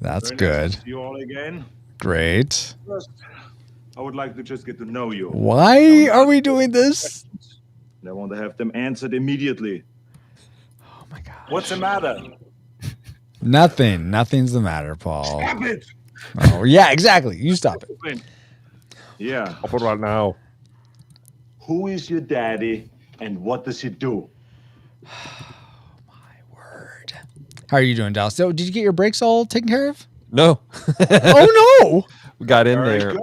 That's Very good. Nice to see you all again. Great. First, I would like to just get to know you. Why are we doing this? I want to have them answered immediately. Oh my god. What's the matter? Nothing. Nothing's the matter, Paul. Stop it. Oh yeah, exactly. You stop it. Yeah. I'll put it right now. Who is your daddy and what does he do? My word. How are you doing, Dallas? So, did you get your brakes all taken care of? No. Oh no. We got in Very there good.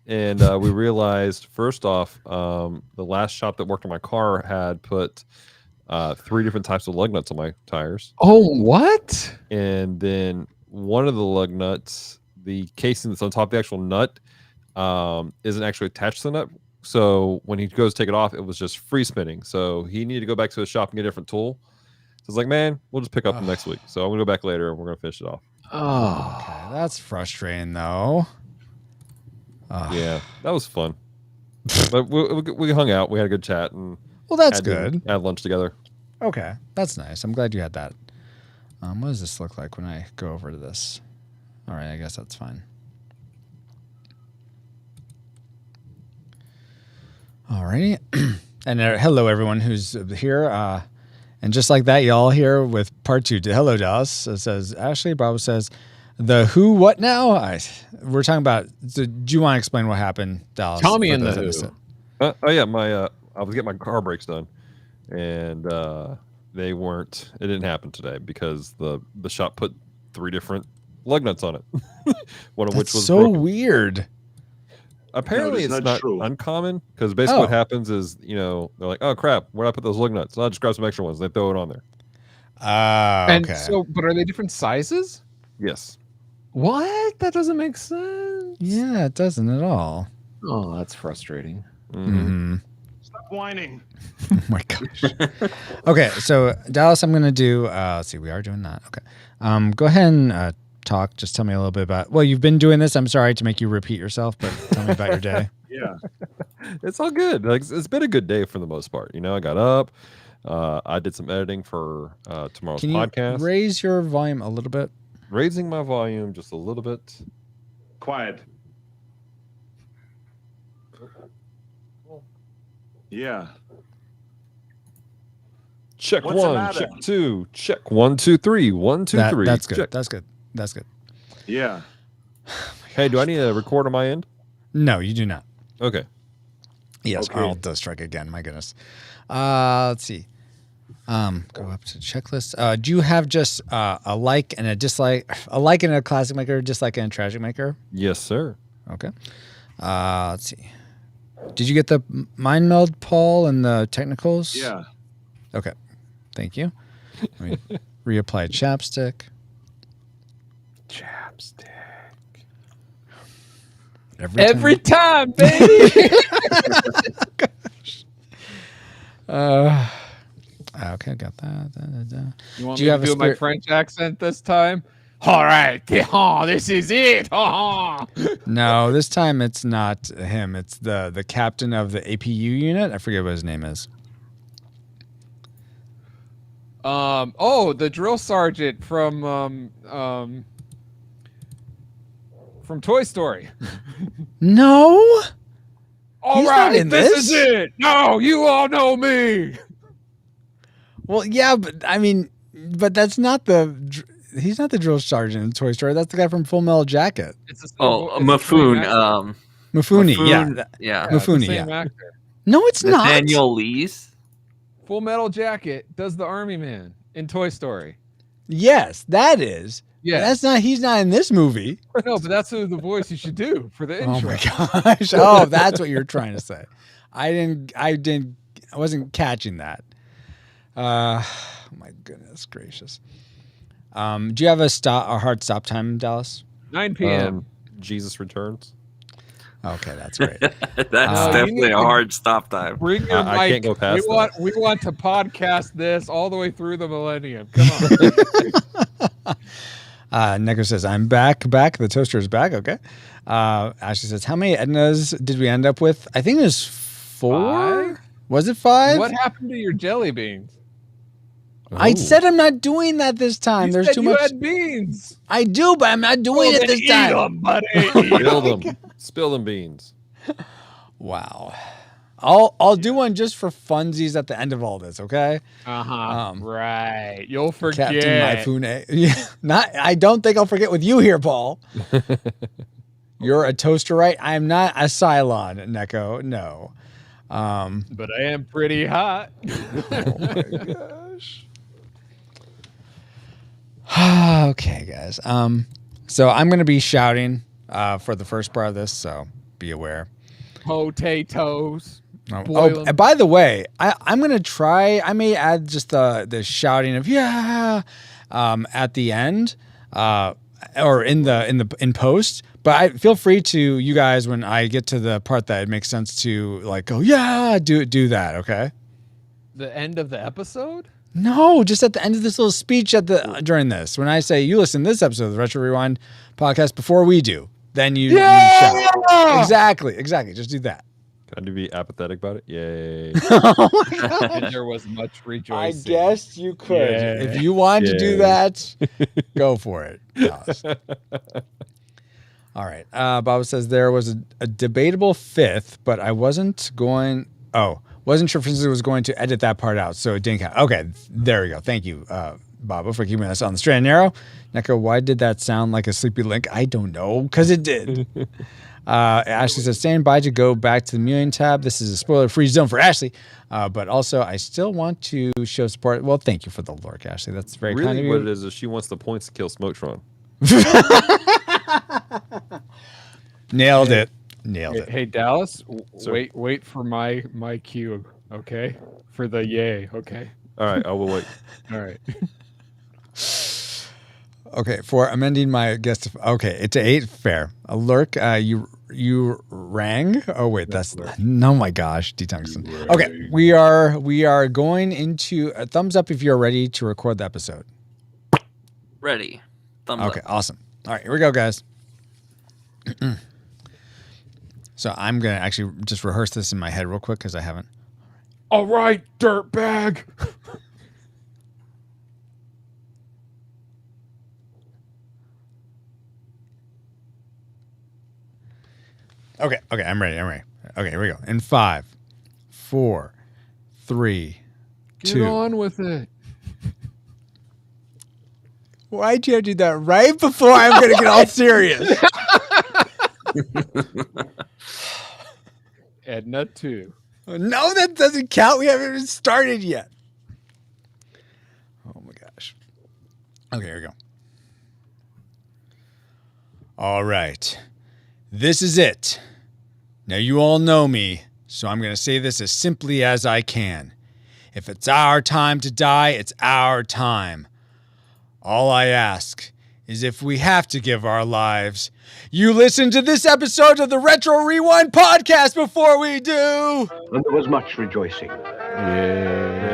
and we realized, first off, the last shop that worked on my car had put 3 different types of lug nuts on my tires. Oh, what? And then one of the lug nuts, the casing that's on top of the actual nut, isn't actually attached to the nut. So when he goes to take it off, it was just free spinning. So he needed to go back to the shop and get a different tool. So I was like, man, we'll just pick up next week. So I'm going to go back later and we're going to finish it off. Oh, Okay, that's frustrating though. Yeah, that was fun. But we hung out. We had a good chat. And Well, that's good. Had lunch together. Okay, that's nice. I'm glad you had that. What does this look like when I go over to this? All right, I guess that's fine. All right. And hello, everyone who's here. And just like that, y'all here with part 2. Hello, Dallas. It says, Ashley Bravo says, the who, what now? We're talking about, do you want to explain what happened, Dallas? Tell me for in the those that who. missed it? Oh yeah, I was getting my car brakes done, and they weren't. It didn't happen today because the shop put 3 different lug nuts on it. One of which was so broken. weird. Apparently, No, it's that's not not true. uncommon because basically what happens is, they're like, oh crap, where did I put those lug nuts? So I'll just grab some extra ones. They throw it on there. And Okay. so, but are they different sizes? Yes. What? That doesn't make sense. Yeah, it doesn't at all. Oh, that's frustrating. Mm-hmm. Stop whining. Oh my gosh. Okay, so Dallas, I'm gonna do. Let's see, we are doing that. Okay, go ahead and talk. Just tell me a little bit about. Well, you've been doing this. I'm sorry to make you repeat yourself, but tell me about your day. Yeah. It's all good. Like, it's been a good day for the most part. I got up. I did some editing for tomorrow's Can you podcast. raise your volume a little bit? Raising my volume just a little bit. Quiet. Yeah. Check What's the 1, matter? check 2, check 1, 2, 3, 1, 2, 3. That's good. Check. That's good. That's good. Yeah. Hey, do I need to record on my end? No, you do not. Okay. Yes, Okay. Arnold does strike again. My goodness. Let's see. Go up to checklist. Do you have just a like and a dislike? A like in a classic maker, a dislike in a tragic maker? Yes, sir. Okay. Let's see. Did you get the mind meld, Paul, and the technicals? Yeah. Okay. Thank you. Let me reapply chapstick. Chapstick. Every time, baby. Okay, got that. You want Do me you to have a do my spirit- French accent this time? All right. Oh, this is it. Oh. No, this time it's not him. It's the captain of the APU unit. I forget what his name is. The drill sergeant from Toy Story. No. All He's right, not in this this. is it. No, you all know me. Well, yeah, but I mean, but that's not he's not the drill sergeant in Toy Story. That's the guy from Full Metal Jacket. It's Mifune. Mifune. Yeah. Yeah. Mifune, Same yeah. actor. No, it's not. Nathaniel Lees. Full Metal Jacket does the Army Man in Toy Story. Yes, that is. Yeah. That's not. He's not in this movie. No, but that's the voice you should do for the intro. Oh my gosh. Oh, that's what you're trying to say. I wasn't catching that. Oh my goodness gracious. Do you have a hard stop time, Dallas? 9 p.m. Jesus Returns. Okay, that's great. That's you definitely need a to- hard stop time. Bring your I mic. can't go past we want to podcast this all the way through the millennium. Come on. Nico says, I'm back. The toaster is back. Okay. Ashley says, how many Ednas did we end up with? I think it was 4. 5? Was it 5? What happened to your jelly beans? I said I'm not doing that this time. You There's said too you much. had beans. I do, but I'm not doing it this time. buddy. Spill them beans. Wow. I'll do one just for funsies at the end of all this, okay? Right. You'll forget. Captain Maifune. Yeah, I don't think I'll forget with you here, Paul. You're a toasterite. I am not a Cylon, Neko. No. But I am pretty hot. Oh my gosh. Okay, guys. So I'm going to be shouting for the first part of this, so be aware. Potatoes. Oh, and by the way, I'm going to try. I may add just the shouting of yeah at the end or in post. But I feel free to, you guys, when I get to the part that it makes sense to like go yeah, do that. Okay. The end of the episode? No, just at the end of this little speech during this. When I say you listen to this episode of the Retro Rewind podcast before we do, then you shout. Exactly. Just do that. Can I be apathetic about it? Yay. There was much rejoicing. I guess you could. Yeah. If you want to do that, go for it. All right. Bob says there was a debatable fifth, but I wasn't sure if Francis was going to edit that part out, so it didn't count. Okay, there we go. Thank you, Baba, for keeping us on the straight and narrow. Neko, why did that sound like a sleepy link? I don't know, because it did. Ashley says, stand by to go back to the Million tab. This is a spoiler-free zone for Ashley, but also I still want to show support. Well, thank you for the lurk, Ashley. That's very kind of you. What it is she wants the points to kill Smoketron. Nailed it. Hey, Dallas, wait for my cue, okay? For the yay, okay? All right, I will wait. All right. Okay, for amending my guest. Okay, it's 8. Fair. A lurk. You rang. Oh wait, that's no. My gosh, D-Tungsten. Okay, we are going into a thumbs up if you're ready to record the episode. Ready. Thumbs up. Okay, awesome. All right, here we go, guys. So I'm gonna actually just rehearse this in my head real quick because I haven't. All right, dirtbag. Okay, I'm ready. Okay, here we go. In 5, 4, 3, 2. Get on with it. Why'd you have to do that right before I'm going to get all serious? Edna 2. No, that doesn't count. We haven't even started yet. Oh my gosh. Okay, here we go. All right. This is it. Now you all know me, so I'm going to say this as simply as I can. If it's our time to die, it's our time. All I ask is if we have to give our lives, you listen to this episode of the Retro Rewind podcast before we do. And there was much rejoicing. Yay.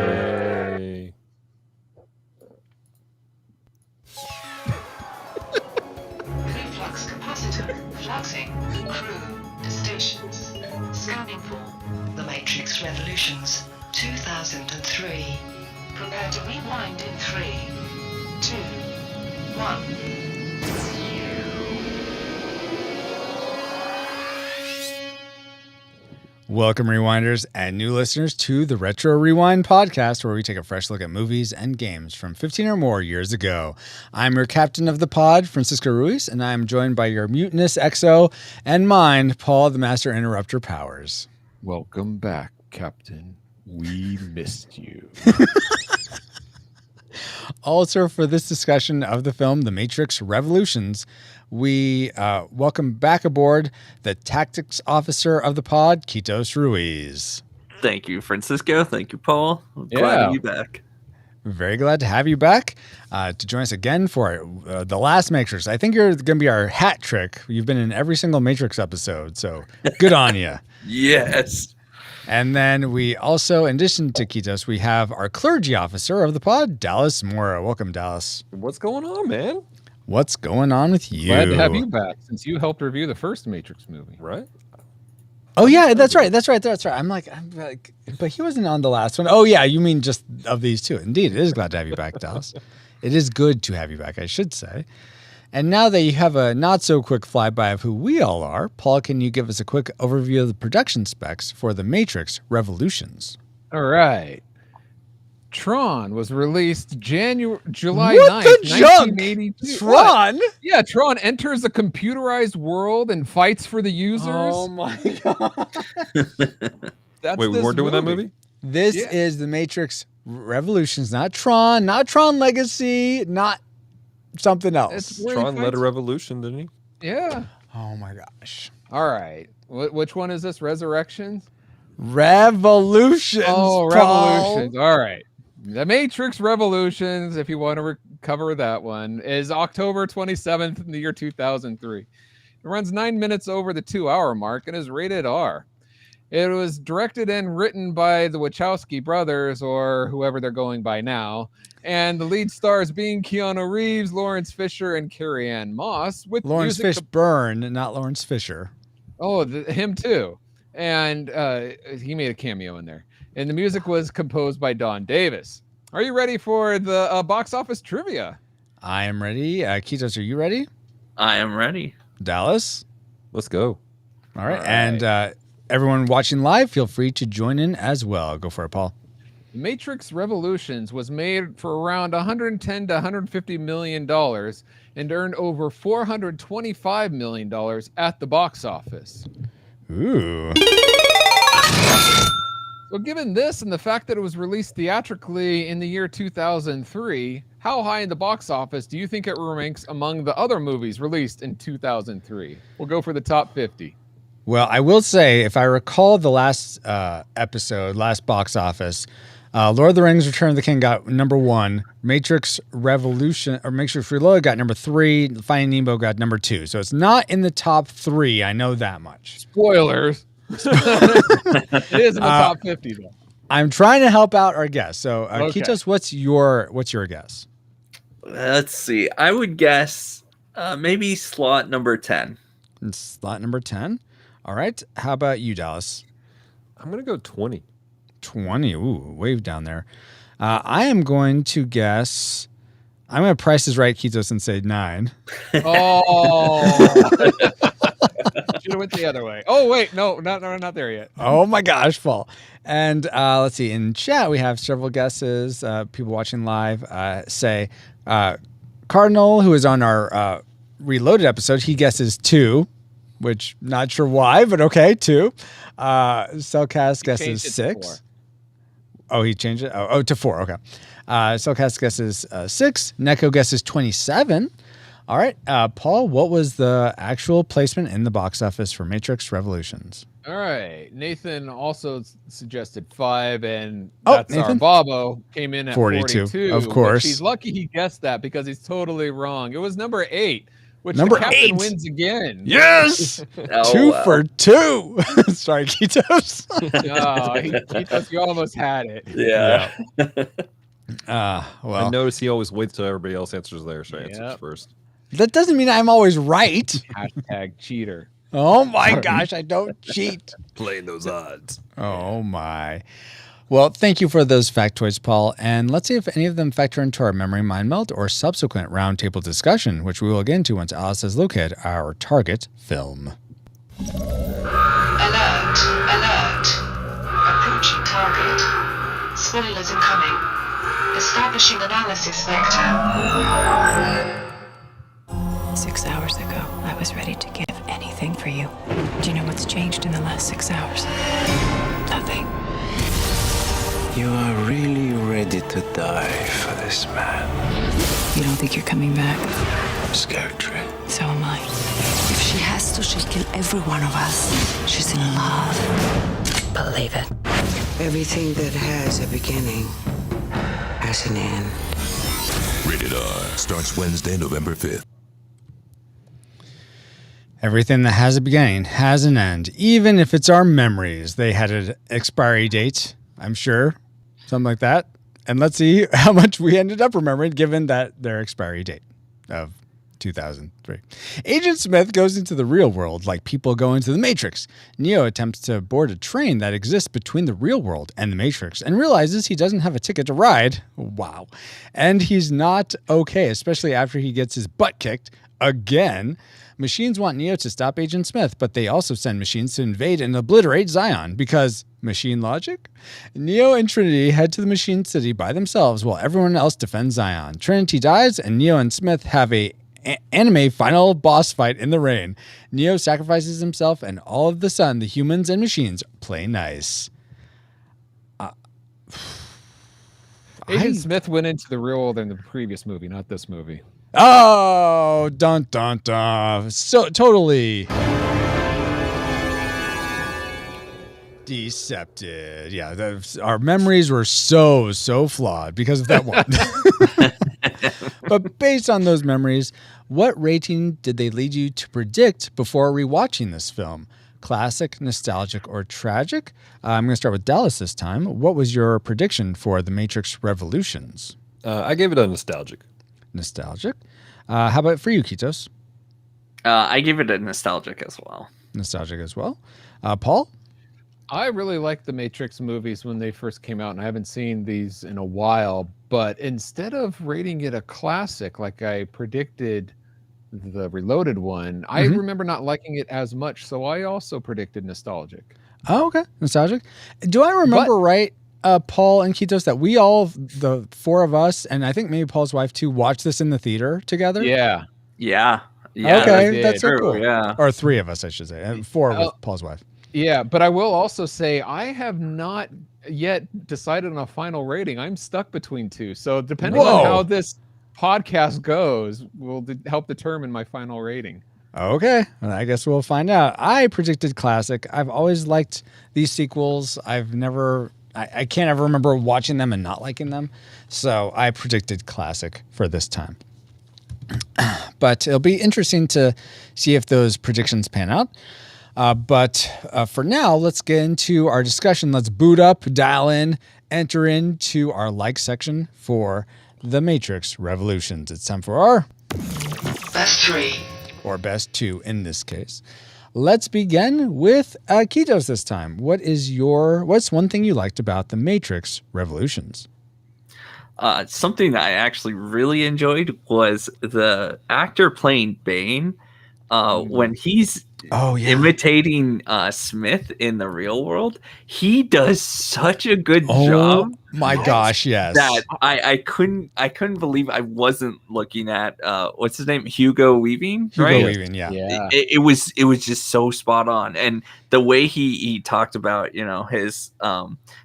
Reflux capacitor fluxing. Crew to stations. Scanning for The Matrix Revolutions 2003. Prepare to rewind in 3, 2, 1. Welcome, Rewinders and new listeners, to the Retro Rewind podcast, where we take a fresh look at movies and games from 15 or more years ago. I'm your captain of the pod, Francisco Ruiz, and I'm joined by your mutinous XO and mine, Paul, the Master Interrupter Powers. Welcome back, Captain. We missed you. Also, for this discussion of the film The Matrix Revolutions, we welcome back aboard the tactics officer of the pod, Kitos Ruiz. Thank you, Francisco. Thank you, Paul. I'm glad to be back. Very glad to have you back to join us again for the last Matrix. I think you're going to be our hat trick. You've been in every single Matrix episode, so good on you. Yes. And then we also, in addition to Kitos, we have our clergy officer of the pod, Dallas Mora. Welcome, Dallas. What's going on, man? What's going on with you? Glad to have you back, since you helped review the first Matrix movie. Right? Oh yeah, that's right. I'm like, but he wasn't on the last one. Oh yeah, you mean just of these two? Indeed, it is glad to have you back, Dallas. It is good to have you back, I should say. And now that you have a not so quick flyby of who we all are, Paul, can you give us a quick overview of the production specs for The Matrix Revolutions? All right. Tron was released July What 9th, the junk? 1982. Tron? What? Yeah, Tron enters a computerized world and fights for the users. Oh my god! That's Wait, we this weren't doing that movie? This is The Matrix Revolutions, not Tron Legacy, not something else. It's where he Tron led a fights- revolution, didn't he? Yeah. Oh my gosh! All right. Which one is this? Resurrections? Revolutions. Oh, Paul. Revolutions. All right. The Matrix Revolutions, if you want to cover that one, is October 27th in the year 2003. It runs 9 minutes over the 2-hour mark and is rated R. It was directed and written by the Wachowski brothers, or whoever they're going by now, and the lead stars being Keanu Reeves, Lawrence Fisher, and Carrie-Anne Moss. With Lawrence music Fishburne, not Lawrence Fisher. Oh, him too. And he made a cameo in there. And the music was composed by Don Davis. Are you ready for the box office trivia? I am ready. Kitos, are you ready? I am ready. Dallas? Let's go. All right. All right. And everyone watching live, feel free to join in as well. Go for it, Paul. Matrix Revolutions was made for around $110 to $150 million and earned over $425 million at the box office. Ooh. So given this and the fact that it was released theatrically in the year 2003, how high in the box office do you think it ranks among the other movies released in 2003? We'll go for the top 50. Well, I will say, if I recall the last last box office, Lord of the Rings: Return of the King got number 1. Matrix Reloaded got number 3. Finding Nemo got number 2. So it's not in the top 3. I know that much. Spoilers. It is in the top 50 though. I'm trying to help out our guest. So, Okay. Kitos, what's your guess? Let's see. I would guess maybe slot number 10. It's slot number 10. All right. How about you, Dallas? I'm going to go 20. 20. Ooh, wave down there. I am going to guess. I'm going to price this right, Kitos, and say 9. Oh. Should have went the other way. Oh, wait. No, not there yet. Oh my gosh, Paul. And let's see. In chat, we have several guesses. People watching live say Cardinal, who is on our Reloaded episode, he guesses 2, which not sure why, but okay, 2. Cellcast guesses changed it to 6. 4. Oh, he changed it? Oh, to 4. Okay. Cellcast guesses 6. Neko guesses 27. All right. Paul, what was the actual placement in the box office for Matrix Revolutions? All right. Nathan also suggested 5, and Oh, that's our Nathan? Bobo came in at 42. Of course. He's lucky he guessed that because he's totally wrong. It was number 8, which Number the captain 8. wins again. Yes! Oh, 2 wow. for 2. Sorry, Kitos. You almost had it. Yeah. I Well, notice he always waits till everybody else answers theirs, so answers Yep. first. that doesn't mean I'm always right. Hashtag cheater. Oh my gosh, I don't cheat. Playing those odds. Oh my. Well, thank you for those factoids, Paul. And let's see if any of them factor into our memory mind melt or subsequent roundtable discussion, which we will get into once Alice has located our target film. Alert! Alert! Approaching target. Spoilers incoming. Establishing analysis vector. 6 hours ago, I was ready to give anything for you. Do you know what's changed in the last 6 hours? Nothing. You are really ready to die for this man. You don't think you're coming back? I'm scared, Trey. So am I. If she has to, she'll kill every one of us. She's in love. Believe it. Everything that has a beginning has an end. Rated R starts Wednesday, November 5th. Everything that has a beginning has an end, even if it's our memories. They had an expiry date, I'm sure, something like that. And let's see how much we ended up remembering given that their expiry date of 2003. Agent Smith goes into the real world like people go into the Matrix. Neo attempts to board a train that exists between the real world and the Matrix and realizes he doesn't have a ticket to ride. Wow. And he's not okay, especially after he gets his butt kicked again. Machines want Neo to stop Agent Smith, but they also send machines to invade and obliterate Zion because machine logic? Neo and Trinity head to the machine city by themselves while everyone else defends Zion. Trinity dies, and Neo and Smith have a anime final boss fight in the rain. Neo sacrifices himself, and all of the sudden, the humans and machines play nice. Agent Smith went into the real world in the previous movie, not this movie. Oh, dun dun dun. So totally decepted. Yeah, our memories were so flawed because of that one. But based on those memories, what rating did they lead you to predict before rewatching this film? Classic, nostalgic, or tragic? I'm going to start with Dallas this time. What was your prediction for The Matrix Revolutions? I gave it a nostalgic. Nostalgic. How about for you, Kitos? I give it a nostalgic as well. Nostalgic as well. Paul? I really liked the Matrix movies when they first came out, and I haven't seen these in a while. But instead of rating it a classic like I predicted the Reloaded one, I remember not liking it as much, so I also predicted nostalgic. Oh, okay. Nostalgic. Do I remember right, Paul and Kitos, that we all, the four of us, and I think maybe Paul's wife too, watched this in the theater together? Yeah. Okay, that's so cool. Yeah. Or three of us, I should say, and four with Paul's wife. Yeah, but I will also say I have not yet decided on a final rating. I'm stuck between two. So depending on how this podcast goes will help determine my final rating. Okay, well, I guess we'll find out. I predicted classic. I've always liked these sequels. I can't ever remember watching them and not liking them. So I predicted classic for this time. But it'll be interesting to see if those predictions pan out. But for now, let's get into our discussion. Let's boot up, dial in, enter into our like section for The Matrix Revolutions. It's time for our Best 3. Or best 2 in this case. Let's begin with Kitos this time. What's one thing you liked about The Matrix Revolutions? Something that I actually really enjoyed was the actor playing Bane. When he's imitating Smith in the real world, he does such a good job. My gosh, yes. That I couldn't believe I wasn't looking at what's his name, Hugo Weaving. Hugo Weaving, yeah. It was just so spot on, and the way he talked about his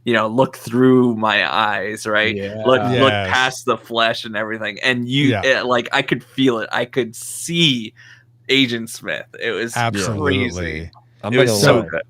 look through my eyes, right? Look past the flesh and everything, and I could feel it. I could see Agent Smith. It was crazy. It was so good.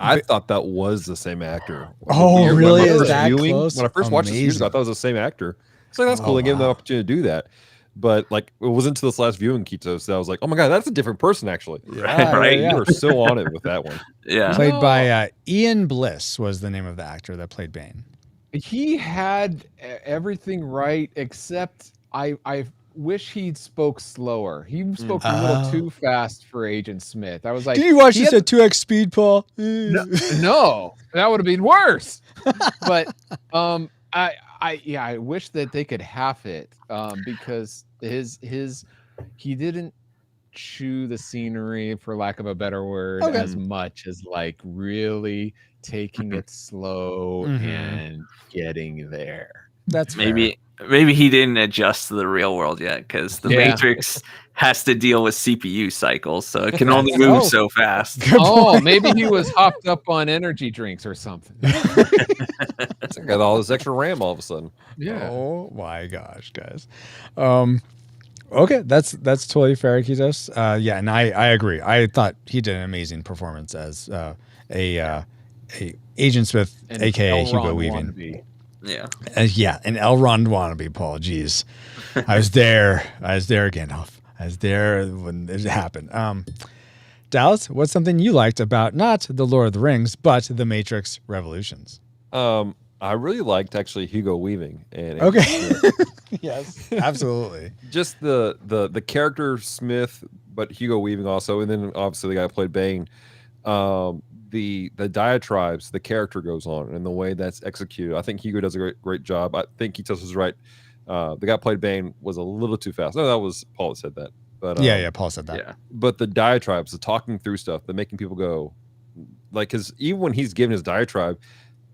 I thought that was the same actor. Oh, really? Is that close? When I first watched this years ago, I thought it was the same actor. It's like, that's cool. They gave him the opportunity to do that. But like, it wasn't until this last viewing, Kitos, that I was like, oh my God, that's a different person, actually. Right? You were so on it with that one. Yeah. Played by Ian Bliss was the name of the actor that played Bane. He had everything right, except I wish he spoke slower. He spoke a little too fast for Agent Smith. I was like, did you watch this at 2x speed, Paul? No, that would have been worse. But I wish that they could half it because he didn't chew the scenery, for lack of a better word, as much as like really taking it slow and getting there. That's maybe he didn't adjust to the real world yet, because the Matrix has to deal with CPU cycles, so it can only move so fast. Maybe he was hopped up on energy drinks or something. Got all this extra RAM all of a sudden. Yeah. Oh my gosh, guys. Okay, that's totally fair, Kitos. And I agree. I thought he did an amazing performance as a Agent Smith, aka Hugo Weaving. Wannabe. Yeah. An Elrond wannabe, Paul. Jeez. I was there, Gandalf. I was there when it happened. Dallas, what's something you liked about not The Lord of the Rings, but The Matrix Revolutions? I really liked actually Hugo Weaving. And Yes, absolutely. Just the character Smith, but Hugo Weaving also, and then obviously the guy who played Bane. The diatribes the character goes on and the way that's executed. I think Hugo does a great job. I think he tells us right. The guy who played Bane was a little too fast. No, that was Paul that said that. But yeah, Paul said that. Yeah. But the diatribes, the talking through stuff, the making people go, like, because even when he's giving his diatribe,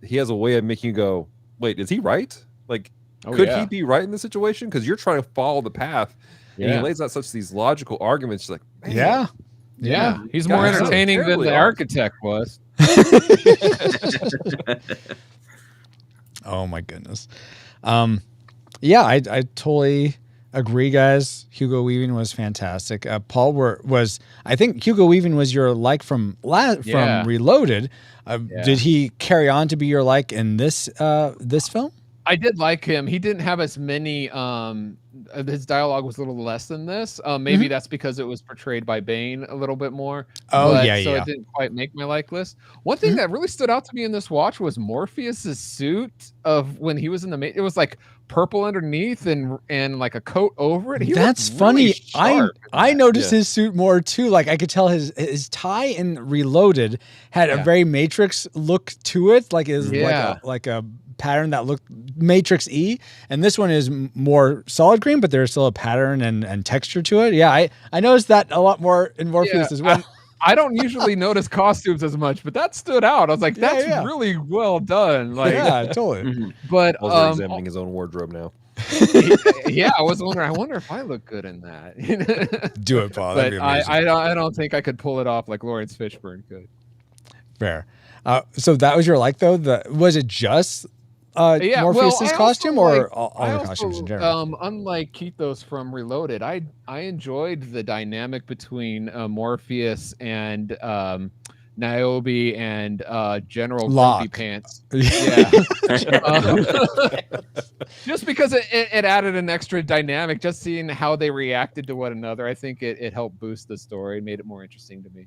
he has a way of making you go, wait, is he right? Like, could he be right in this situation? Because you're trying to follow the path, and he lays out such these logical arguments. Like, man, yeah, he's more entertaining than the architect was. Oh my goodness. Yeah, I totally agree, guys. Hugo Weaving was fantastic. Paul I think Hugo Weaving was your like from Reloaded. Did he carry on to be your like in this film? I did like him. He didn't have as many. His dialogue was a little less than this. Maybe that's because it was portrayed by Bane a little bit more. So it didn't quite make my like list. One thing that really stood out to me in this watch was Morpheus's suit of when he was in it was like purple underneath and like a coat over it. That's funny. I noticed his suit more too. Like I could tell his tie in Reloaded had a very Matrix look to it. Like is like a pattern that looked Matrix E, and this one is more solid green, but there's still a pattern and texture to it. Yeah, I noticed that a lot more in Morpheus as well. I don't usually notice costumes as much, but that stood out. I was like, that's really well done. Like, yeah, totally. But Paul's examining his own wardrobe now. I was wondering. I wonder if I look good in that. Do it, Paul. But I don't think I could pull it off like Lawrence Fishburne could. Fair. So that was your like though. Was it just Morpheus's costume or all the costumes in general? Unlike Keithos from Reloaded, I enjoyed the dynamic between Morpheus and Niobe and General Grumpy Pants. Yeah. Just because it added an extra dynamic, just seeing how they reacted to one another, I think it helped boost the story and made it more interesting to me.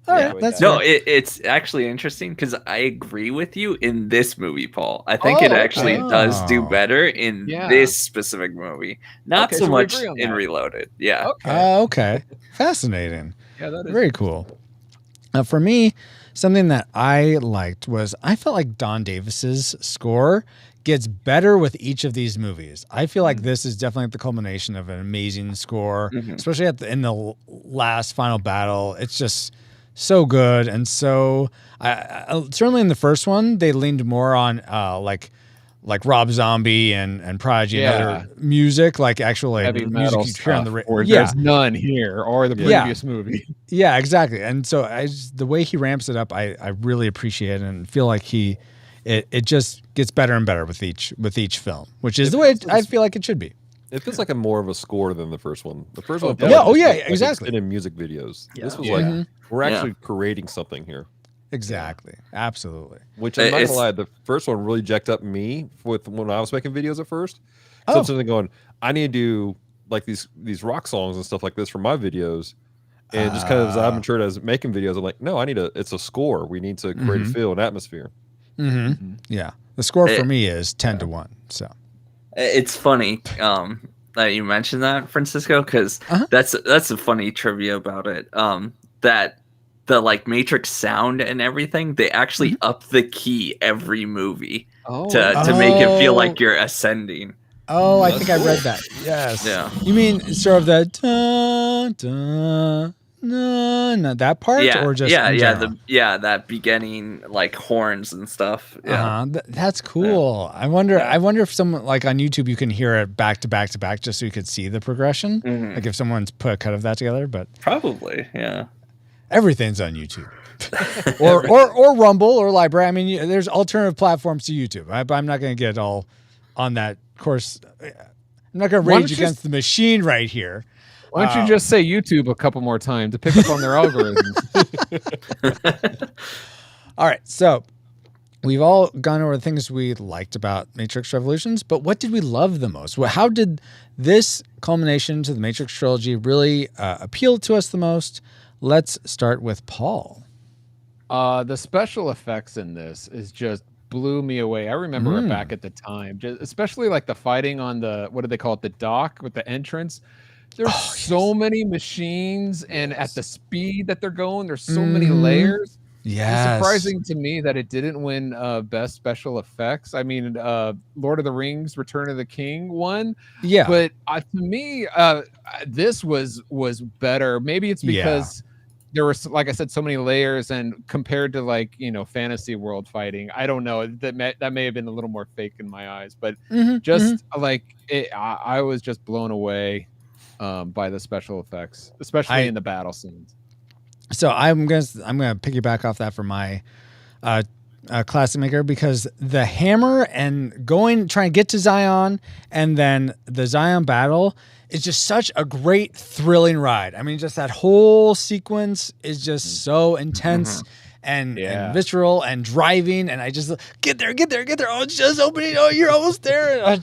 It's actually interesting because I agree with you in this movie, Paul. I think it actually does do better in this specific movie, not so much in Reloaded. Yeah. Okay. Fascinating. Yeah, that is very cool. For me, something that I liked was I felt like Don Davis's score gets better with each of these movies. I feel like this is definitely the culmination of an amazing score, especially in the last final battle. It's just so good. And so certainly in the first one, they leaned more on like Rob Zombie and Prodigy and other music, like actual heavy music metal you hear on the radio. There's none here or the previous movie. Yeah, exactly. And so the way he ramps it up, I really appreciate it and feel like it just gets better and better with each film, which is the way I feel like it should be. It feels like a more of a score than the first one. The first one, exactly. In music videos, this was like we're actually creating something here. Exactly, absolutely. Which I'm not gonna lie, the first one really jacked up me with when I was making videos at first. So I'm sitting going, I need to do like these rock songs and stuff like this for my videos, and just kind of as I matured as making videos, I'm like, no, it's a score. We need to create a feel and atmosphere. Yeah, the score for me is 10-1. So. It's funny that you mentioned that, Francisco, because that's a funny trivia about it. That the like Matrix sound and everything, they actually up the key every movie to make it feel like you're ascending. Oh, I think I read that. Yes. Yeah. You mean sort of the dun, dun, dun, that part, or just that beginning like horns and stuff. Yeah, that's cool. I wonder if someone like on YouTube you can hear it back to back to back just so you could see the progression. Like if someone's put a cut of that together, but probably everything's on YouTube. or Rumble or Library. I mean, there's alternative platforms to YouTube. I'm not going to get all on that course. I'm not going to rage against the machine right here. Why don't you just say YouTube a couple more times to pick up on their algorithms? All right, so we've all gone over the things we liked about Matrix Revolutions, but what did we love the most? How did this culmination to the Matrix trilogy really appeal to us the most? Let's start with Paul. The special effects in this is just blew me away. I remember it back at the time, especially like the fighting on the, what do they call it, the dock with the entrance. There's so many machines, and at the speed that they're going, there's so many layers. Yes. It's surprising to me that it didn't win best special effects. I mean, Lord of the Rings: Return of the King won. Yeah. But to me, this was better. Maybe it's because there was, like I said, so many layers, and compared to like, you know, fantasy world fighting, I don't know, that may have been a little more fake in my eyes. But like I was just blown away by the special effects, especially in the battle scenes. So I'm gonna piggyback off that for my classic maker, because the hammer and trying to get to Zion, and then the Zion battle is just such a great thrilling ride. I mean, just that whole sequence is just so intense and visceral and driving, and I just get there. Oh, it's just opening. Oh, you're almost there.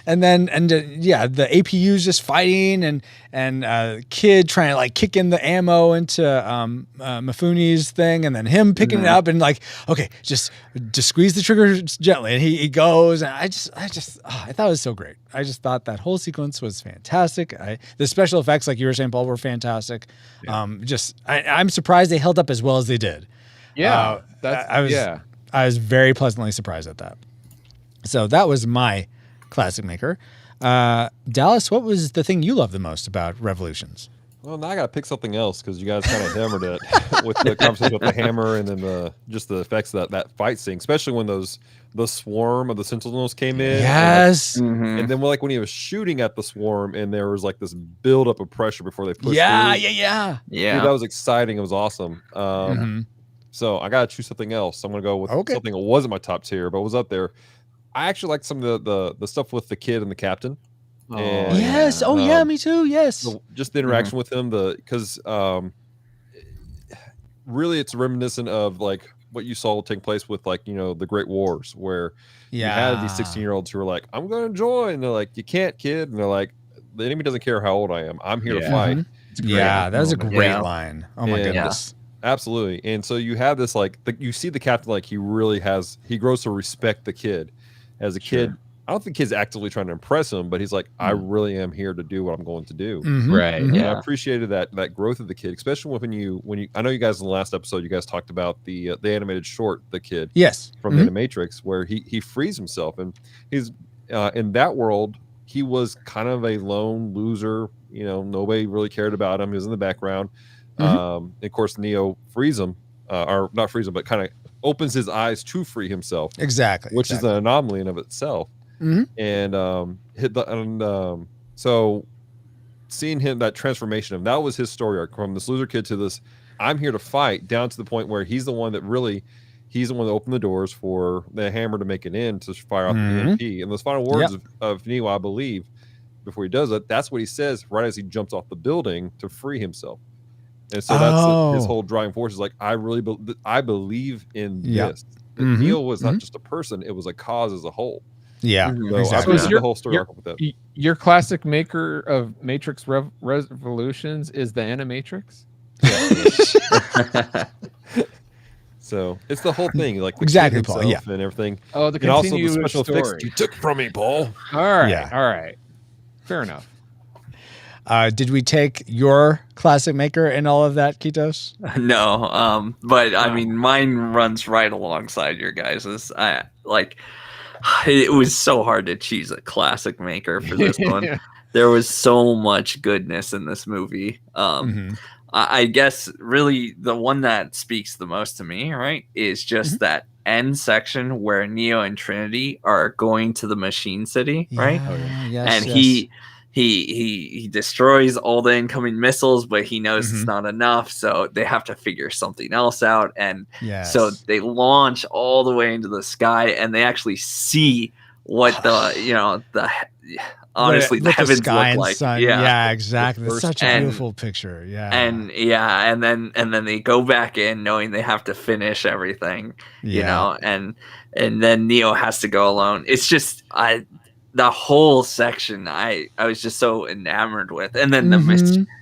And then the APU's just fighting, and Kid trying to like kick in the ammo into Mifune's thing, and then him picking it up and like, okay, just squeeze the trigger gently, and he goes, and I thought it was so great. I just thought that whole sequence was fantastic. The special effects, like you were saying, Paul, were fantastic. I'm surprised they held up as well as they did. Yeah, I was very pleasantly surprised at that. So that was my classic maker. Dallas, what was the thing you loved the most about Revolutions? Well, now I got to pick something else, because you guys kind of hammered it with the conversation with the hammer, and then just the effects of that fight scene, especially when the swarm of the Sentinels came in. Yes. And then like when he was shooting at the swarm, and there was like this buildup of pressure before they pushed through. Yeah. Dude, that was exciting. It was awesome. So I got to choose something else. I'm going to go with something that wasn't my top tier, but was up there. I actually like some of the stuff with the kid and the captain. And, yes. Oh, yeah, me too. Yes. Just the interaction with him, because really it's reminiscent of like what you saw take place with, like, you know, the Great Wars, where you had these 16-year-olds who were like, I'm going to join. And they're like, you can't, kid. And they're like, the enemy doesn't care how old I am. I'm here to fight. Yeah, that was a great line. Oh my goodness. Absolutely. And so you have this, like, you see the captain, like, he grows to respect the kid. As a kid, I don't think kid's actively trying to impress him, but he's like, I really am here to do what I'm going to do. Right. And I appreciated that growth of the kid, especially when you I know you guys in the last episode, you guys talked about the animated short, the kid from the Animatrix, where he frees himself, and he's in that world, he was kind of a lone loser, you know, nobody really cared about him. He was in the background. Of course, Neo frees him, or not frees him, but kind of opens his eyes to free himself. Which is an anomaly in of itself. And so seeing him, that transformation of, that was his story arc, from this loser kid to this, I'm here to fight, down to the point where he's the one that opened the doors for the hammer to make an end, to fire out the EMP. And those final words of Neo, I believe, before he does it, that's what he says right as he jumps off the building to free himself. And so that's his whole driving force, is like, I believe in this. Neo was not just a person, it was a cause as a whole. Yeah, so exactly. the whole story arc with that. Your classic maker of Matrix Revolutions is the Animatrix? So it's the whole thing, like the exactly, Paul. Yeah, and everything. Oh, the and also the continuous special story. effects you took from me, Paul. All right, all right, fair enough. Did we take your classic maker in all of that, Kitos? No, but I mean, mine runs right alongside your guys's. It was so hard to choose a classic maker for this one. There was so much goodness in this movie. I guess really the one that speaks the most to me, right, is just that end section where Neo and Trinity are going to the Machine City, right? And he destroys all the incoming missiles, but he knows it's not enough, so they have to figure something else out. And so they launch all the way into the sky, and they actually see what the heavens look like. Sun. Yeah, exactly. It's such a beautiful picture. Yeah. And then they go back in knowing they have to finish everything, you know, and then Neo has to go alone. It's just the whole section I was just so enamored with. And then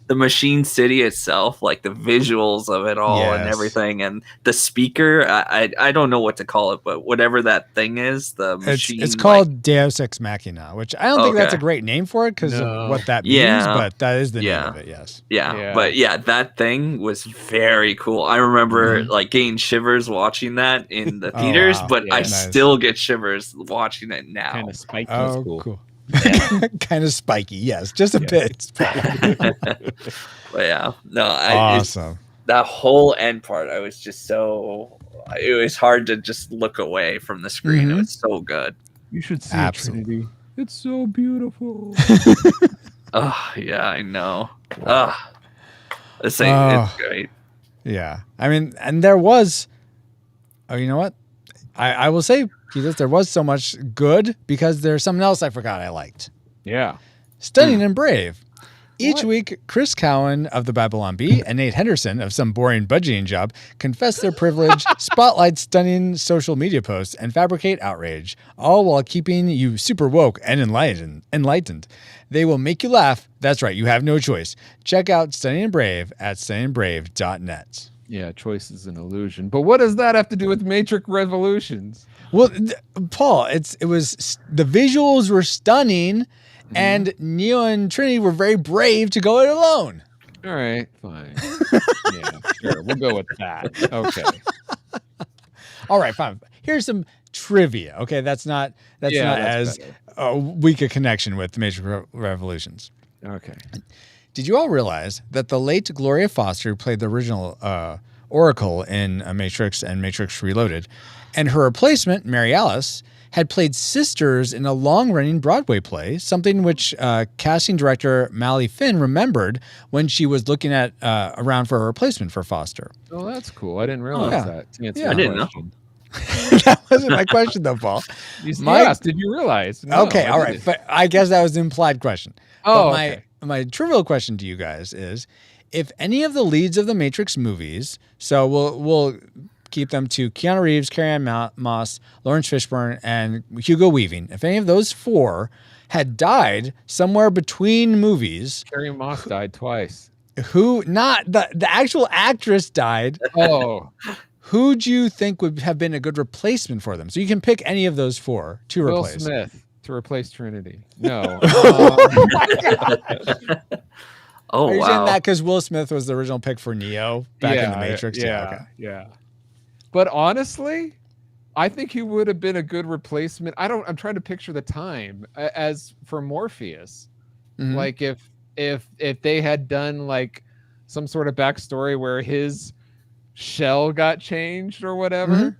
the Machine City itself, like the visuals of it all and everything, and the speaker. I don't know what to call it, but whatever that thing is, the machine. It's called Deus Ex Machina, which I don't think that's a great name for it because of what that means, but that is the name of it. Yes. Yeah, but that thing was very cool. I remember like getting shivers watching that in the theaters, but I still get shivers watching it now. Kind of spiky. Oh, cool. Kind of spiky, yes, just a bit. But yeah, no, awesome. That whole end part, I was just so. It was hard to just look away from the screen. It was so good. You should see it, Trinity. It's so beautiful. Oh yeah, I know. This thing is great. Yeah, I mean, and there was. Oh, you know what? I will say, Jesus, there was so much good because there's something else I forgot I liked. Yeah. Stunning and Brave. Each week, Chris Cowan of the Babylon Bee and Nate Henderson of Some Boring Budgeting Job confess their privilege, spotlight stunning social media posts, and fabricate outrage, all while keeping you super woke and enlightened. They will make you laugh. That's right, you have no choice. Check out Stunning and Brave at stunningandbrave.net. Yeah, choice is an illusion. But what does that have to do with Matrix Revolutions? Well, Paul, it was the visuals were stunning, and Neo and Trinity were very brave to go it alone. All right, fine. Yeah, sure. We'll go with that. Okay. All right, fine. Here's some trivia. Okay, that's not as weak a connection with the Matrix Revolutions. Okay. Did you all realize that the late Gloria Foster, who played the original Oracle in Matrix and Matrix Reloaded, and her replacement, Mary Alice, had played sisters in a long-running Broadway play, something which casting director Mally Finn remembered when she was looking at around for a replacement for Foster. Oh, that's cool. I didn't realize that. To answer I didn't know. That wasn't my question, though, Paul. Yes, did you realize? No, okay, all right. But I guess that was an implied question. Oh, but my trivial question to you guys is, if any of the leads of the Matrix movies, so we'll keep them to Keanu Reeves, Carrie-Anne Moss, Lawrence Fishburne, and Hugo Weaving, if any of those four had died somewhere between movies, Carrie-Anne Moss died twice. Who not the actual actress died? Oh. Who do you think would have been a good replacement for them? So you can pick any of those four to replace. Will Smith to replace Trinity. No. Oh, Are you wow. saying that because Will Smith was the original pick for Neo back in the Matrix? Yeah. But honestly, I think he would have been a good replacement. I'm trying to picture the time as for Morpheus. Mm-hmm. Like if they had done like some sort of backstory where his shell got changed or whatever,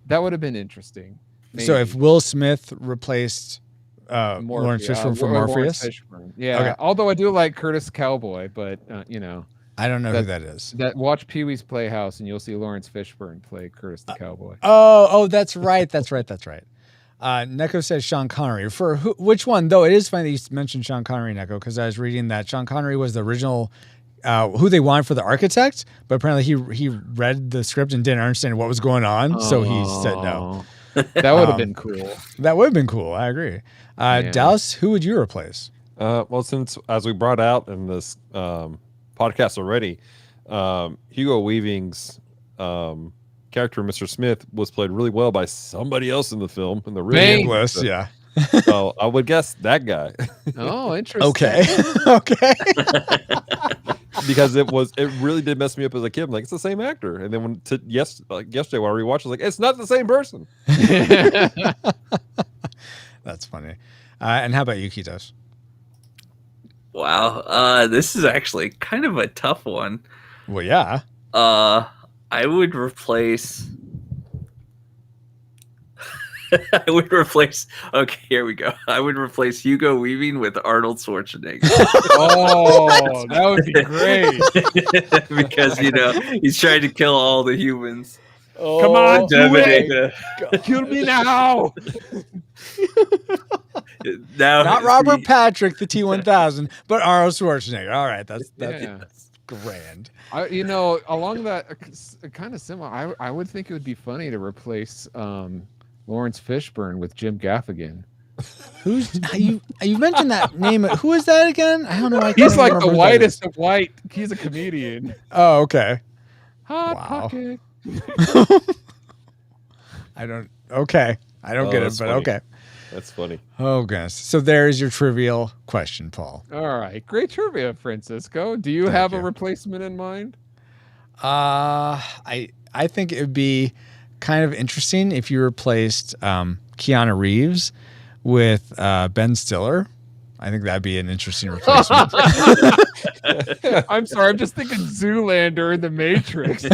that would have been interesting. Maybe. So if Will Smith replaced Lawrence Fishburne for Morpheus, yeah. Okay. Although I do like Curtis Cowboy, but I don't know who that is. Watch Pee-wee's Playhouse and you'll see Lawrence Fishburne play Curtis the Cowboy. Oh, that's right. Neko says Sean Connery. For which one? Though it is funny that you mentioned Sean Connery, Neko, because I was reading that Sean Connery was the original who they wanted for the architect, but apparently he read the script and didn't understand what was going on, so he said no. That would have been cool. That would have been cool. I agree. Dallas, who would you replace? Well, since as we brought out in this podcast already, Hugo Weaving's character, Mr. Smith, was played really well by somebody else in the film in the real list. Yeah. So I would guess that guy. Oh, interesting. Okay. Because it really did mess me up as a kid. I'm like, it's the same actor. And then yesterday when I rewatched, I was like, it's not the same person. That's funny. And how about you, Kitos? Wow. This is actually kind of a tough one. Well, yeah. I would replace. Okay, here we go. I would replace Hugo Weaving with Arnold Schwarzenegger. Oh, that would be great. Because he's trying to kill all the humans. Oh, come on, kill me now. Now, not Robert Patrick, the T-1000, but Arnold Schwarzenegger. All right, that's grand. Along that kind of similar, I would think it would be funny to replace Lawrence Fishburne with Jim Gaffigan. Who's you mentioned that name? Who is that again? I don't know. He's like the whitest of white. He's a comedian. Oh, okay. Hot Wow. pocket. I don't get it, but funny. okay. That's funny. Oh goodness. So there's your trivial question, Paul. All right. Great trivia, Francisco. Do you have a replacement in mind? I think it would be kind of interesting if you replaced Keanu Reeves with Ben Stiller. I think that'd be an interesting replacement. I'm sorry. I'm just thinking Zoolander and The Matrix.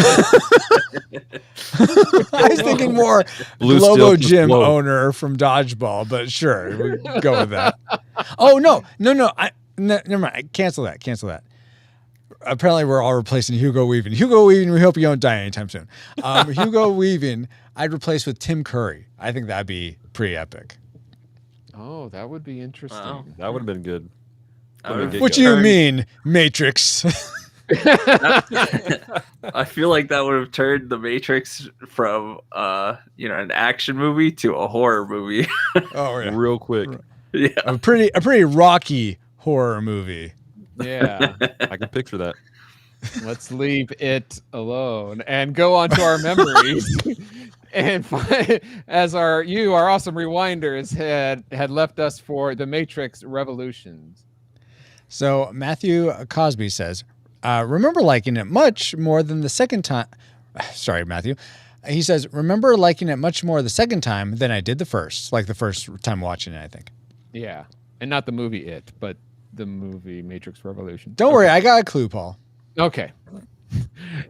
I was thinking more Blue Globo Steel Gym Flow. owner from Dodgeball, but sure, we'll go with that. Oh, no. Never mind. Cancel that. Apparently, we're all replacing Hugo Weaving. Hugo Weaving, we hope you don't die anytime soon. Hugo Weaving, I'd replace with Tim Curry. I think that'd be pretty epic. Oh, that would be interesting. Wow. That would have been good. What do you mean, Matrix? I feel like that would have turned the Matrix from an action movie to a horror movie. Oh yeah, Real quick. Yeah. a pretty rocky horror movie. Yeah. I can picture that. Let's leave it alone and go on to our memories. And as our awesome rewinders had left us for The Matrix Revolutions. So Matthew Cosby says, remember liking it much more than the second time. Sorry, Matthew. He says, remember liking it much more the second time than I did the first. Like the first time watching it, I think. Yeah. And not the movie It, but the movie Matrix Revolution. Don't worry. I got a clue, Paul. Okay.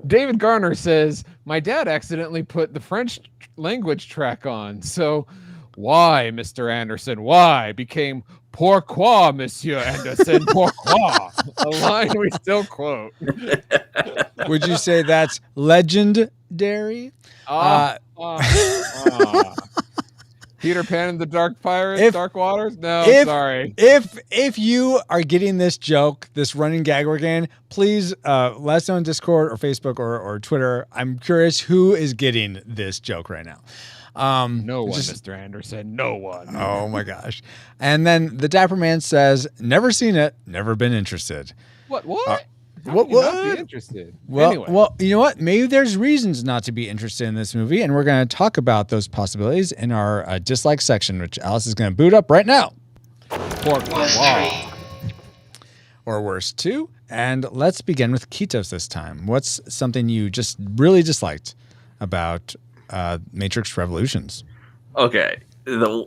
David Garner says, my dad accidentally put the French language track on. So why, Mr. Anderson, why became pourquoi, Monsieur Anderson, pourquoi? A line we still quote. Would you say that's legendary? Peter Pan and the Dark Waters? No, sorry. If you are getting this joke, this running gag we're getting, please let us know on Discord or Facebook or Twitter. I'm curious who is getting this joke right now. No one, Mr. Anderson. No one. Oh my gosh. And then the Dapper Man says, never seen it, never been interested. What? What? Not be interested. Well, Anyway. well, you know what? Maybe there's reasons not to be interested in this movie, and we're going to talk about those possibilities in our dislike section, which Alice is going to boot up right now. Or worse too. And let's begin with Kitos this time. What's something you just really disliked about Matrix Revolutions? Okay, the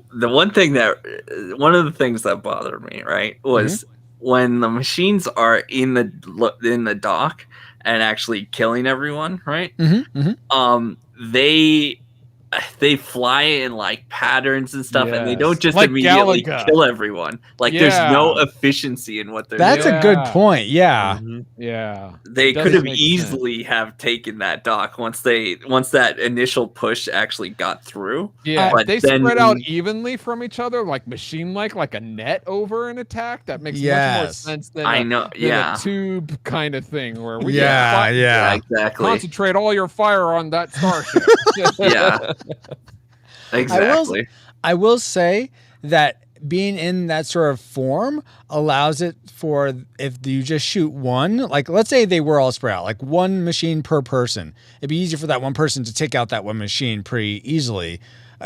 one of the things that bothered me, right, was when the machines are in the dock and actually killing everyone, right? They fly in like patterns and stuff, and they don't just like immediately Galaga. kill everyone. Like there's no efficiency in what they're That's doing. a good point. Yeah. Yeah. They It could does have make easily have taken that dock once that initial push actually got through. Yeah, But they then- spread out evenly from each other, like like a net over an attack. That makes much more Yes. sense than I know, than yeah. a tube kind of thing where we Yeah. Exactly. concentrate all your fire on that starship. Yeah. Exactly. I will say that being in that sort of form allows it for if you just shoot one, like let's say they were all spread out, like one machine per person, it'd be easier for that one person to take out that one machine pretty easily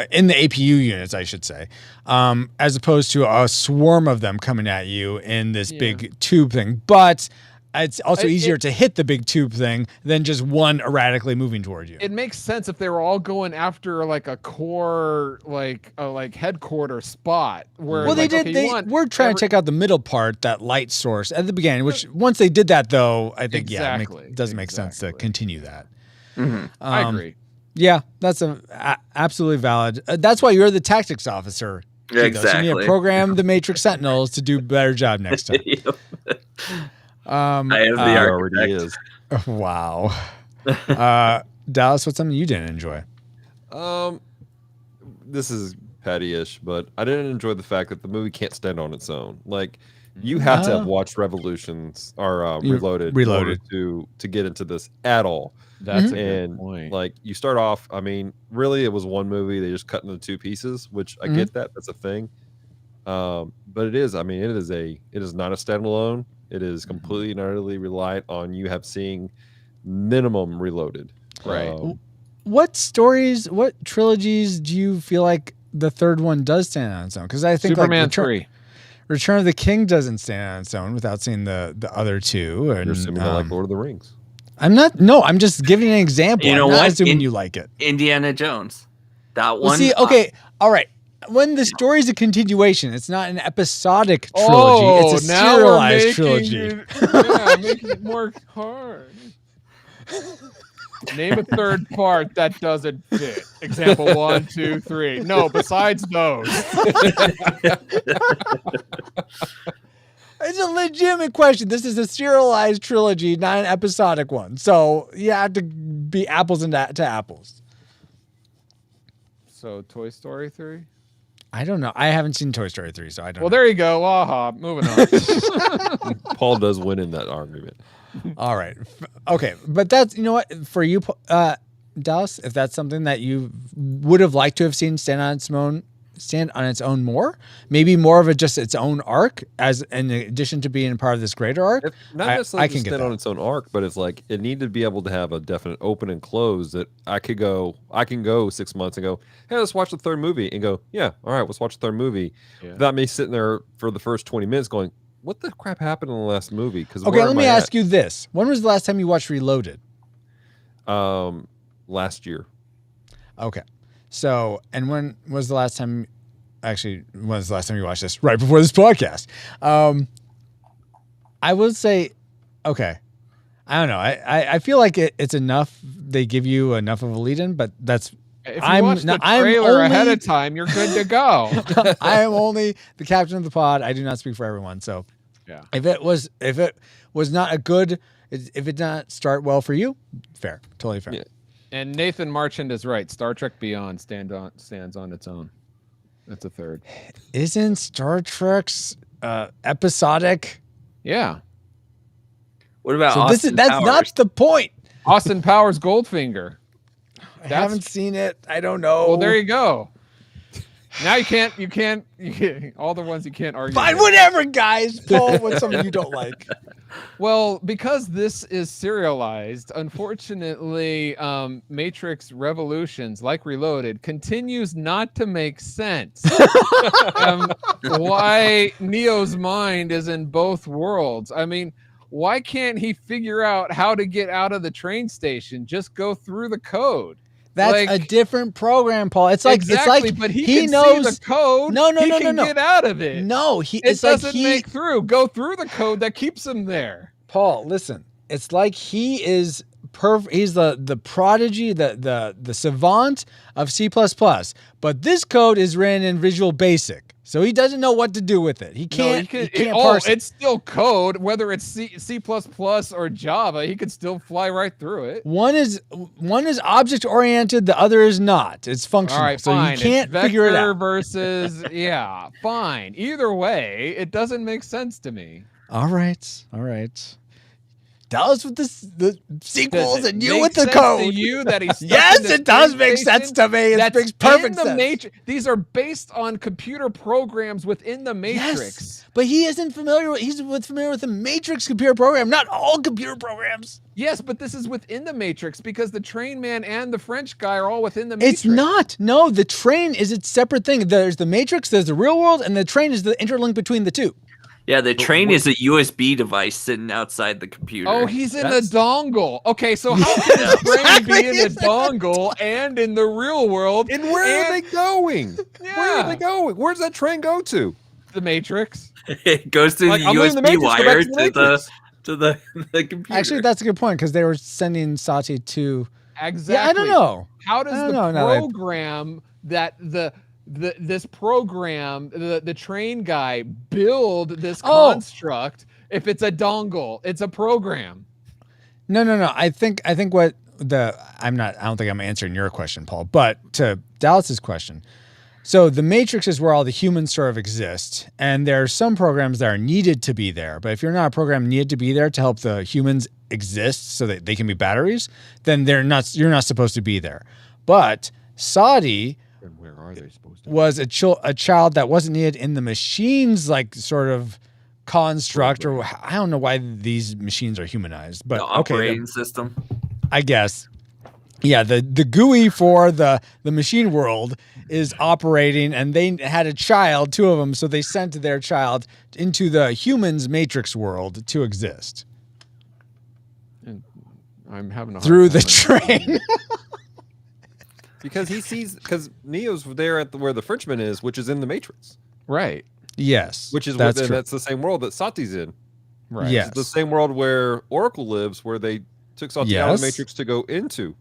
in the APU units, I should say, as opposed to a swarm of them coming at you in this big tube thing. But it's also easier to hit the big tube thing than just one erratically moving toward you. It makes sense if they were all going after like a core, like headquarter spot where. Well, like, they did. We're trying to check out the middle part, that light source at the beginning. Which once they did that, though, I think it doesn't make sense to continue that. I agree. Yeah, that's absolutely valid. That's why you're the tactics officer. Exactly. You need to program the Matrix Sentinels to do a better job next time. I am the already architect. is. Wow. Dallas, what's something you didn't enjoy? This is petty-ish, but I didn't enjoy the fact that the movie can't stand on its own. Like, you have to have watched Revolutions or Reloaded in order to get into this at all. That's a good point. Like, you start off, I mean, really, it was one movie. They just cut into two pieces, which I get that. That's a thing. But it is. I mean, it is not a standalone. It is completely and utterly reliant on you have seeing minimum Reloaded. Right. What stories, what trilogies do you feel like the third one does stand on its own? Because I think Superman like 3. Return of the King doesn't stand on its own without seeing the other two. And, You're assuming I like Lord of the Rings. I'm not. No, I'm just giving an example. You know I'm not what? assuming you like it. Indiana Jones. That Well, one. see, okay, all right. When the story's a continuation, it's not an episodic trilogy. Oh, it's a now serialized we're trilogy. making it more hard. Name a third part that doesn't fit. Example 1, 2, 3. No, besides those. It's a legitimate question. This is a serialized trilogy, not an episodic one. So you have to be apples to apples. So Toy Story 3? I don't know. I haven't seen Toy Story 3, so I don't know. Well, there you go. Aha. Moving on. Paul does win in that argument. All right. Okay. But that's, you know what, for you, Dallas, if that's something that you would have liked to have seen stand on its own more, maybe more of just its own arc as in addition to being part of this greater arc. Not necessarily just stand on its own arc, but it's like it needed to be able to have a definite open and close that I can go 6 months and go, hey, let's watch the third movie and go, yeah, all right, let's watch the third movie. Yeah. Without me sitting there for the first 20 minutes going, what the crap happened in the last movie? Okay, let me ask you this. When was the last time you watched Reloaded? Last year. Okay. So, and when was the last time you watched this? Right before this podcast. I would say, okay. I don't know. I feel like it's enough. They give you enough of a lead in, but that's, if you watch the trailer ahead of time, you're good to go. I am only the captain of the pod. I do not speak for everyone. So yeah, if it was not a good, if it did not start well for you, fair, totally fair. Yeah. And Nathan Marchand is right. Star Trek Beyond stands on its own. That's a third. Isn't Star Trek's episodic? Yeah. What about that's not the point. Austin Powers Goldfinger. I haven't seen it. I don't know. Well, there you go. Now you can't all the ones you can't argue. Fine, whatever, guys. Paul, what's something you don't like? Well, because this is serialized, unfortunately, Matrix Revolutions, like Reloaded, continues not to make sense. Why Neo's mind is in both worlds. I mean, why can't he figure out how to get out of the train station? Just go through the code. That's a different program, Paul. It's like exactly, it's like but he knows the code. No, he can get out of it. No, it doesn't make through. Go through the code that keeps him there. Paul, listen. It's like he is he's the prodigy, the savant of C++. But this code is written in Visual Basic. So he doesn't know what to do with it. He can't parse it. It's still code, whether it's C++ or Java. He could still fly right through it. One is object oriented, the other is not. It's functional. All right, so fine. You can't figure it out. Versus yeah, fine. Either way, it doesn't make sense to me. All right. Dallas with the sequels and you with the code. To you that he's yes, it does make sense to me. It makes perfect sense. These are based on computer programs within the Matrix. Yes, but he isn't familiar. He's familiar with the Matrix computer program, not all computer programs. Yes, but this is within the Matrix because the train man and the French guy are all within the Matrix. It's not. No, the train is its separate thing. There's the Matrix, there's the real world, and the train is the interlink between the two. Yeah, the train is a USB device sitting outside the computer. Oh, he's in the dongle. Okay, so how can the train be in the dongle and in the real world? And where are they going? Yeah. Where are they going? Where does that train go to? The Matrix. It goes through the USB wire to the computer. Actually, that's a good point because they were sending Sati to. Exactly. Yeah, I don't know. How does program that this program, the train guy build this construct if it's a dongle? It's a program. No. I think what I don't think I'm answering your question, Paul, but to Dallas's question. So the Matrix is where all the humans sort of exist, and there are some programs that are needed to be there. But if you're not a program needed to be there to help the humans exist so that they can be batteries, then you're not supposed to be there. But Saudi And where are they supposed to was a child that wasn't needed in the machine's like sort of construct, or I don't know why these machines are humanized, but the operating system, I guess. Yeah, the GUI for the machine world is operating, and they had a child, 2 of them, so they sent their child into the humans' matrix world to exist. And I'm having a hard through time the train. Because Neo's there at where the Frenchman is, which is in the Matrix. Right. Yes. Which is that's that's the same world that Sati's in. Right. Yes. It's the same world where Oracle lives, where they took Sati out of the Matrix to go into.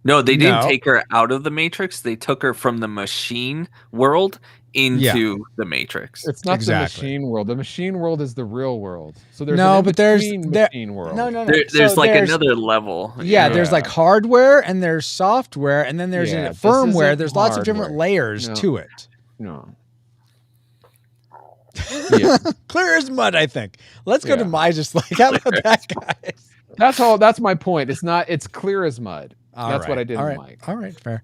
No, they didn't take her out of the Matrix. They took her from the machine world into the Matrix. It's not the machine world. The machine world is the real world. So there's machine world. No. There's like another level. Yeah, there's like hardware and there's software and then there's firmware. There's lots of different layers to it. No. Yeah. Clear as mud, I think. Let's go to my just like how about that, guys? That's all. That's my point. It's clear as mud. That's what I didn't like. All right, fair.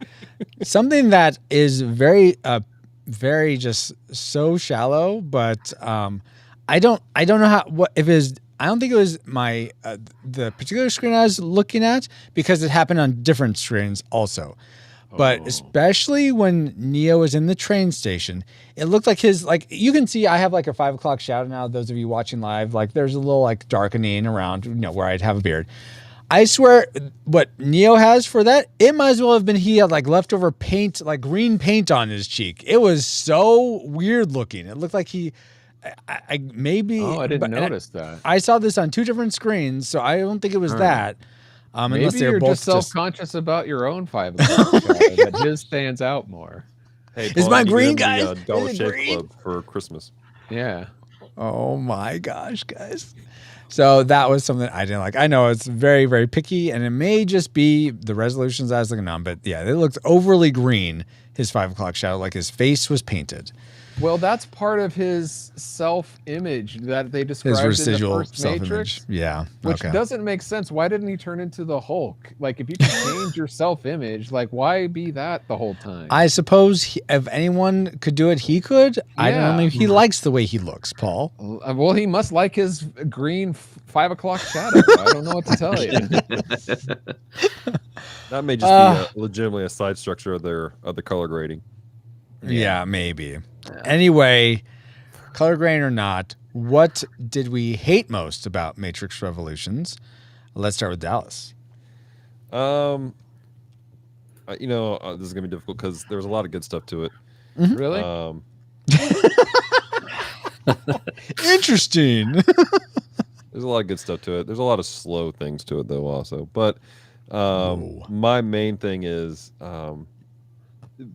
Something that is very just so shallow, but I don't know I don't think it was my the particular screen I was looking at, because it happened on different screens also. But especially when Neo was in the train station, it looked like you can see I have like a 5 o'clock shadow now. Those of you watching live, like there's a little like darkening around, where I'd have a beard. I swear what Neo has for that, it might as well have been he had like leftover paint, like green paint on his cheek. It was so weird looking. It looked like I maybe. Oh, I didn't notice that. I saw this on 2 different screens, so I don't think it was that. Maybe unless they're you're both just self-conscious about your own 5 o'clock shadow, that his stands out more. Hey, is my green guy Dollar Shave Club for Christmas? Yeah. Oh my gosh, guys. So that was something I didn't like. I know it's very, very picky, and it may just be the resolutions I was looking on, but yeah, it looked overly green, his 5 o'clock shadow, like his face was painted. Well, that's part of his self-image that they described His residual in the first self-image. Matrix. Yeah. Which doesn't make sense. Why didn't he turn into the Hulk? Like, if you can change your self-image, like, why be that the whole time? I suppose if anyone could do it, he could. I don't know if he likes the way he looks, Paul. Well, he must like his green 5 o'clock shadow. I don't know what to tell you. That may just be legitimately a side structure of the color grading. Yeah, maybe. Anyway, color grading or not, what did we hate most about Matrix Revolutions? Let's start with Dallas. This is gonna be difficult because there was a lot of good stuff to it. Mm-hmm. Really? Interesting. There's a lot of good stuff to it. There's a lot of slow things to it though also. But my main thing is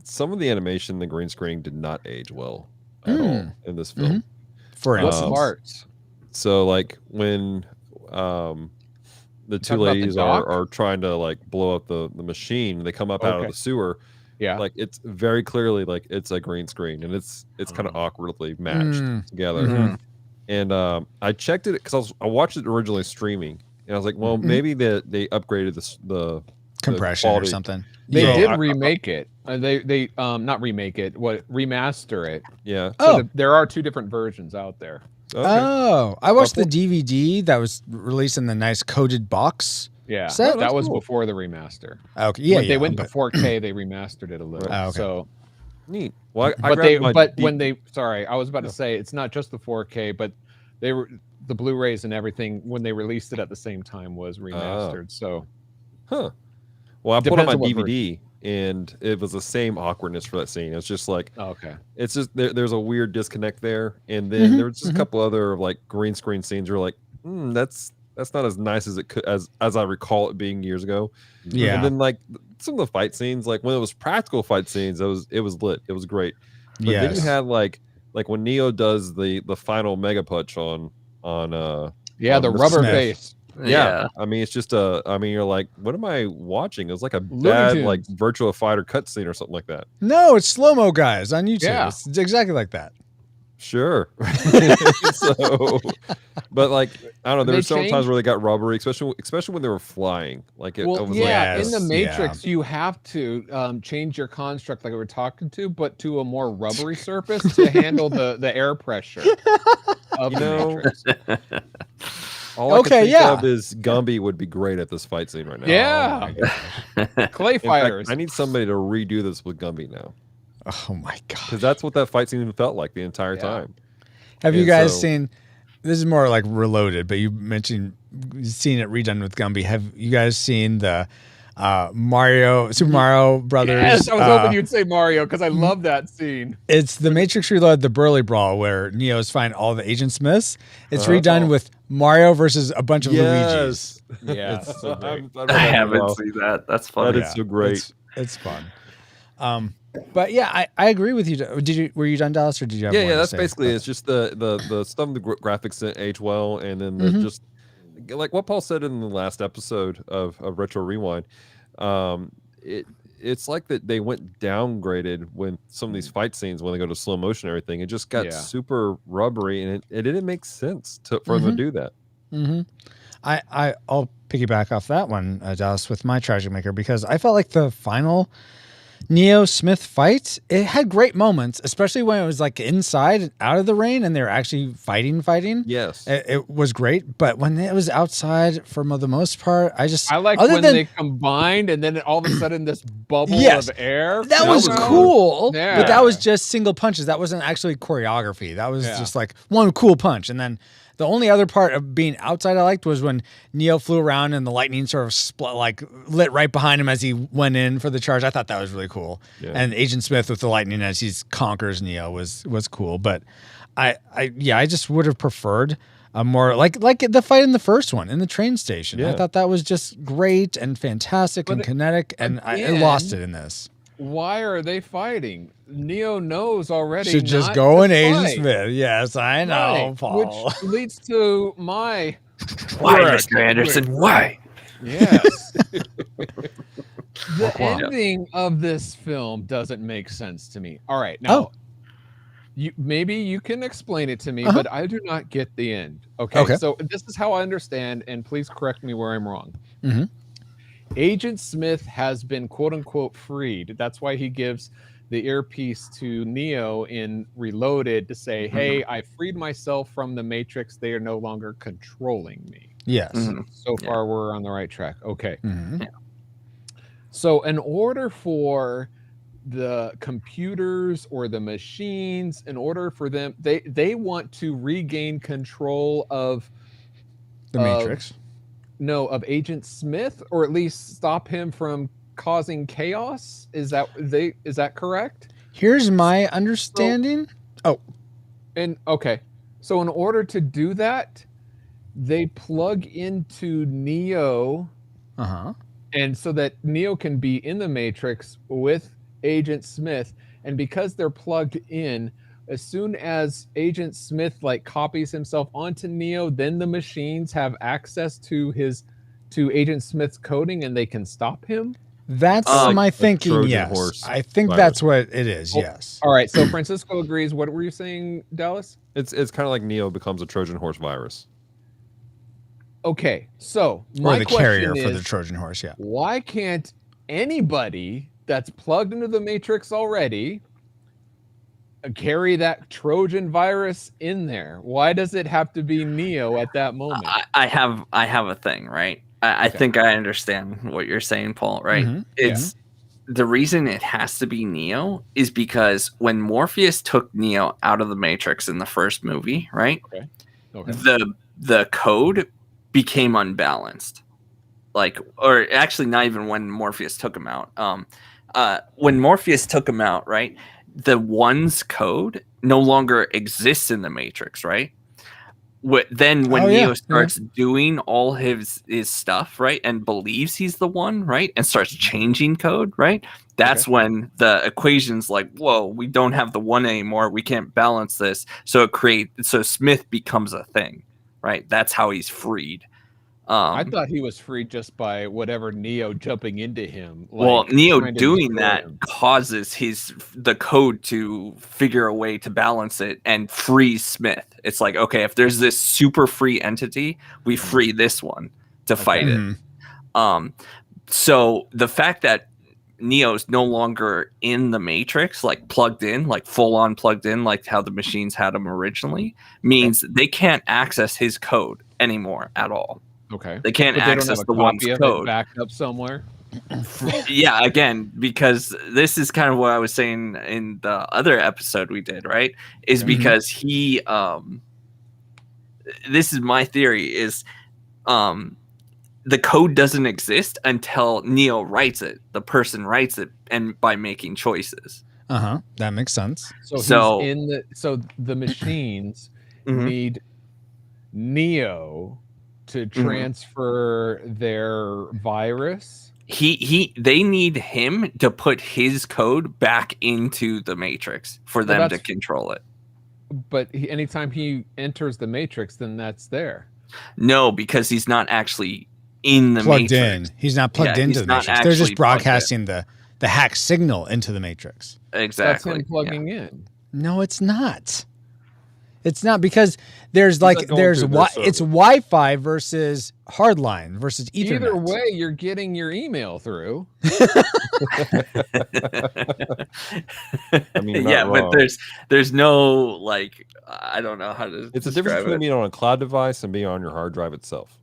some of the animation, the green screen did not age well at all in this film. Mm-hmm. For what parts? So like when the 2 ladies are trying to like blow up the machine, they come up out of the sewer. Yeah, like it's very clearly like it's a green screen, and it's kind of awkwardly matched together. Mm-hmm. And I checked it because I watched it originally streaming, and I was like, well, maybe they upgraded the compression or something. They did remake it. They not remake it. Remaster it. Yeah. So there are 2 different versions out there. Okay. Oh, I watched the DVD that was released in the nice coated box. Yeah, set. That was before the remaster. Okay, yeah, when they went to 4K, they remastered it a little. Oh, okay. So neat. Well, I was about to say it's not just the 4K, but the Blu-rays and everything when they released it at the same time was remastered. So, well, I put on my DVD and it was the same awkwardness for that scene. It's just like, it's just there's a weird disconnect there, and then there was just a couple other like green screen scenes where like, that's not as nice as it could as I recall it being years ago. Yeah, and then like some of the fight scenes, like when it was practical fight scenes, it was lit. It was great. But then you had like when Neo does the final mega punch on the rubber face. Yeah. I mean, it's just you're like, what am I watching? It was like a bad like Virtua Fighter cutscene or something like that. No, it's slow-mo guys on YouTube. Yeah. It's exactly like that. Sure. So, but like I don't know, there were several times where they got rubbery, especially when they were flying. Like it, well, was yeah, like, in the Matrix, you have to change your construct, like we were talking to, but to a more rubbery surface to handle the air pressure of the Matrix. All I can think of is Gumby would be great at this fight scene right now. Yeah, clay fighters. I need somebody to redo this with Gumby now. Oh my god! Because that's what that fight scene felt like the entire time. Have you guys seen? This is more like Reloaded, but you mentioned seeing it redone with Gumby. Have you guys seen the Super Mario Brothers? Yes, I was hoping you'd say Mario because I love that scene. It's the Matrix Reloaded, the Burly Brawl, where Neo's find all the Agent Smiths. It's redone with Mario versus a bunch of Luigis. Yeah, so I haven't seen that. That's funny. That is so great. It's fun. But yeah, I agree with you. Were you done, Dallas, or did you have? Yeah. That's basically it's just the some of the graphics that age well, and then just like what Paul said in the last episode of Retro Rewind. It's like that they went downgraded when some of these fight scenes when they go to slow motion and everything. It just got super rubbery, and it didn't make sense for them to do that. I'll piggyback off that one, Dallas, with my Tragic Maker, because I felt like the final Neo Smith fight, it had great moments, especially when it was like inside, out of the rain, and they're actually fighting. Yes, it was great. But when it was outside, for the most part, I like when they combined, and then all of a sudden this bubble of air. That was cool. Yeah. But that was just single punches. That wasn't actually choreography. That was just like one cool punch, and then. The only other part of being outside I liked was when Neo flew around and the lightning sort of lit right behind him as he went in for the charge. I thought that was really cool. Yeah. And Agent Smith with the lightning as he conquers Neo was cool. But I just would have preferred a more like the fight in the first one in the train station. Yeah. I thought that was just great and fantastic and kinetic, and I lost it in this. Why are they fighting? Neo knows already. Should just go in Agent Smith. Yes, I know, Paul. Which leads to my why, Mr. Anderson? Why? Yes. The ending of this film doesn't make sense to me. All right, now maybe you can explain it to me, but I do not get the end. Okay, so this is how I understand, and please correct me where I'm wrong. Mm-hmm. Agent Smith has been quote unquote freed. That's why he gives the earpiece to Neo in Reloaded to say, hey, I freed myself from the Matrix. They are no longer controlling me. Yes. So far, we're on the right track. Okay. Mm-hmm. Yeah. So in order for the computers or the machines, in order for them, they want to regain control of the Matrix. No, of Agent Smith, or at least stop him from causing chaos. Is that correct? Here's my understanding. So in order to do that, they plug into Neo, and so that Neo can be in the Matrix with Agent Smith, and because they're plugged in, as soon as Agent Smith copies himself onto Neo, then the machines have access to Agent Smith's coding and they can stop him. That's my thinking. Yes, I think that's what it is. Yes. All right. So Francisco agrees. What were you saying, Dallas? It's kind of like Neo becomes a Trojan horse virus. Okay. So my the carrier for the Trojan horse. Yeah. Why can't anybody that's plugged into the Matrix already carry that Trojan virus in there? Why does it have to be Neo at that moment? I have a thing, right? I think I understand what you're saying, Paul, right? Mm-hmm. It's the reason it has to be Neo is because when Morpheus took Neo out of the Matrix in the first movie, right? The code became unbalanced. Or actually not even when Morpheus took him out. When Morpheus took him out, right? The one's code no longer exists in the Matrix, right? Then when Neo starts doing all his stuff, right, and believes he's the one, right, and starts changing code, right, that's when the equation's like, whoa, we don't have the one anymore. We can't balance this. So Smith becomes a thing, right? That's how he's freed. I thought he was free just by whatever Neo jumping into him. Well, like, Neo trying to doing destroy that him. causes the code to figure a way to balance it and free Smith. It's like, okay, if there's this super free entity, we free this one to fight it. So the fact that Neo's no longer in the Matrix, like plugged in, like full on plugged in, like how the machines had him originally, means they can't access his code anymore at all. Okay. They can't But access don't have the a one's copy of code. it backed up somewhere. Yeah, again, because this is kind of what I was saying in the other episode we did, right? Is because he this is my theory, is the code doesn't exist until Neo writes it. The person writes it, and by making choices. That makes sense. So the machines need Neo to transfer their virus. They need him to put his code back into the Matrix for them to control it. But anytime he enters the Matrix, then that's there. No, because he's not actually in the plugged Matrix. in. He's not plugged into the Matrix. They're just broadcasting the hack signal into the Matrix. Exactly. That's him plugging in. No, it's not. It's not, because there's it's Wi-Fi versus hardline versus Ethernet. Either way, you're getting your email through. I mean, yeah, but there's no, like, I don't know how to. It's a difference between being on a cloud device and being on your hard drive itself.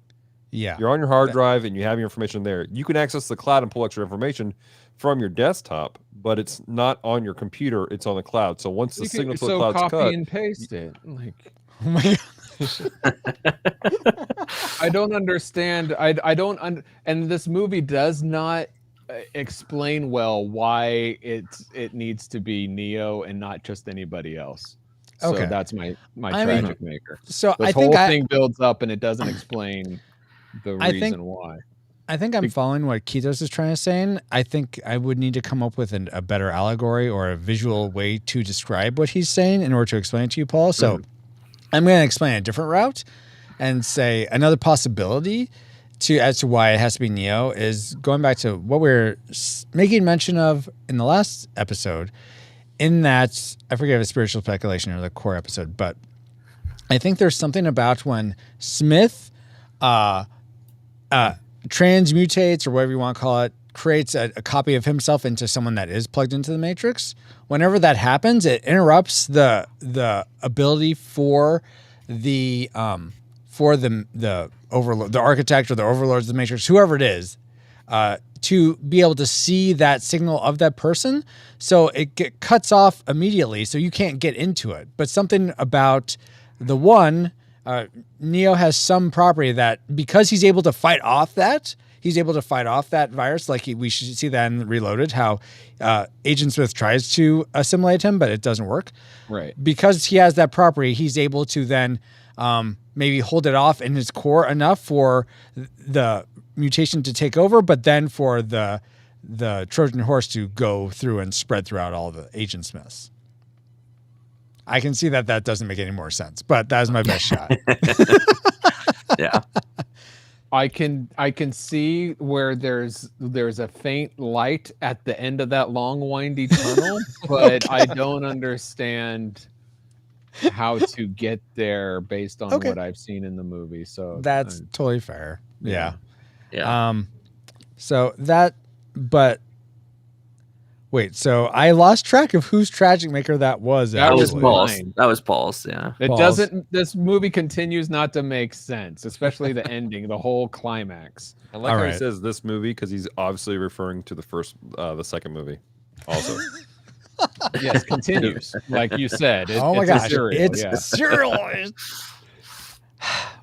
Yeah, you're on your hard drive and you have your information there. You can access the cloud and pull extra information from your desktop, but it's not on your computer. It's on the cloud. So once the signal to the cloud's copy cut, and paste it. Like, oh my God. I don't understand. I don't. And this movie does not explain well why it needs to be Neo and not just anybody else. So Okay. that's my tragic maker. So this I whole think thing builds up and it doesn't explain the reason why. I think I'm following what Kitos is trying to say. I think I would need to come up with a better allegory or a visual way to describe what he's saying in order to explain it to you, Paul. So I'm going to explain a different route and say another possibility as to why it has to be Neo is going back to what we were making mention of in the last episode, in that, I forget if it's spiritual speculation or the core episode, but I think there's something about when Smith transmutates, or whatever you want to call it, creates a copy of himself into someone that is plugged into the Matrix. Whenever that happens, it interrupts the ability for the overlord, the architect or the overlords of the Matrix, whoever it is, to be able to see that signal of that person. So it cuts off immediately, so you can't get into it. But something about the one, Neo has some property that, because he's able to fight off that virus. Like we should see that in Reloaded, how Agent Smith tries to assimilate him, but it doesn't work. Right. Because he has that property, he's able to then maybe hold it off in his core enough for the mutation to take over, but then for the Trojan horse to go through and spread throughout all the Agent Smiths. I can see that doesn't make any more sense, but that is my best shot. Yeah. I can see where there's a faint light at the end of that long windy tunnel, but I don't understand how to get there based on what I've seen in the movie. So that's totally fair. Yeah. Yeah. So that, but wait, so I lost track of whose tragic maker that was. That was Paul's. That was Paul's. Yeah. This movie continues not to make sense, especially the ending, the whole climax. I like how he says this movie because he's obviously referring to the second movie also. Yes, continues. Like you said. Oh my gosh. It's a serial.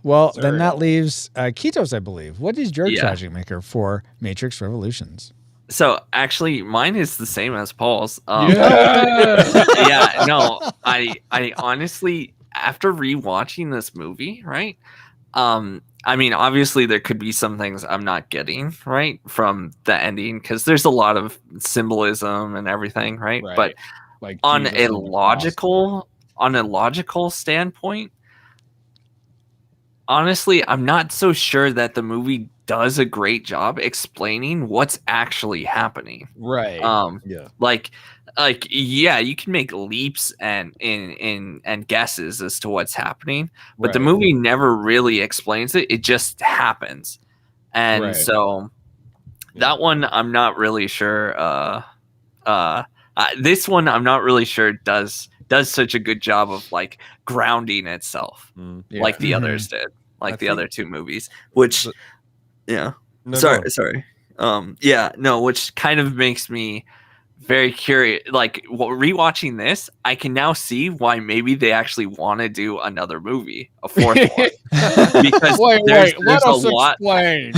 Well, then that leaves Kitos, I believe. What is your tragic maker for Matrix Revolutions? So actually, mine is the same as Paul's. Yeah. Yeah, no, I honestly, after rewatching this movie, right? I mean, obviously there could be some things I'm not getting right from the ending because there's a lot of symbolism and everything, right? But like on a logical standpoint, honestly, I'm not so sure that the movie does a great job explaining what's actually happening. Right. Yeah. Like yeah, you can make leaps and guesses as to what's happening, but the Right. movie never really explains it. It just happens. And Right. so that one I'm not really sure this one I'm not really sure does such a good job of like grounding itself like the others did, like the other two movies, which sorry. Which kind of makes me very curious. Like rewatching this, I can now see why maybe they actually want to do another movie, a fourth one, because there's let a us lot. explain.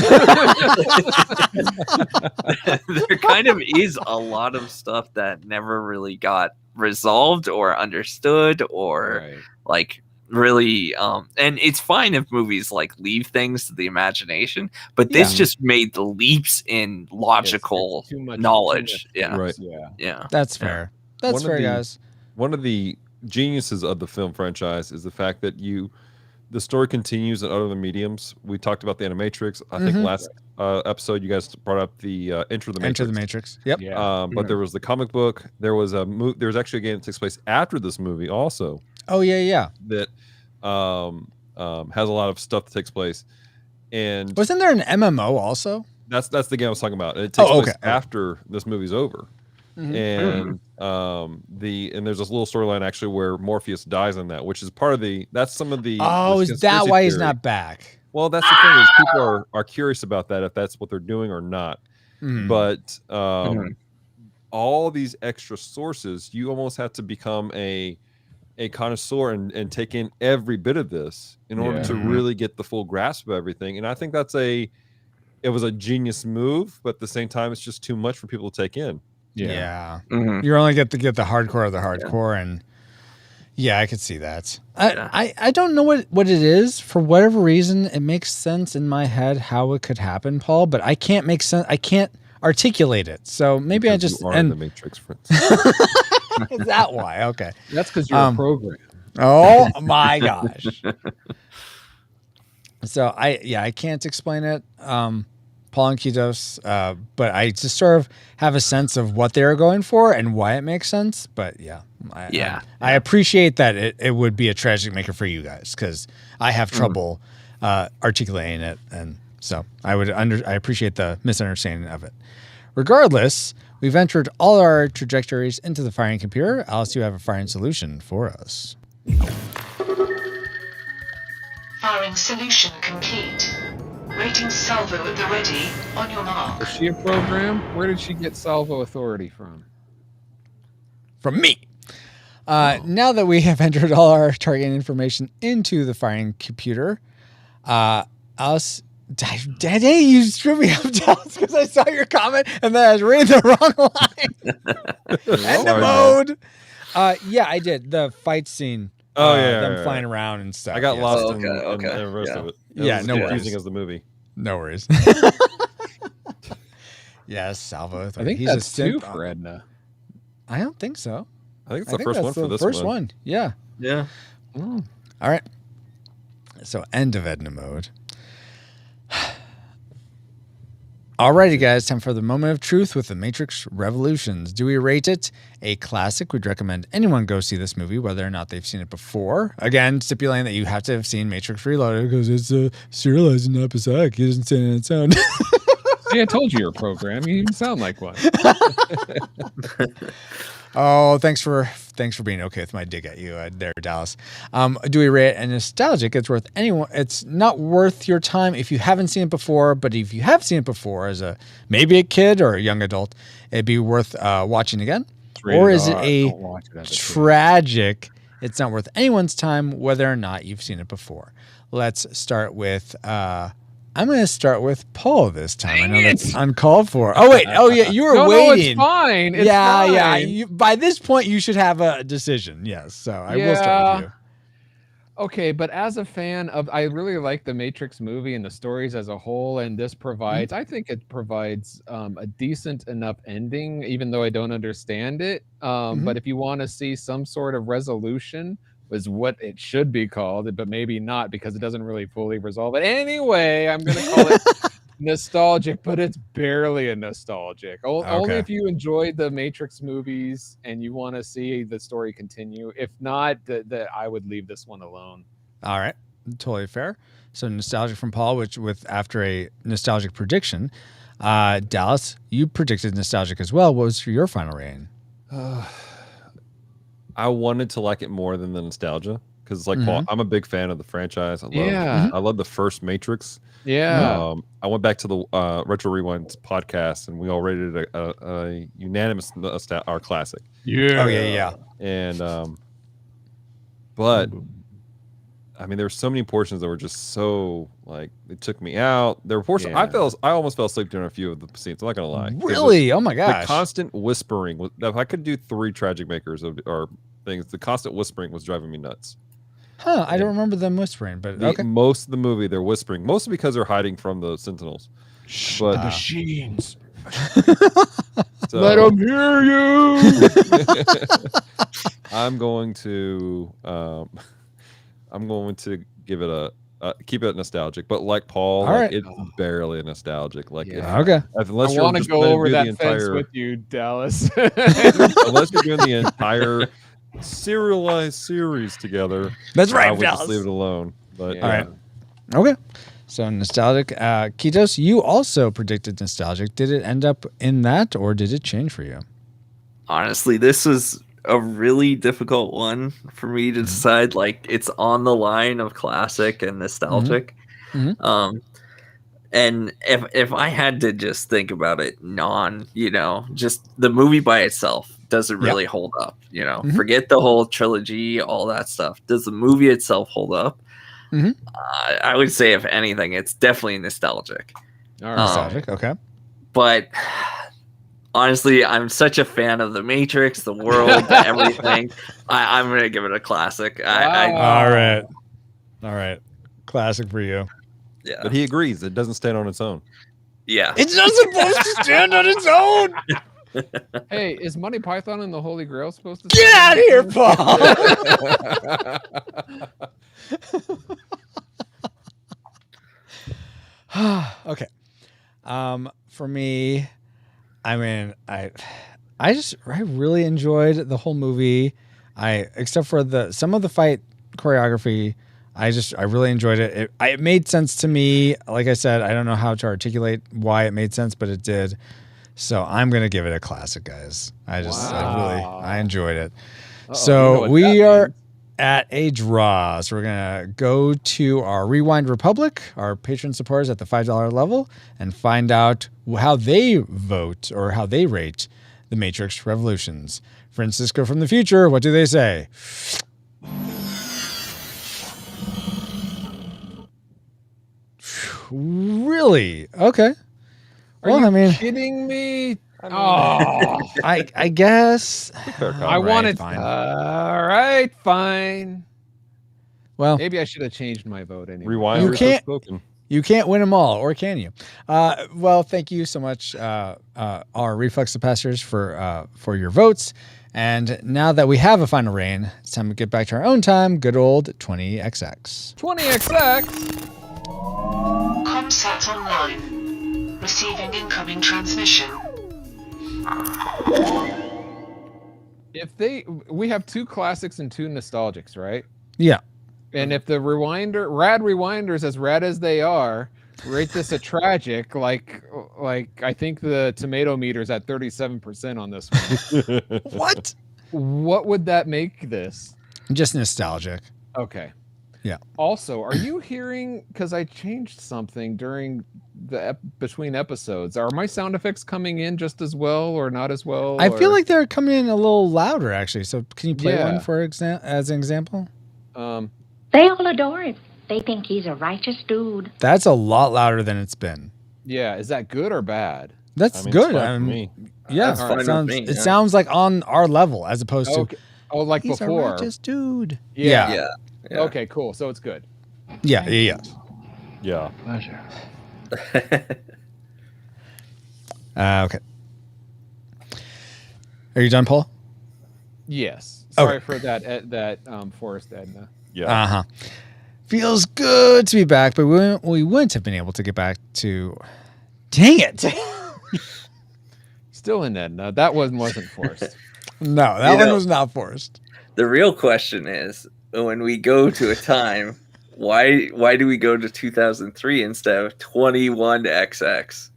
There kind of is a lot of stuff that never really got resolved or understood or like really and it's fine if movies like leave things to the imagination, but this just made the leaps in logical it's too much knowledge. Right. That's fair. That's fair, guys. One of the geniuses of the film franchise is the fact that the story continues in other mediums. We talked about the Animatrix. I think last episode you guys brought up the Enter the Matrix. Enter the Matrix. Yep. But there was the comic book. There was there's actually a game that takes place after this movie also. Oh yeah. That has a lot of stuff that takes place. And wasn't there an MMO also? That's the game I was talking about. And it takes place after this movie's over. And and there's this little storyline actually where Morpheus dies in that, which is part of that's some of the is that why he's not back? Well, that's the thing is people are curious about that, if that's what they're doing or not. But all these extra sources, you almost have to become a connoisseur and take in every bit of this in order to really get the full grasp of everything. And I think it was a genius move, but at the same time, it's just too much for people to take in. Yeah. You only get to get the hardcore of the hardcore, and I could see that. I don't know what it is. For whatever reason, it makes sense in my head how it could happen, Paul, but I can't make sense. I can't articulate it. So maybe because I just you are in the Matrix, friends. Is that why? Okay. That's because you're a program. Oh my gosh. So I can't explain it. Paul and Kitos, but I just sort of have a sense of what they're going for and why it makes sense. But I appreciate that it would be a tragic maker for you guys, because I have trouble articulating it, and so I appreciate the misunderstanding of it. Regardless, we've entered all our trajectories into the firing computer. Alice, you have a firing solution for us. Firing solution complete. Rating salvo at the ready. On your mark. Is she a program? Where did she get salvo authority from? From me. Now that we have entered all our targeting information into the firing computer, Alice, Daddy, you screw me up, Dallas, because I saw your comment and then I was reading the wrong line. End of mode. I did the fight scene. Them flying around and stuff. I got lost in the rest of it. It was no confusing worries. as the movie. No worries. Yes, Salvo. I think that's two for Edna. I don't think so. I think it's the first one for this first one. Yeah. Yeah. All right. So end of Edna mode. Alrighty, guys, time for the moment of truth with The Matrix Revolutions. Do we rate it a classic? We'd recommend anyone go see this movie, whether or not they've seen it before. Again, stipulating that you have to have seen Matrix Reloaded because it's serialized and episodic. It doesn't stand on its own. See, I told you you're a program. You even sound like one. Oh, thanks for being okay with my dig at you there, Dallas. Do we rate it a nostalgic? It's worth anyone. It's not worth your time if you haven't seen it before, but if you have seen it before as maybe a kid or a young adult, it'd be worth watching again. Or is it a tragic? It's not worth anyone's time, whether or not you've seen it before. Let's start with. I'm going to start with Paul this time. I know that's uncalled for. Oh, wait. Oh, yeah. You were waiting. No, it's fine. It's fine. Yeah. By this point, you should have a decision. Yes. So I will start with you. Okay. But as a fan of, I really like the Matrix movie and the stories as a whole. And this provides, I think it provides a decent enough ending, even though I don't understand it. But if you want to see some sort of resolution was what it should be called, but maybe not because it doesn't really fully resolve it. Anyway, I'm going to call it nostalgic, but it's barely a nostalgic. Only if you enjoyed the Matrix movies and you want to see the story continue. If not, I would leave this one alone. All right. Totally fair. So nostalgic from Paul, which after a nostalgic prediction. Dallas, you predicted nostalgic as well. What was your final rating? I wanted to like it more than the nostalgia because, like Paul, I'm a big fan of the franchise. I love the first Matrix. Yeah. I went back to the Retro Rewind podcast, and we all rated it a unanimous our classic. Yeah. Oh yeah. And but I mean, there were so many portions that were just so like it took me out. There were portions I almost fell asleep during a few of the scenes. I'm not gonna lie. Really? Oh my gosh! The constant whispering. If I could do 3 tragic makers or things, the constant whispering was driving me nuts. Huh? I don't remember them whispering, but okay. Most of the movie they're whispering, mostly because they're hiding from the Sentinels. But the machines. So, let them hear you. I'm going to give it keep it nostalgic, but like Paul, it's barely nostalgic. Like unless I want to go over that fence with you, Dallas. Unless you're doing the entire serialized series together, that's right. I would just leave it alone. But all right, okay. So nostalgic. Kitos, you also predicted nostalgic. Did it end up in that, or did it change for you? Honestly, this was a really difficult one for me to decide. Like, it's on the line of classic and nostalgic. And if I had to just think about it just the movie by itself doesn't really hold up, forget the whole trilogy, all that stuff. Does the movie itself hold up? I would say, if anything, it's definitely nostalgic. Nostalgic, okay. But honestly, I'm such a fan of the Matrix, the world, everything. I'm gonna give it a classic. All right, classic for you. Yeah, but he agrees it doesn't stand on its own. Yeah, it's not supposed to stand on its own. Hey, is Monty Python and the Holy Grail supposed to get out of here, Paul? Okay. For me, I mean, I really enjoyed the whole movie. Except for some of the fight choreography, I really enjoyed it. It made sense to me. Like I said, I don't know how to articulate why it made sense, but it did. So I'm gonna give it a classic, guys. I enjoyed it. So we are at a draw. So we're gonna go to our Rewind Republic, our patron supporters at the $5 level, and find out how they vote or how they rate the Matrix Revolutions. Francisco from the future, what do they say? Really? Okay. Are you kidding me? I guess. I wanted. All right, fine. Well, maybe I should have changed my vote anyway. Rewind. You can't win them all, or can you? Well, thank you so much, our Reflex Capacitors, for your votes. And now that we have a final reign, it's time to get back to our own time. Good old 20XX. 20XX. Comsat online. Receiving incoming transmission. We have 2 classics and 2 nostalgics, right? Yeah. And if the rad rewinders, as rad as they are, rate this a tragic, like I think the tomato meter's at 37% on this one. What would that make this? Just nostalgic. Okay. Yeah. Also, are you hearing, because I changed something during between episodes, are my sound effects coming in just as well or not as well? I feel like they're coming in a little louder, actually. So can you play one as an example? They all adore him. They think he's a righteous dude. That's a lot louder than it's been. Yeah. Is that good or bad? That's good. For me. Yeah. It sounds like on our level as opposed to. Oh, like he's before. A righteous dude. Yeah. Okay, cool. So it's good. Yeah. Pleasure. Okay. Are you done, Paul? Yes. Sorry for that Forrest Edna. Yeah. Uh-huh. Feels good to be back, but we wouldn't have been able to get back to... Dang it! Still in Edna. That wasn't forced. No, that one was not forced. The real question is, when we go to a time, why do we go to 2003 instead of 21XX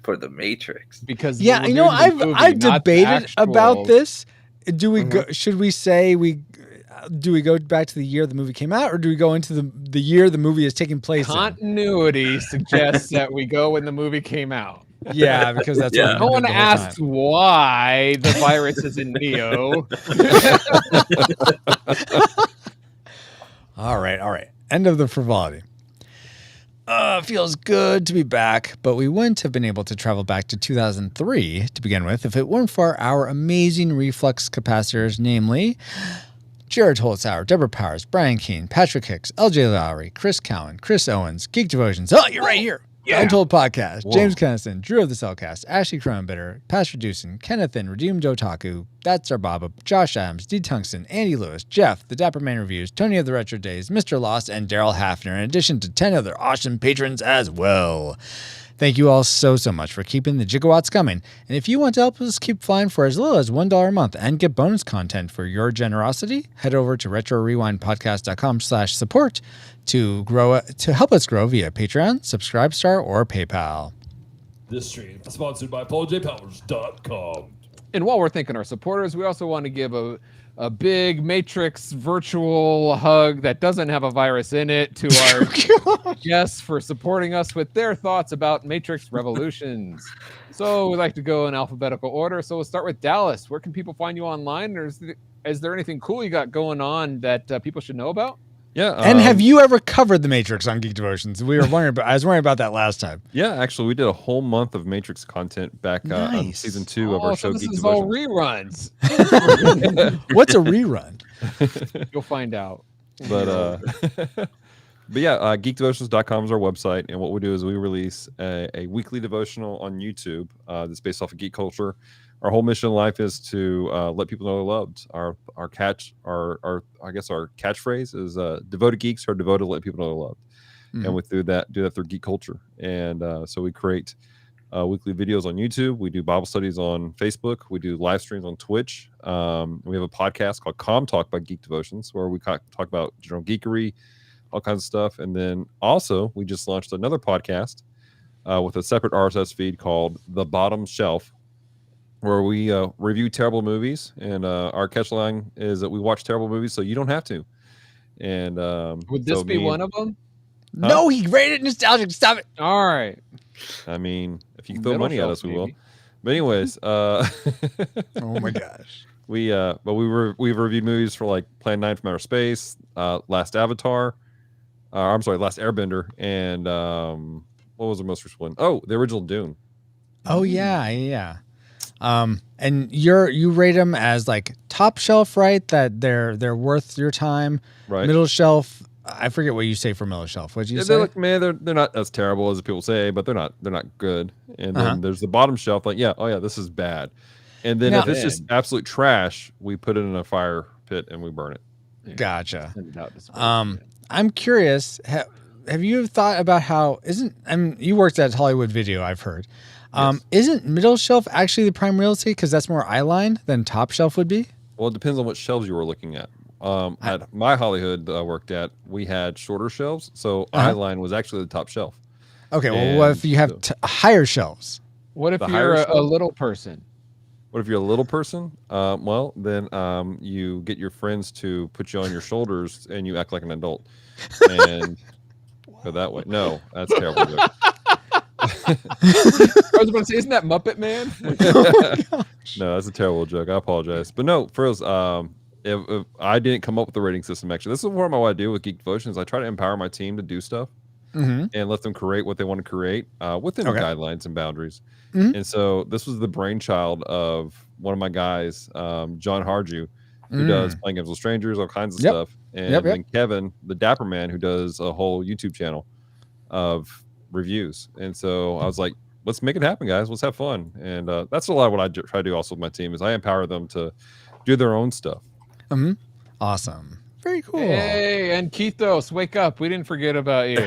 for the Matrix? Because I've debated about this. Do we go? Should we say do we go back to the year the movie came out, or do we go into the year the movie is taking place? Continuity suggests that we go when the movie came out. Yeah, because that's what no one asked why the virus is in Neo. All right. End of the frivolity. Feels good to be back, but we wouldn't have been able to travel back to 2003 to begin with if it weren't for our amazing reflux capacitors, namely Jared Holzhauer, Deborah Powers, Brian Keane, Patrick Hicks, LJ Lowry, Chris Cowan, Chris Owens, Geek Devotions. Oh, you're right here. Yeah. Untold Podcast, Whoa. James Kennison, Drew of the Cellcast, Ashley Cronenbitter, Pastor Dewson, Kenneth and Redeemed Otaku, That's Our Baba, Josh Adams, D. Tungsten, Andy Lewis, Jeff, The Dapper Man Reviews, Tony of the Retro Days, Mr. Lost, and Daryl Hafner, in addition to 10 other awesome patrons as well. Thank you all so much for keeping the gigawatts coming. And if you want to help us keep flying for as little as $1 a month and get bonus content for your generosity, head over to retrorewindpodcast.com/support to help us grow via Patreon, Subscribestar, or PayPal. This stream is sponsored by PaulJPowers.com. And while we're thanking our supporters, we also want to give a big Matrix virtual hug that doesn't have a virus in it to our guests for supporting us with their thoughts about Matrix Revolutions. So we'd like to go in alphabetical order. So we'll start with Dallas. Where can people find you online? Or is there anything cool you got going on that people should know about? Yeah. And have you ever covered the Matrix on Geek Devotions? I was wondering about that last time. Yeah, actually, we did a whole month of Matrix content back on season 2 of our show. This Geek is Devotions. all reruns. What's a rerun? You'll find out. But yeah, geekdevotions.com is our website, and what we do is we release a weekly devotional on YouTube that's based off of geek culture. Our whole mission in life is to let people know they're loved. Our catchphrase is devoted geeks are devoted to let people know they're loved. Mm-hmm. And we do that through geek culture. And so we create weekly videos on YouTube. We do Bible studies on Facebook. We do live streams on Twitch. We have a podcast called Com Talk by Geek Devotions, where we talk about general geekery, all kinds of stuff. And then also we just launched another podcast with a separate RSS feed called The Bottom Shelf, where we review terrible movies, and our catchline is that we watch terrible movies so you don't have to. And would this be one of them? Huh? No, he rated nostalgic. Stop it. All right. I mean, if you can throw money at us, we will. But anyways, oh my gosh, we've reviewed movies for like Plan 9 from Outer Space, Last Avatar, Last Airbender, and what was the most recent one? Oh, the original Dune. Oh yeah. And you rate them as like top shelf, right? That they're worth your time. Right. Middle shelf. I forget what you say for middle shelf. What'd you say? They're not as terrible as people say, but they're not good. And then there's the bottom shelf. Like, this is bad. And then if it's just absolute trash, we put it in a fire pit and we burn it. Yeah. Gotcha. I'm curious. Have you thought about how you worked at Hollywood Video, I've heard. Yes. Isn't middle shelf actually the prime real estate because that's more eye-line than top shelf would be? Well, it depends on what shelves you were looking at. At my Hollywood I worked at, we had shorter shelves, so eye-line was actually the top shelf. Okay, well, what if you have higher shelves? What if you're a little person? What if you're a little person? Well, then you get your friends to put you on your shoulders and you act like an adult. And go that way. No, that's terrible joke. I was about to say, isn't that Muppet Man? No, that's a terrible joke. I apologize. But no, first, if I didn't come up with the rating system, actually. This is what I do with Geek Devotions. I try to empower my team to do stuff and let them create what they want to create within guidelines and boundaries. Mm-hmm. And so this was the brainchild of one of my guys, John Harju, who does Playing Games with Strangers, all kinds of stuff. And then Kevin, the Dapper Man, who does a whole YouTube channel of reviews. And so I was like, let's make it happen, guys. Let's have fun. And that's a lot of what I try to do also with my team is I empower them to do their own stuff. Awesome. Very cool. Hey, and Keithos, wake up. We didn't forget about you.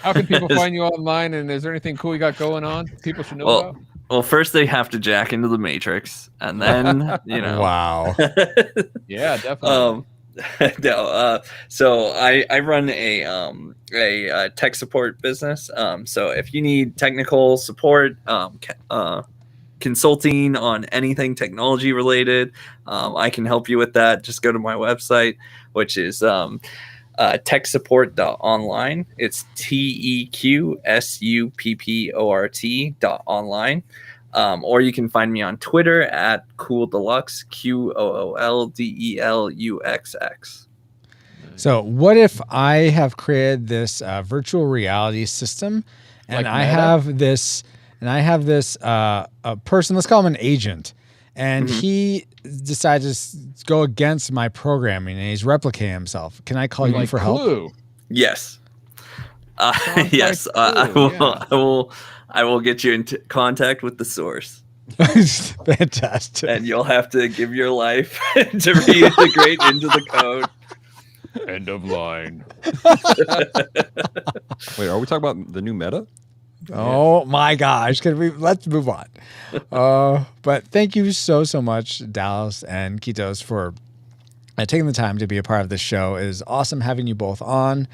How can people find you online? And is there anything cool you got going on people should know about? Well, first they have to jack into the Matrix, and then, you know. Wow. Yeah, definitely. So I run a tech support business. So if you need technical support, consulting on anything technology related, I can help you with that. Just go to my website, which is techsupport.online. It's TEQSUPPORT.online. Or you can find me on Twitter at Cool Deluxe, QOOLDELUXX. So what if I have created this virtual reality system, and I have this a person, let's call him an agent, and he decides to go against my programming and he's replicating himself. Can I call you for help? Yes. Yes. I will get you into contact with the source. Fantastic. And you'll have to give your life to reintegrate into the code. End of line. Wait, are we talking about the new meta? Oh my gosh. Let's move on. But thank you so much, Dallas and Keithos, for taking the time to be a part of this show. It is awesome having you both on.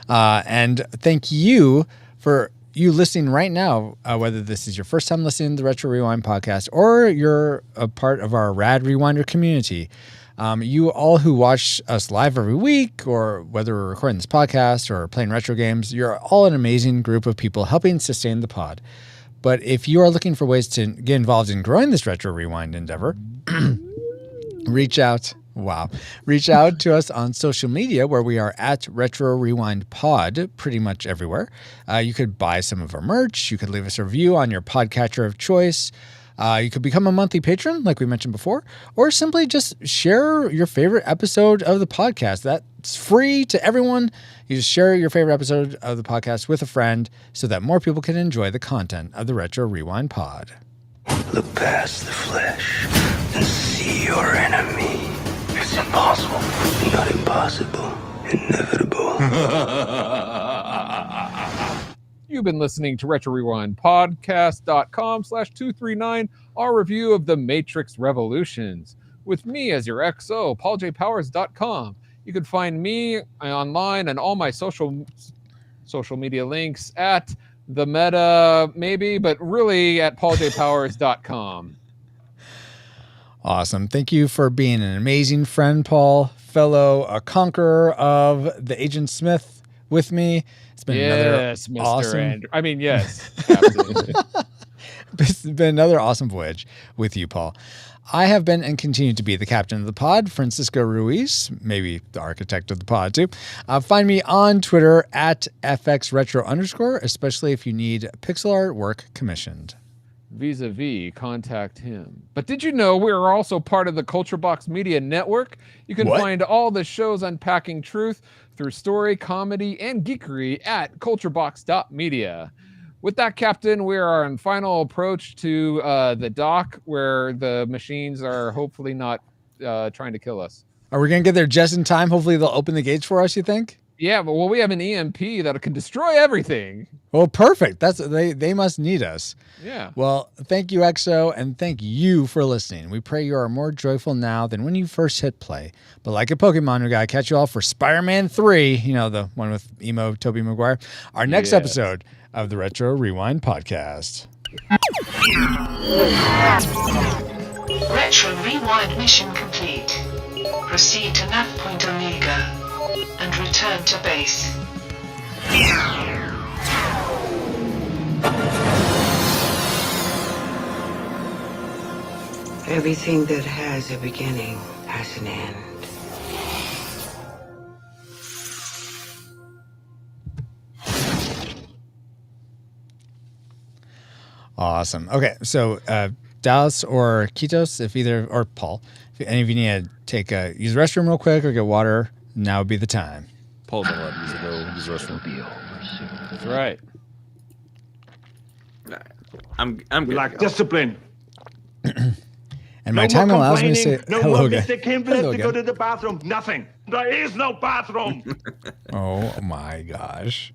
And thank you for you listening right now, whether this is your first time listening to the Retro Rewind podcast or you're a part of our Rad Rewinder community. You all who watch us live every week, or whether we're recording this podcast or playing retro games, you're all an amazing group of people helping sustain the pod. But if you are looking for ways to get involved in growing this Retro Rewind endeavor, reach out to us on social media, where we are at Retro Rewind Pod pretty much everywhere. You could buy some of our merch. You could leave us a review on your podcatcher of choice. You could become a monthly patron, like we mentioned before, or simply just share your favorite episode of the podcast. That's free to everyone. You just share your favorite episode of the podcast with a friend so that more people can enjoy the content of the Retro Rewind Pod. Look past the flesh and see your enemy. It's impossible. Not impossible. Inevitable. You've been listening to Retro Rewind Podcast.com/239, our review of The Matrix Revolutions, with me as your XO, PaulJPowers.com. You can find me online and all my social media links at the Meta, maybe, but really at PaulJPowers.com. Awesome. Thank you for being an amazing friend, Paul, fellow conqueror of the Agent Smith with me. It's been another awesome. Yes. Absolutely. It's been another awesome voyage with you, Paul. I have been and continue to be the captain of the pod, Francisco Ruiz, maybe the architect of the pod too. Find me on Twitter at FXRetro_, especially if you need pixel art work commissioned. Vis-a-vis, contact him. But did you know we are also part of the Culture Box Media Network? You can find all the shows unpacking truth through story, comedy, and geekery at culturebox.media. With that, Captain, we are on final approach to the dock, where the machines are hopefully not trying to kill us. Are we going to get there just in time? Hopefully they'll open the gates for us, you think? Yeah, but we have an EMP that can destroy everything. Well, perfect. They must need us. Yeah. Well, thank you, XO, and thank you for listening. We pray you are more joyful now than when you first hit play. But like a Pokemon, we gotta catch you all for Spider-Man 3, the one with emo Tobey Maguire, our next episode of the Retro Rewind Podcast. Retro Rewind mission complete. Proceed to nav point Omega and return to base. Everything that has a beginning has an end. Awesome. Okay, so Dallas or Keithos, or Paul, if any of you need to use the restroom real quick or get water, now would be the time. Paul's not allowed to use the restroom. That's right. I'm good. Like discipline. And And my time allows me to say no hello more again. Mr. Kimberlett to go to the bathroom. Nothing. There is no bathroom. Oh my gosh.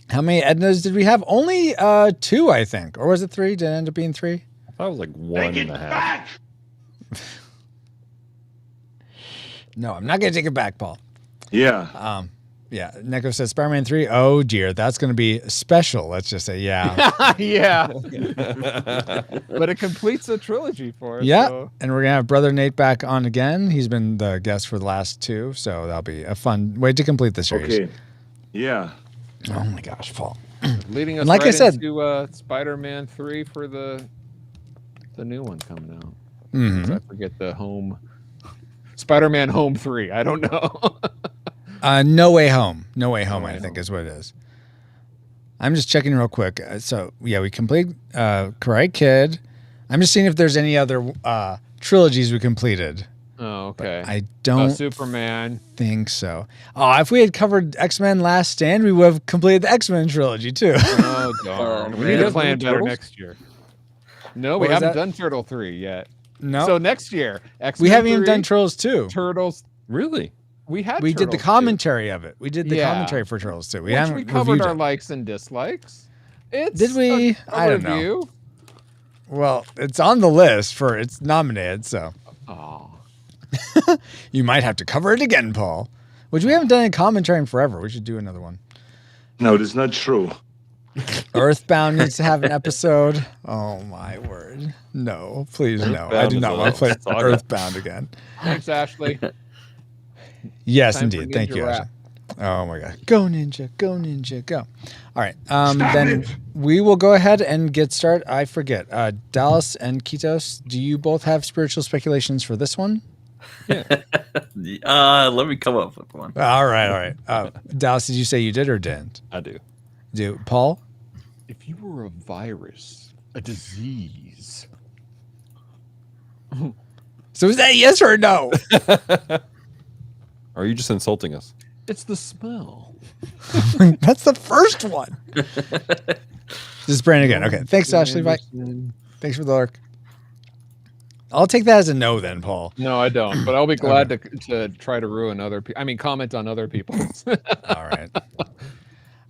How many Ednas did we have? Only 2, I think. Or was it 3? Did it end up being 3? That was like 1.5. No, I'm not going to take it back, Paul. Yeah. Yeah. Neko says Spider-Man 3. Oh, dear. That's going to be special. Let's just say, yeah. Yeah. But it completes a trilogy for us. Yeah. So. And we're going to have Brother Nate back on again. He's been the guest for the last 2. So that'll be a fun way to complete the series. Okay. Yeah. Oh, my gosh, Paul. Leading us like right I said, into Spider-Man 3 for the new one coming out. Mm-hmm. I forget the home. Spider-Man Home 3. I don't know. No Way Home. No Way Home, I think is what it is. I'm just checking real quick. So, yeah, we complete Karate Kid. I'm just seeing if there's any other trilogies we completed. Oh, okay. But I don't Superman. think so. Oh, if we had covered X-Men Last Stand, we would have completed the X-Men trilogy, too. Oh, darn. We need to plan better next year. No, we haven't done Turtle 3 yet. No. So next year, X-Men We haven't 3, even done Turtles 2. Turtles. Really? We did the commentary of it. We did the commentary for Turtles 2. We haven't we covered reviewed our it. likes and dislikes. Did we? I don't know. Well, it's on the list for it's nominated, so. Oh. You might have to cover it again, Paul. Which we haven't done a commentary in forever. We should do another one. No, it is not true. Earthbound needs to have an episode. Oh my word. No, please no. I do not want to play Earthbound again. Thanks, Ashley. Yes, Time indeed. for Thank Ninja you, Rap. Ashley. Oh my god. Go Ninja, go Ninja, go. All right. Then we will go ahead and get started. I forget. Dallas and Kitos, do you both have spiritual speculations for this one? Let me come up with one. All right. Dallas, did you say you did or didn't? I do. Paul? If you were a virus, a disease. So is that yes or no? Are you just insulting us? It's the smell. That's the first one. This is Brandon again. Okay. Thanks, Ashley. Bye. Thanks for the lurk. I'll take that as a no then, Paul. No, I don't. But I'll be glad to try to ruin other people. I mean, comment on other people's. All right.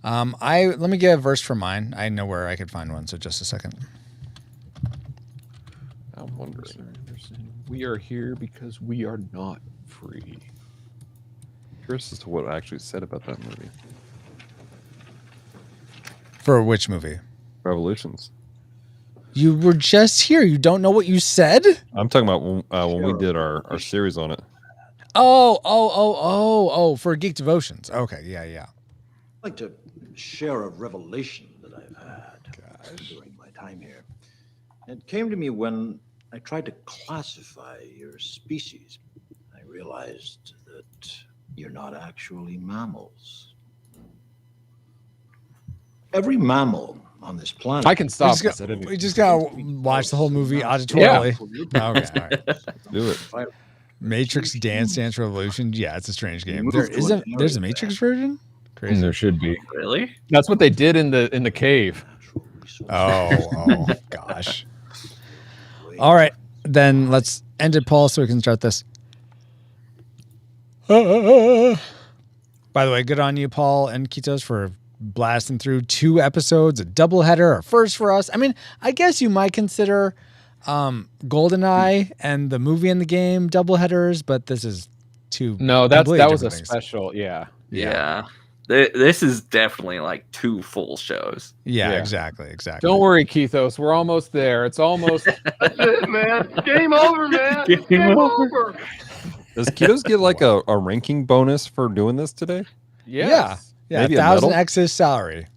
Let me get a verse for mine. I know where I could find one, so just a second. I'm wondering. We are here because we are not free. Curious as to what I actually said about that movie. For which movie? Revolutions. You were just here. You don't know what you said? I'm talking about when we did our series on it. Oh, for Geek Devotions. Okay, yeah. I'd like to share a revelation that I've had during my time here. It came to me when I tried to classify your species. I realized that you're not actually mammals. Every mammal on this planet. I can stop. We just gotta watch the whole movie auditorily. Yeah. Okay, all right. Do it. Matrix Dance Revolution. Yeah, it's a strange game. There's a Matrix version? Crazy. There should be. Really? That's what they did in the cave. Oh gosh. All right, then let's end it, Paul, so we can start this. By the way, good on you, Paul and Kitos, for blasting through 2 episodes, a doubleheader, a first for us. I mean, I guess you might consider GoldenEye and the movie and the game doubleheaders, but this is 2. No, that was a things. special. Yeah. This is definitely like 2 full shows. Yeah, exactly. Don't worry, Keithos. We're almost there. It's almost. That's it, man. Game over, man. Game over. Does Kitos get like a ranking bonus for doing this today? Yes. Yeah, Maybe 1,000x his salary.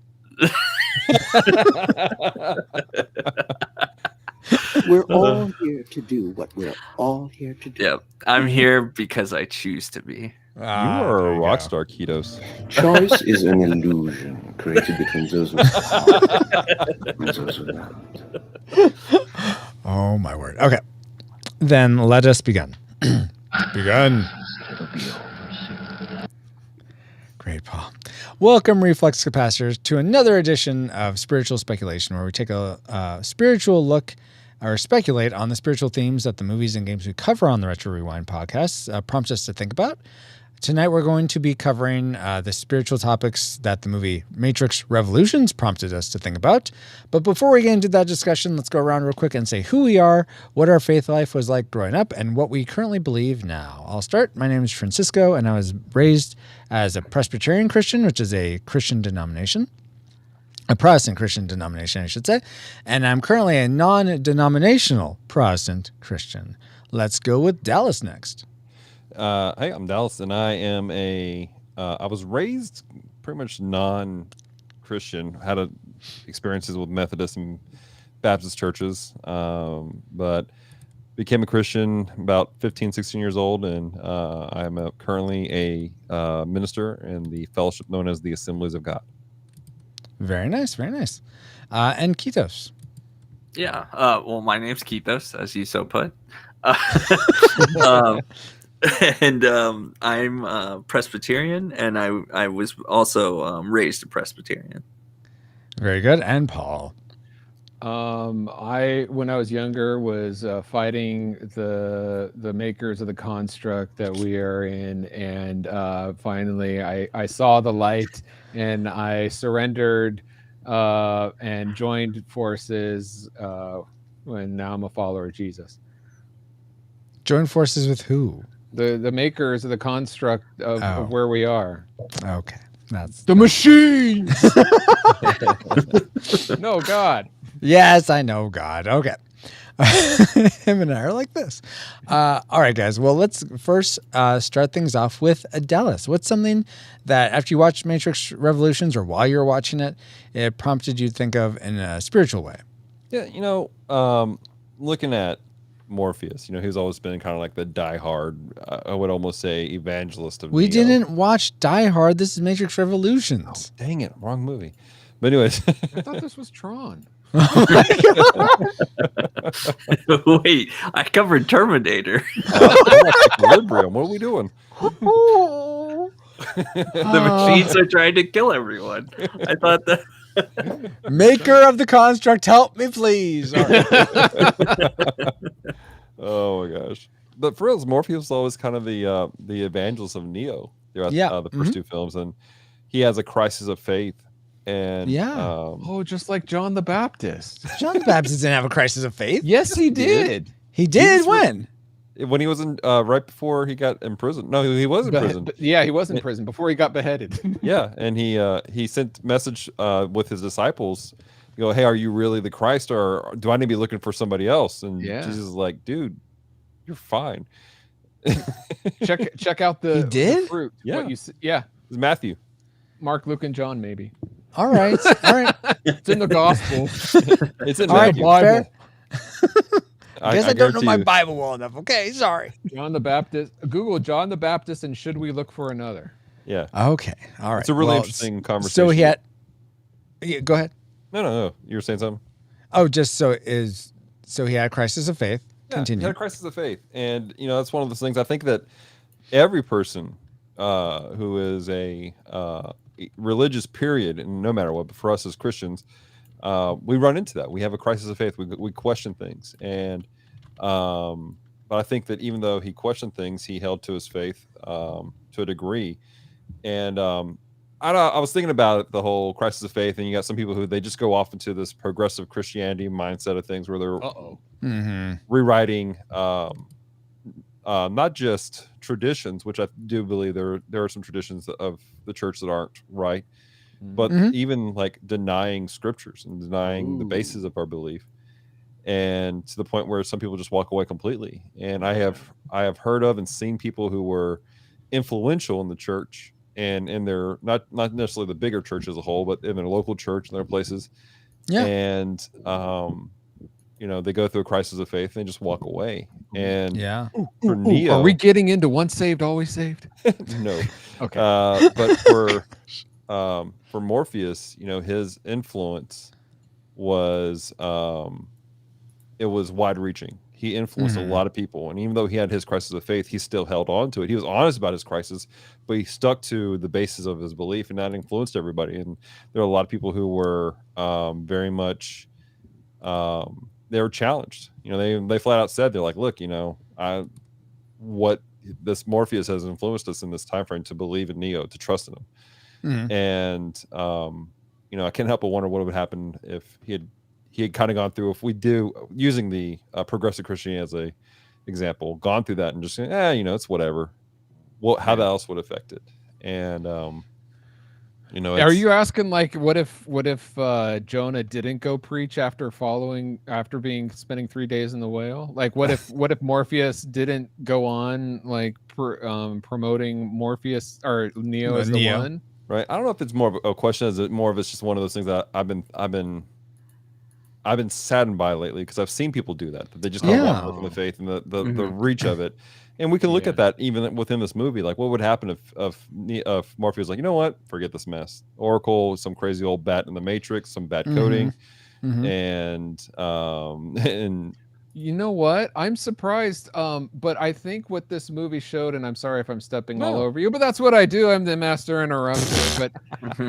We're all here to do what we're all here to do. Yep. I'm here because I choose to be. You are a rock star, Kitos. Choice is an illusion created between those who and those who don't. Oh, my word. Okay. Then let us begin. Begun. Great, Paul. Welcome, Reflex Capacitors, to another edition of Spiritual Speculation, where we take a spiritual look or speculate on the spiritual themes that the movies and games we cover on the Retro Rewind podcast prompts us to think about. Tonight we're going to be covering the spiritual topics that the movie Matrix Revolutions prompted us to think about. But before we get into that discussion, let's go around real quick and say who we are, what our faith life was like growing up, and what we currently believe now. I'll start. My name is Francisco, and I was raised as a Presbyterian Christian, which is a Christian denomination. A Protestant Christian denomination, I should say. And I'm currently a non-denominational Protestant Christian. Let's go with Dallas next. Hey, I'm Dallas, and I am I was raised pretty much non-Christian. Had experiences with Methodist and Baptist churches, but became a Christian about 15, 16 years old, and I'm currently a minister in the fellowship known as the Assemblies of God. Very nice, very nice. And Ketos. Yeah, well, my name's Ketos, as you so put. And I'm Presbyterian, and I was also raised a Presbyterian. Very good. And Paul. I, when I was younger, was fighting the makers of the construct that we are in, and finally I saw the light, and I surrendered and joined forces. And now I'm a follower of Jesus. Join forces with who? The makers of the construct of where we are. Okay. That's the machines. No, God. Yes, I know God. Okay. Him and I are like this. All right, guys. Well, let's first start things off with Dallas. What's something that after you watched Matrix Revolutions or while you were watching it, it prompted you to think of in a spiritual way? Yeah, looking at Morpheus, he's always been kind of like the diehard, I would almost say evangelist of We Neo. didn't watch Die Hard. This is Matrix Revolutions. Oh, dang it, wrong movie. But anyways, I thought this was Tron. Wait, I covered Terminator. Equilibrium. What are we doing? The machines are trying to kill everyone. I thought that. Maker of the construct, help me, please. All right. Oh my gosh! But for real, Morpheus was always kind of the evangelist of Neo throughout the first two films, and he has a crisis of faith. And just like John the Baptist. John the Baptist didn't have a crisis of faith. Yes, he did. He did when he was in right before he got imprisoned. No, he was in prison. Yeah, he was in prison before he got beheaded. Yeah, and he sent message with his disciples. You go, hey, are you really the Christ, or do I need to be looking for somebody else? And Jesus is like, dude, you're fine. check out the, he did? The fruit. Yeah, It's Matthew, Mark, Luke, and John, maybe. All right. It's in the gospel. It's in the Bible. I guess I don't know my Bible well enough. Okay, sorry. John the Baptist. Google John the Baptist and should we look for another? Yeah. Okay. All right. It's a really interesting conversation. So he had. Yeah, go ahead. No. You were saying something. Oh, so he had a crisis of faith. Yeah, Continue. He had a crisis of faith, and that's one of those things. I think that every person who is a religious period, and no matter what, but for us as Christians, we run into that. We have a crisis of faith. We question things, and but I think that even though he questioned things, he held to his faith to a degree. And I was thinking about it, the whole crisis of faith, and you got some people who they just go off into this progressive Christianity mindset of things where they're rewriting not just traditions, which I do believe there are some traditions of the church that aren't right, but even like denying scriptures and denying the basis of our belief, and to the point where some people just walk away completely. And I have heard of and seen people who were influential in the church and in their not necessarily the bigger church as a whole, but in their local church and their places. Yeah. And they go through a crisis of faith and just walk away. And for Neo, are we getting into once saved, always saved? No. Okay. But for Morpheus, his influence was it was wide reaching. He influenced a lot of people, and even though he had his crisis of faith, he still held on to it. He was honest about his crisis, but he stuck to the basis of his belief, and that influenced everybody. And there are a lot of people who were very much they were challenged. They flat out said, they're like, look, what this Morpheus has influenced us in this time frame to believe in Neo, to trust in him. Mhm. And I can't help but wonder what would happen if he had kind of gone through, if we do, using the progressive Christianity as a example, gone through that and just saying, it's whatever. Well, how that else would affect it. And are you asking, like, what if Jonah didn't go preach after spending 3 days in the whale? Like, what if Morpheus didn't go on, like, promoting Morpheus or Neo as the one? Right. I don't know if it's more of a question, as it more of it's just one of those things that I've been saddened by lately, because I've seen people do that. They just kind of walk away from the faith and the reach of it. And we can look at that even within this movie. Like, what would happen if Morpheus was like, you know what? Forget this mess. Oracle, some crazy old bat in the Matrix, some bad coding, and you know what? I'm surprised. But I think what this movie showed, and I'm sorry if I'm stepping all over you, but that's what I do. I'm the master interrupter. But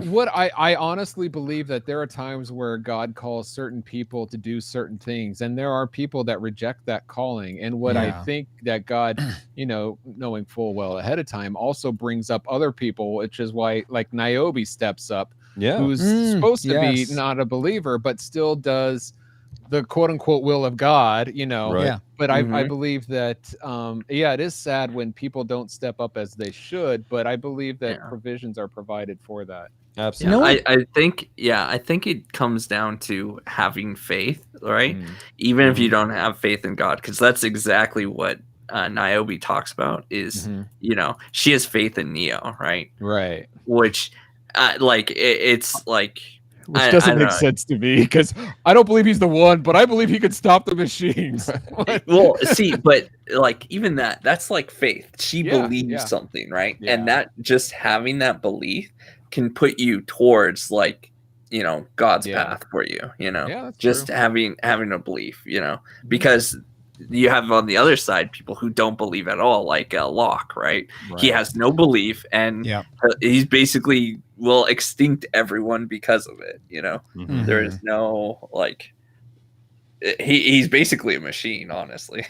what I honestly believe that there are times where God calls certain people to do certain things, and there are people that reject that calling. And what I think that God, knowing full well ahead of time, also brings up other people, which is why, like, Niobe steps up, who's supposed to be not a believer, but still does the quote unquote will of God, Right. But I believe that, it is sad when people don't step up as they should, but I believe that provisions are provided for that. Absolutely. I think it comes down to having faith, right? Even if you don't have faith in God, because that's exactly what Niobe talks about is, she has faith in Neo, right? Right. Which, it's like, which doesn't make sense to me, because I don't believe he's the one, but I believe he could stop the machines. Well, see, but like, even that's like faith. She believes something, right? And that, just having that belief can put you towards, like, God's path for you, that's just true. having a belief, because you have on the other side people who don't believe at all, like Locke, right? He has no belief, and he's basically will extinct everyone because of it. There is no, like, he's basically a machine, honestly.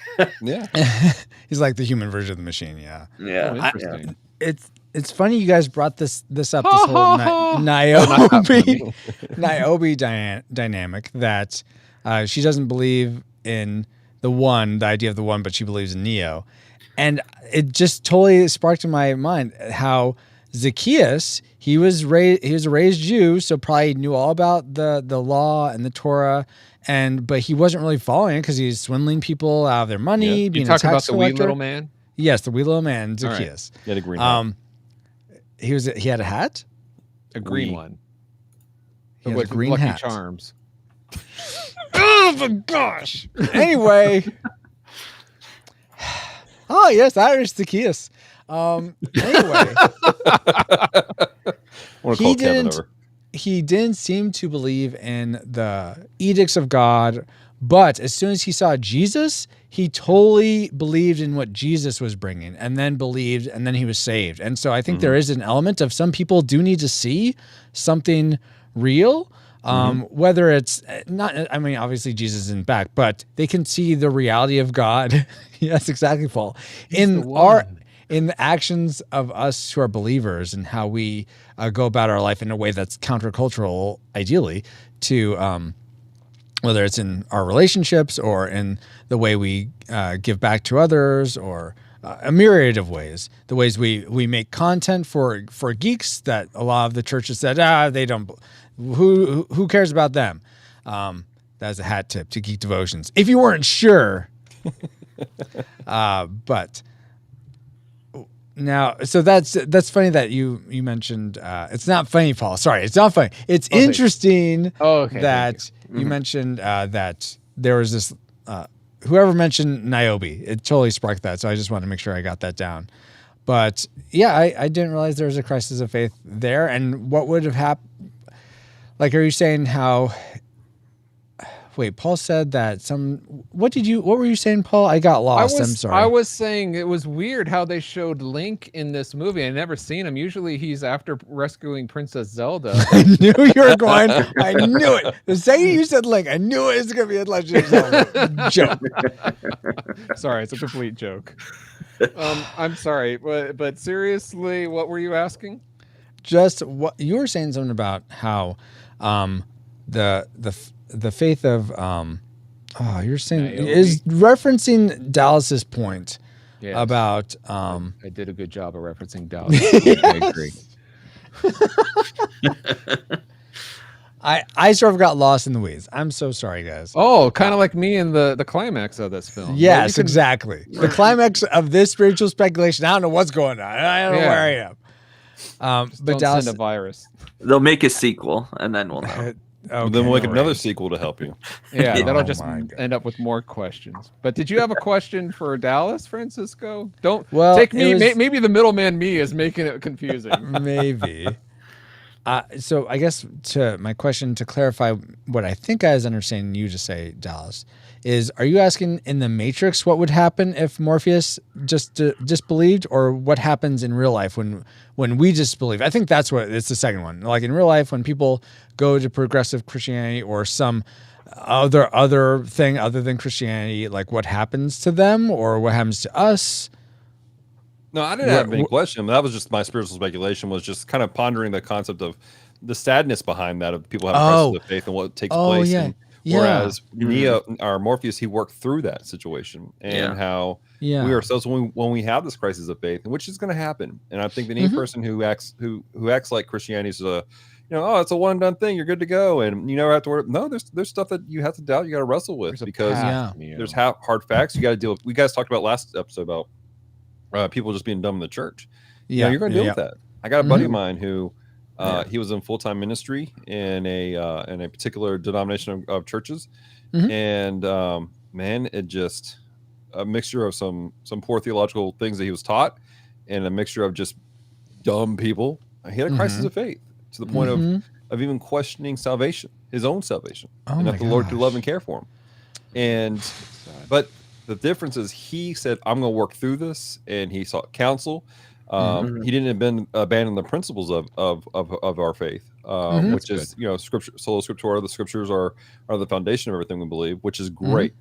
He's like the human version of the machine. Interesting. It's funny you guys brought this up, this whole Niobe dynamic, that she doesn't believe in the idea of the one, but she believes in Neo. And it just totally sparked in my mind how Zacchaeus, he was a raised Jew, so probably knew all about the law and the Torah, but he wasn't really following it because he's swindling people out of their money. You talking about the wee little man? Yes, the wee little man, Zacchaeus. Right. He had a green hat. He had a hat? A green one. He had a green Lucky hat. Charms. Oh my gosh. Anyway. Oh yes, Irish Zacchaeus. Anyway. He didn't seem to believe in the edicts of God, but as soon as he saw Jesus, he totally believed in what Jesus was bringing, and then he was saved. And so I think there is an element of some people do need to see something real. Whether it's not, I mean, obviously Jesus isn't back, but they can see the reality of God. Yes, exactly, Paul. In the actions of us who are believers, and how we go about our life in a way that's countercultural, ideally, to whether it's in our relationships or in the way we give back to others, or a myriad of ways. The ways we make content for geeks that a lot of the churches said, they don't. Who cares about them? That's a hat tip to Geek Devotions, if you weren't sure. But now, so that's funny that you mentioned. It's not funny, Paul. Sorry, it's not funny. It's interesting that you mentioned that there was this. Whoever mentioned Niobe, it totally sparked that. So I just wanted to make sure I got that down. But yeah, I didn't realize there was a crisis of faith there. And what would have happened? Like, are you saying how wait, Paul said that what were you saying, Paul? I got lost. I'm sorry. I was saying it was weird how they showed Link in this movie. I never seen him. Usually he's after rescuing Princess Zelda. I knew you were going. I knew it. The second you said Link, I knew it was going to be a Legend of Zelda joke. Sorry, it's a complete joke. I'm sorry, but seriously, what were you asking? Just what you were saying something about how the faith of you're saying is referencing Dallas's point about I did a good job of referencing Dallas. I agree. I sort of got lost in the weeds. I'm so sorry, guys. Oh, kind of like me in the climax of this film. Yes, exactly. The climax of this spiritual speculation. I don't know what's going on. I don't know where I am. But don't Dallas, send a virus. They'll make a sequel, and then we'll know. Then we'll make another sequel to help you. Yeah, that'll just end up with more questions. But did you have a question for Dallas, Francisco? Don't take me. Maybe the middleman me is making it confusing. Maybe. So I guess my question to clarify what I think I was understanding you to say, Dallas, is are you asking in the Matrix what would happen if Morpheus just disbelieved, or what happens in real life when we disbelieve? I think that's what it's the second one. Like in real life, when people go to progressive Christianity or some other thing other than Christianity, like what happens to them or what happens to us? No, I didn't have any question. That was just my spiritual speculation, was just kind of pondering the concept of the sadness behind that, of people having crisis of faith and what takes place. Yeah. And whereas Neo or Morpheus, he worked through that situation, and how we ourselves, when we have this crisis of faith, which is going to happen. And I think that any person who acts like Christianity is it's a one done thing, you're good to go, and you never have to worry. No, there's stuff that you have to doubt, you got to wrestle with, because there's hard facts you got to deal with. We guys talked about last episode about people just being dumb in the church. You're going to deal with that. I got a buddy of mine who he was in full-time ministry in a particular denomination of churches, and man, it just a mixture of some poor theological things that he was taught, and a mixture of just dumb people. He had a crisis of faith to the point of even questioning salvation, his own salvation, and that the Lord could love and care for him. But the difference is, he said, I'm going to work through this, and he sought counsel. He didn't abandon the principles of our faith, which is, scripture, sola scriptura. The scriptures are the foundation of everything we believe, which is great.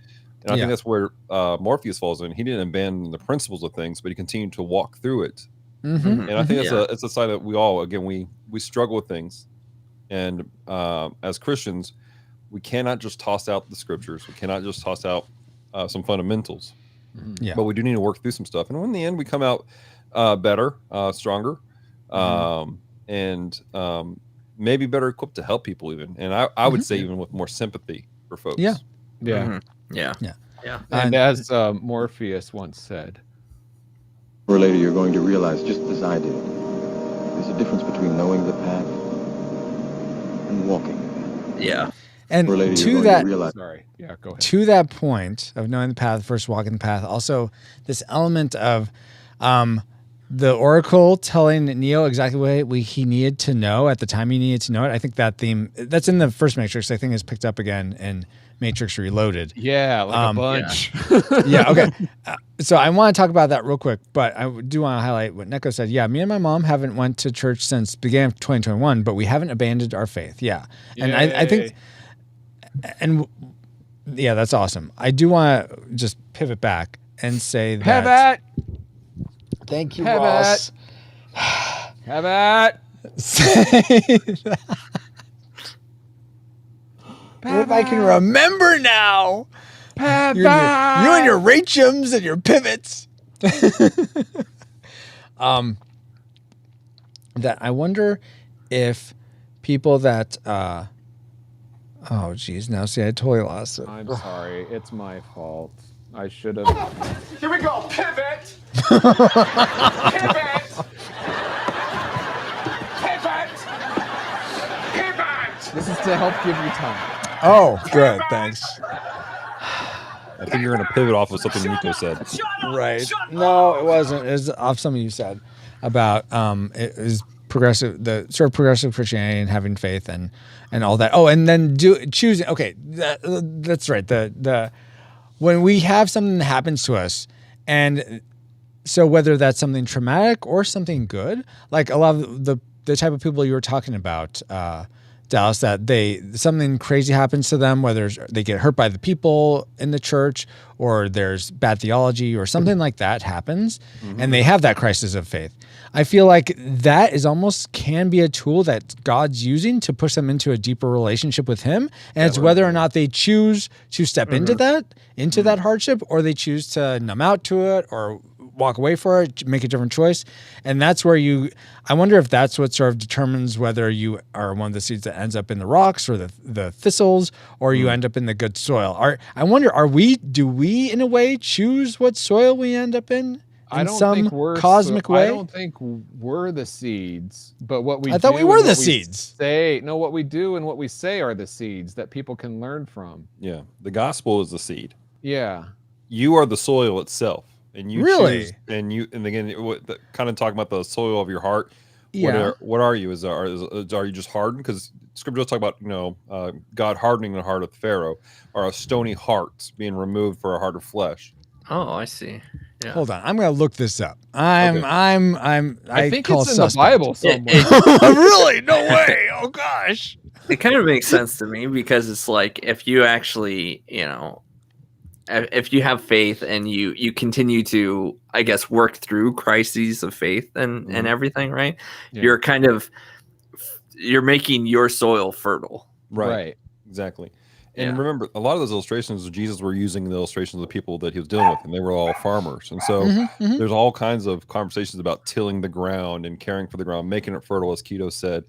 And I think that's where Morpheus falls in. He didn't abandon the principles of things, but he continued to walk through it. And I think it's a sign that we all, again, we struggle with things. And as Christians, we cannot just toss out the scriptures. We cannot just toss out some fundamentals. But we do need to work through some stuff. And in the end, we come out better, stronger, and maybe better equipped to help people even. And I would say even with more sympathy for folks. And as Morpheus once said, or later you're going to realize, just as I did, there's a difference between knowing the path and walking. And to that, go ahead. To that point of knowing the path versus walking the path, also this element of the Oracle telling Neo exactly what he needed to know at the time he needed to know it. I think that theme that's in the first Matrix, I think, is picked up again in Matrix Reloaded. Yeah, like a bunch. Okay. So I want to talk about that real quick, but I do want to highlight what Neko said. Yeah, me and my mom haven't went to church since beginning of 2021, but we haven't abandoned our faith. Yeah. And I think, and yeah, that's awesome. I do want to just pivot back and say that. Thank you, Ross. Pivot. Say that. If I can remember now. You and your Rachums and your pivots. That I wonder if people that oh geez, now see I totally lost it. I'm sorry, it's my fault. I should have. Here we go, pivot. Pivot. This is to help give you time. Oh, good, thanks. I think you're going to pivot off of something Nico said. Right. No, it wasn't. It was off something you said about it was progressive Christianity and having faith and all that. Oh, and then choosing. Okay, that's right. The when we have something that happens to us, and so whether that's something traumatic or something good, like a lot of the type of people you were talking about, Dallas, that something crazy happens to them, whether they get hurt by the people in the church or there's bad theology or something like that happens, and they have that crisis of faith. I feel like that is almost can be a tool that God's using to push them into a deeper relationship with Him, and it's whether or not they choose to step into that hardship, or they choose to numb out to it or walk away for it, make a different choice. And that's where I wonder if that's what sort of determines whether you are one of the seeds that ends up in the rocks or the thistles, or you end up in the good soil. I wonder, do we in a way choose what soil we end up in? I don't some think we're cosmic way. I don't think we're the seeds, but what we I thought we were the seeds. What we do and what we say are the seeds that people can learn from. Yeah, the gospel is the seed. Yeah, you are the soil itself, and you really choose, and again, kind of talking about the soil of your heart. Yeah. What are you? Are you just hardened? Because Scripture does talk about God hardening the heart of Pharaoh, or a stony heart being removed for a heart of flesh. Oh, I see. Yeah. Hold on, I'm gonna look this up. I think it's in the Bible somewhere. Really? No way. Oh gosh. It kind of makes sense to me, because it's like, if you actually, if you have faith and you continue to, I guess, work through crises of faith and everything, right? Yeah. You're making your soil fertile. Right. Exactly. And remember, a lot of those illustrations, Jesus were using the illustrations of the people that he was dealing with, and they were all farmers. And so there's all kinds of conversations about tilling the ground and caring for the ground, making it fertile, as Keto said,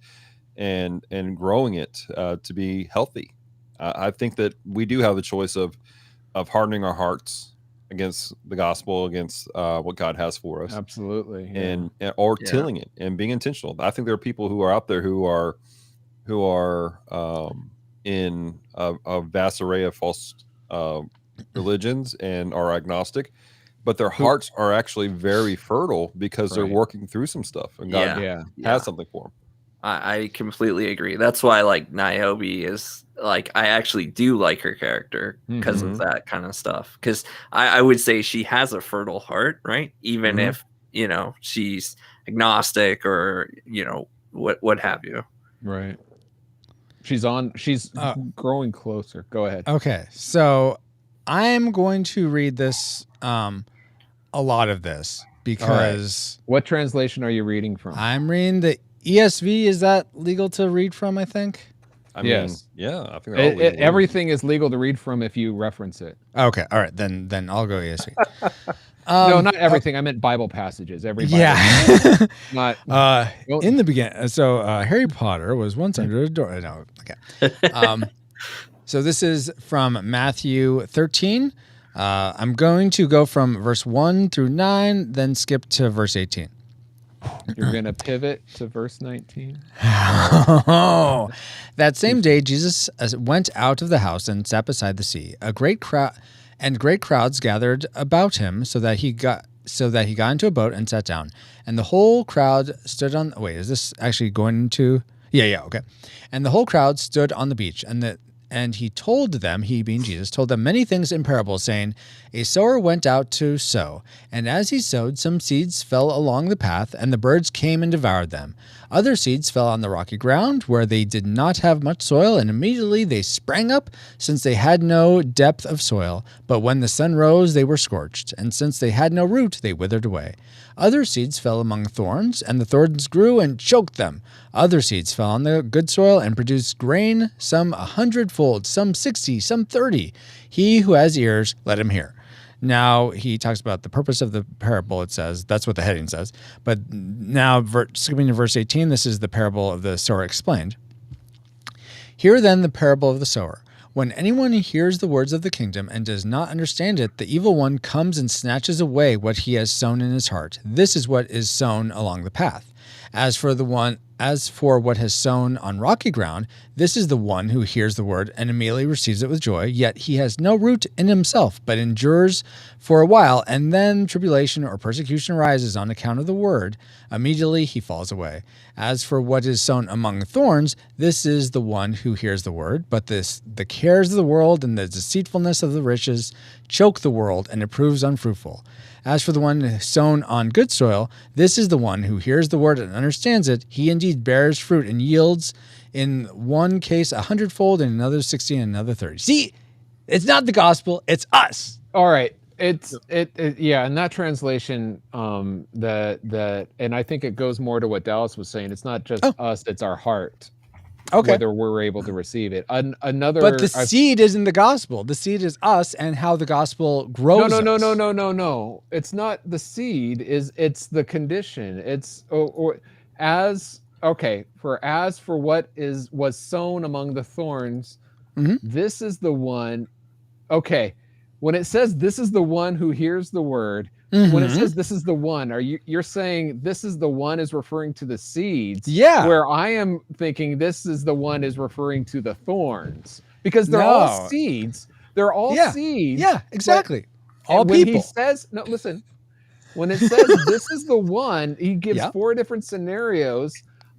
and growing it to be healthy. I think that we do have the choice of hardening our hearts against the gospel, against what God has for us. Absolutely. Yeah. Or tilling it and being intentional. I think there are people who are out there who are in a vast array of false religions and are agnostic, but their hearts are actually very fertile because they're working through some stuff, and God has something for them. I completely agree. That's why, like, Niobe is, like, I actually do like her character because of that kind of stuff. Because I would say she has a fertile heart, right? Even if, she's agnostic or, what have you. Right. She's growing closer. Go ahead. Okay. So I'm going to read this, a lot of this, because... Right. What translation are you reading from? I'm reading the ESV. Is that legal to read from, I think? I mean, I think everything is legal to read from if you reference it. Okay. All right. Then I'll go ESV. No, not everything. I meant Bible passages. Every Bible passage. Not in the beginning. So Harry Potter was once under a door. No, okay. So this is from Matthew 13. I'm going to go from verse 1 through 9, then skip to verse 18. You're going to pivot to verse 19. Oh, that same day, Jesus went out of the house and sat beside the sea. Great crowds gathered about him, so that he got into a boat and sat down. And the whole crowd stood on. Wait, is this actually going into? Yeah. Okay. And the whole crowd stood on the beach, and he told them, he being Jesus, told them many things in parables, saying, a sower went out to sow, and as he sowed, some seeds fell along the path, and the birds came and devoured them. Other seeds fell on the rocky ground, where they did not have much soil, and immediately they sprang up, since they had no depth of soil. But when the sun rose, they were scorched, and since they had no root, they withered away. Other seeds fell among thorns, and the thorns grew and choked them. Other seeds fell on the good soil and produced grain, some 100-fold, some 60, some 30. He who has ears, let him hear. Now he talks about the purpose of the parable, it says. That's what the heading says. But now, skipping to verse 18, this is the parable of the sower explained. Hear then the parable of the sower. When anyone hears the words of the kingdom and does not understand it, the evil one comes and snatches away what he has sown in his heart. This is what is sown along the path. As for the one As for what has sown on rocky ground, this is the one who hears the word and immediately receives it with joy, yet he has no root in himself, but endures for a while, and then tribulation or persecution arises on account of the word. Immediately he falls away. As for what is sown among thorns, this is the one who hears the word, but the cares of the world and the deceitfulness of the riches choke the world, and it proves unfruitful. As for the one sown on good soil, this is the one who hears the word and understands it. He indeed bears fruit and yields, in one case 100-fold, in another 60, and another 30. See, it's not the gospel; it's us. All right, it yeah. In that translation, and I think it goes more to what Dallas was saying. It's not just us; it's our heart. Okay. Whether we're able to receive it. Another, but the seed isn't the gospel. The seed is us and how the gospel grows. No. It's not the seed. It's the condition. It's for what was sown among the thorns. Mm-hmm. This is the one. Okay, when it says this is the one who hears the word. Mm-hmm. When it says this is the one, you're saying this is the one is referring to the seeds? Yeah. Where I am thinking this is the one is referring to the thorns because they're all seeds. They're all seeds. Yeah, exactly. All when people. He says no. Listen, when it says this is the one, he gives 4 different scenarios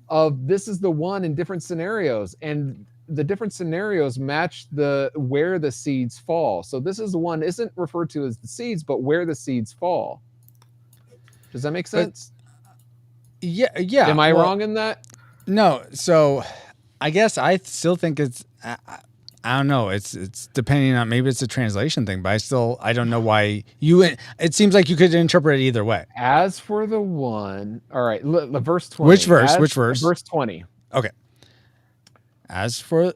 of this is the one in different scenarios, and the different scenarios match where the seeds fall. So this is the one isn't referred to as the seeds, but where the seeds fall. Does that make sense? Yeah. Am I wrong in that? No. So I guess I still think it's, I don't know. It's depending on, maybe it's a translation thing, but I don't know why it seems like you could interpret it either way. As for the one, all right, verse 20. Which verse? Verse 20. Okay. As for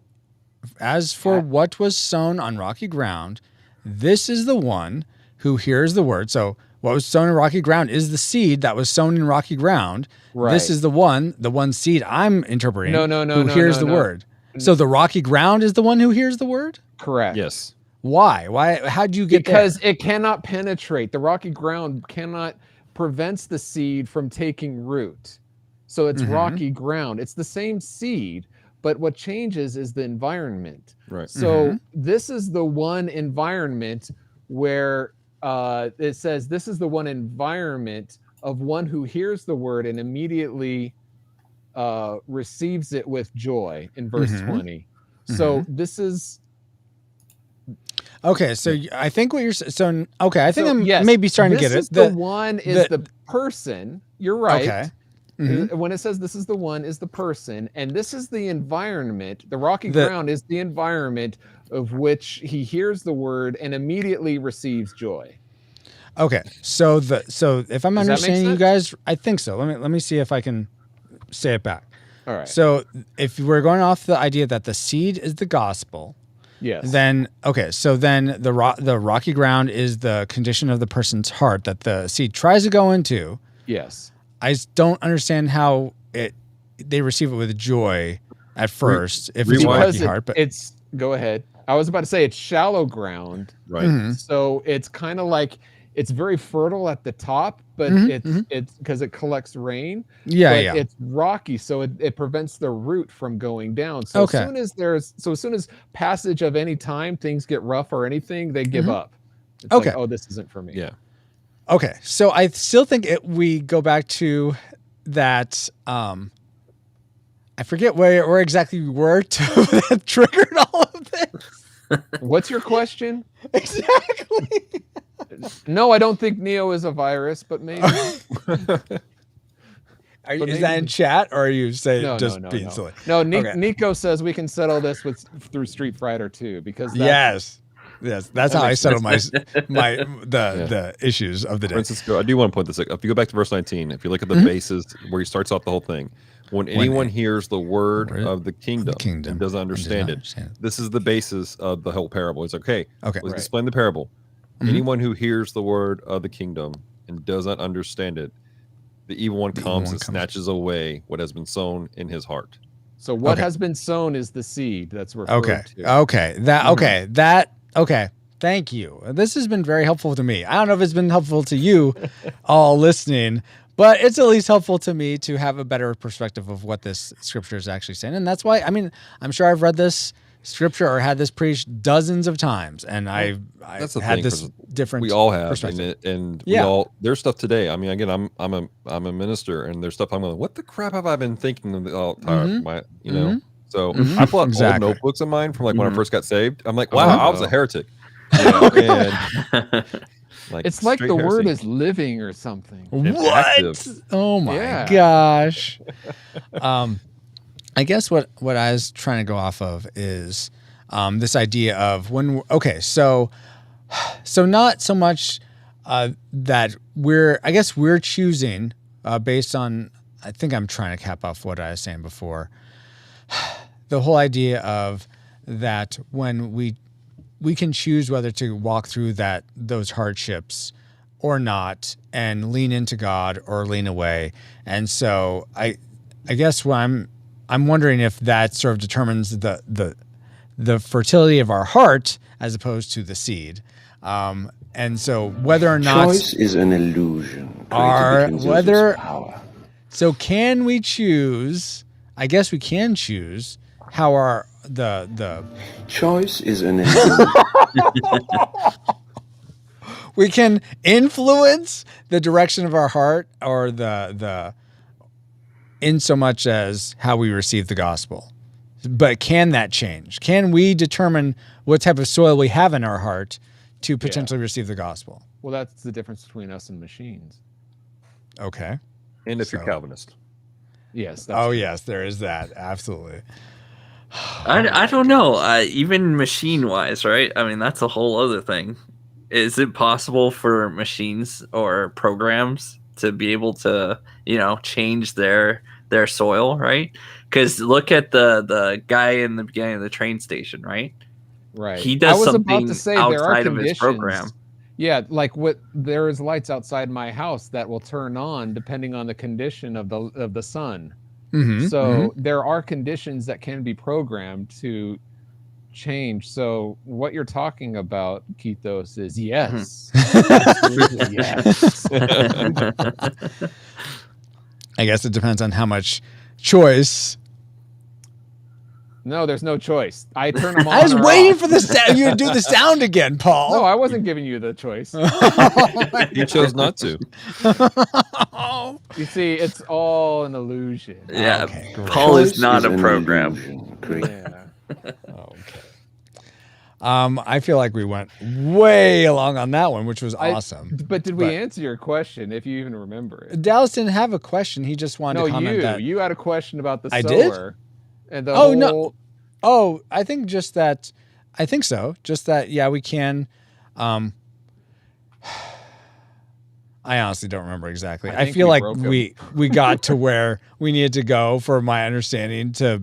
what was sown on rocky ground, this is the one who hears the word. So what was sown in rocky ground is the seed that was sown in rocky ground. Right. This is the one seed I'm interpreting. Who hears the word. So the rocky ground is the one who hears the word? Correct. Yes. Why? How'd you get because there? It cannot penetrate. The rocky ground prevents the seed from taking root. So it's rocky ground. It's the same seed. But what changes is the environment. Right. So this is the one environment where it says this is the one environment of one who hears the word and immediately receives it with joy in verse 20. So this is... Okay, so I think what you're so okay. I think I'm maybe starting to get it. The one is the person. You're right. Okay. When it says this is the one is the person, and this is the environment. The rocky ground is the environment of which he hears the word and immediately receives joy. Okay, so if I'm understanding you guys, I think so. Let me see if I can say it back. All right. So if we're going off the idea that the seed is the gospel, yes. Then the rocky ground is the condition of the person's heart that the seed tries to go into. Yes. I don't understand how they receive it with joy at first if it's a rocky heart. But go ahead. I was about to say it's shallow ground, right? So it's kind of like it's very fertile at the top, but it's because it collects rain. Yeah. It's rocky, so it prevents the root from going down. So as soon as passage of any time things get rough or anything, they give up. It's like, oh, this isn't for me. Yeah. Okay, so I still think we go back to that. I forget where exactly we were that triggered all of this. What's your question? Exactly. No, I don't think Neo is a virus, but maybe. Is that in chat, or are you saying being silly? No, Nico says we can settle this through Street Fighter 2 because Yes, that's how I settle the issues of the day. Francisco, I do want to point this out. If you go back to verse 19, if you look at the bases where he starts off the whole thing, when anyone hears the word of the kingdom and doesn't understand it, this is the basis of the whole parable. It's okay. Let's explain the parable. Anyone who hears the word of the kingdom and does not understand it, the evil one comes and snatches away what has been sown in his heart. So what has been sown is the seed that's referred to. Okay. Thank you. This has been very helpful to me. I don't know if it's been helpful to you all listening, But it's at least helpful to me to have a better perspective of what this scripture is actually saying. And that's why, I mean, I'm sure I've read this scripture or had this preached dozens of times, and I've had this different we all have perspective. and we all there's stuff today. I mean, again, I'm a minister, and there's stuff I'm going, what the crap have I been thinking of all the time? Know. So I pull out old notebooks of mine from like when I first got saved. I'm like, wow, I was a heretic. And, like, it's like the word is living or something. What? Oh my gosh. I guess what I was trying to go off of is this idea of so not so much that we're choosing based on, I think I'm trying to cap off what I was saying before. The whole idea of that when we can choose whether to walk through those hardships or not, and lean into God or lean away. And so I guess what I'm wondering if that sort of determines the fertility of our heart as opposed to the seed. And so whether or not choice is an illusion. Power. So can we choose? I guess we can choose how our the choice is an illusion. We can influence the direction of our heart, or the in so much as how we receive the gospel. But can that change? Can we determine what type of soil we have in our heart to potentially receive the gospel? Well, that's the difference between us and machines. Okay. And if you're Calvinist. Yes. Yes, there is that. Absolutely. I don't know. Even machine wise, right? I mean, that's a whole other thing. Is it possible for machines or programs to be able to, change their soil, right? Because look at the guy in the beginning of the train station, right? Right. He does something about to say, outside of his program. Yeah, like there is lights outside my house that will turn on depending on the condition of the sun. Mm-hmm, so there are conditions that can be programmed to change. So what you're talking about, Keithos, is yes. Absolutely yes. I guess it depends on how much choice. No, there's no choice. I turn them on. I was waiting for the sound. You to do the sound again, Paul. No, I wasn't giving you the choice. You chose not to. You see, it's all an illusion. Yeah, okay, Paul is not a program. Yeah. Okay. I feel like we went way along on that one, which was awesome. But did we answer your question, if you even remember it? Dallas didn't have a question. He just wanted to comment that. You had a question about the sower. Did? And no. Oh, I think just that. I think so. Just that. Yeah, we can. I honestly don't remember exactly. I feel like we got to where we needed to go for my understanding to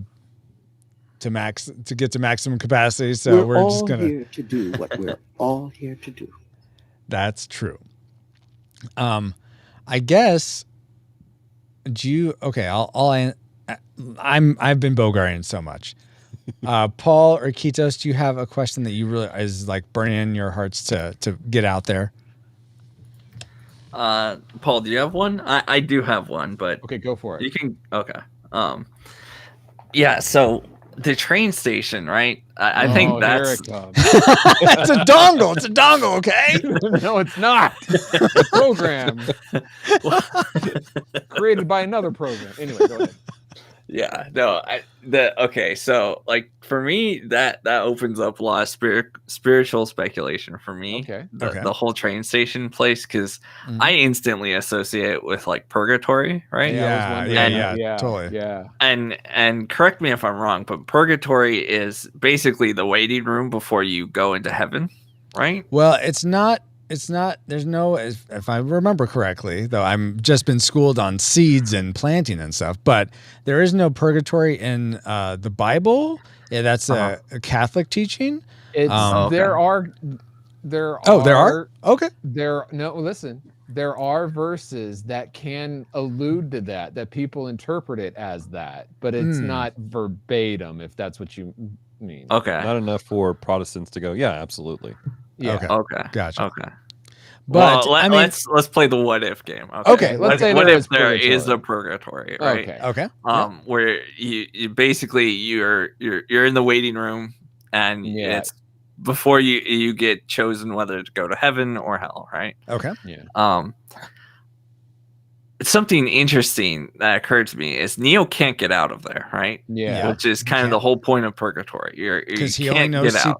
get to maximum capacity. So we're just gonna here to do what we're all here to do. That's true. I guess. I've been bogarting so much. Paul or Keithos, do you have a question that you really is like burning in your hearts to get out there? Paul, do you have one? I do have one, but okay, go for it. You can. Okay. Yeah. So the train station, right? I think that's it's a dongle. It's a dongle. Okay. No, it's not. It's a program created by another program. Anyway, go ahead. Yeah, no, okay, so like for me that opens up a lot of spiritual speculation for me. Okay. The whole train station place, because I instantly associate it with like purgatory, right? Yeah, totally. Yeah. And correct me if I'm wrong, but purgatory is basically the waiting room before you go into heaven, right? Well, it's not. There's no, if I remember correctly, though I'm just been schooled on seeds and planting and stuff, but there is no purgatory in the Bible. Yeah, that's a Catholic teaching. It's there are. There are? Okay. Listen, there are verses that can allude to that people interpret it as that, but it's not verbatim, if that's what you mean. Okay. Not enough for Protestants to go, yeah, absolutely. Yeah. Okay. Gotcha. Okay. But I mean, let's play the what if game. Okay, let's say what there if is there purgatory. is a purgatory, right? Okay. Where you basically you're in the waiting room, and it's before you get chosen whether to go to heaven or hell, right? Okay. Yeah. Something interesting that occurred to me is Neo can't get out of there, right? Yeah. Which is kind of the whole point of purgatory. Because he only knows C++,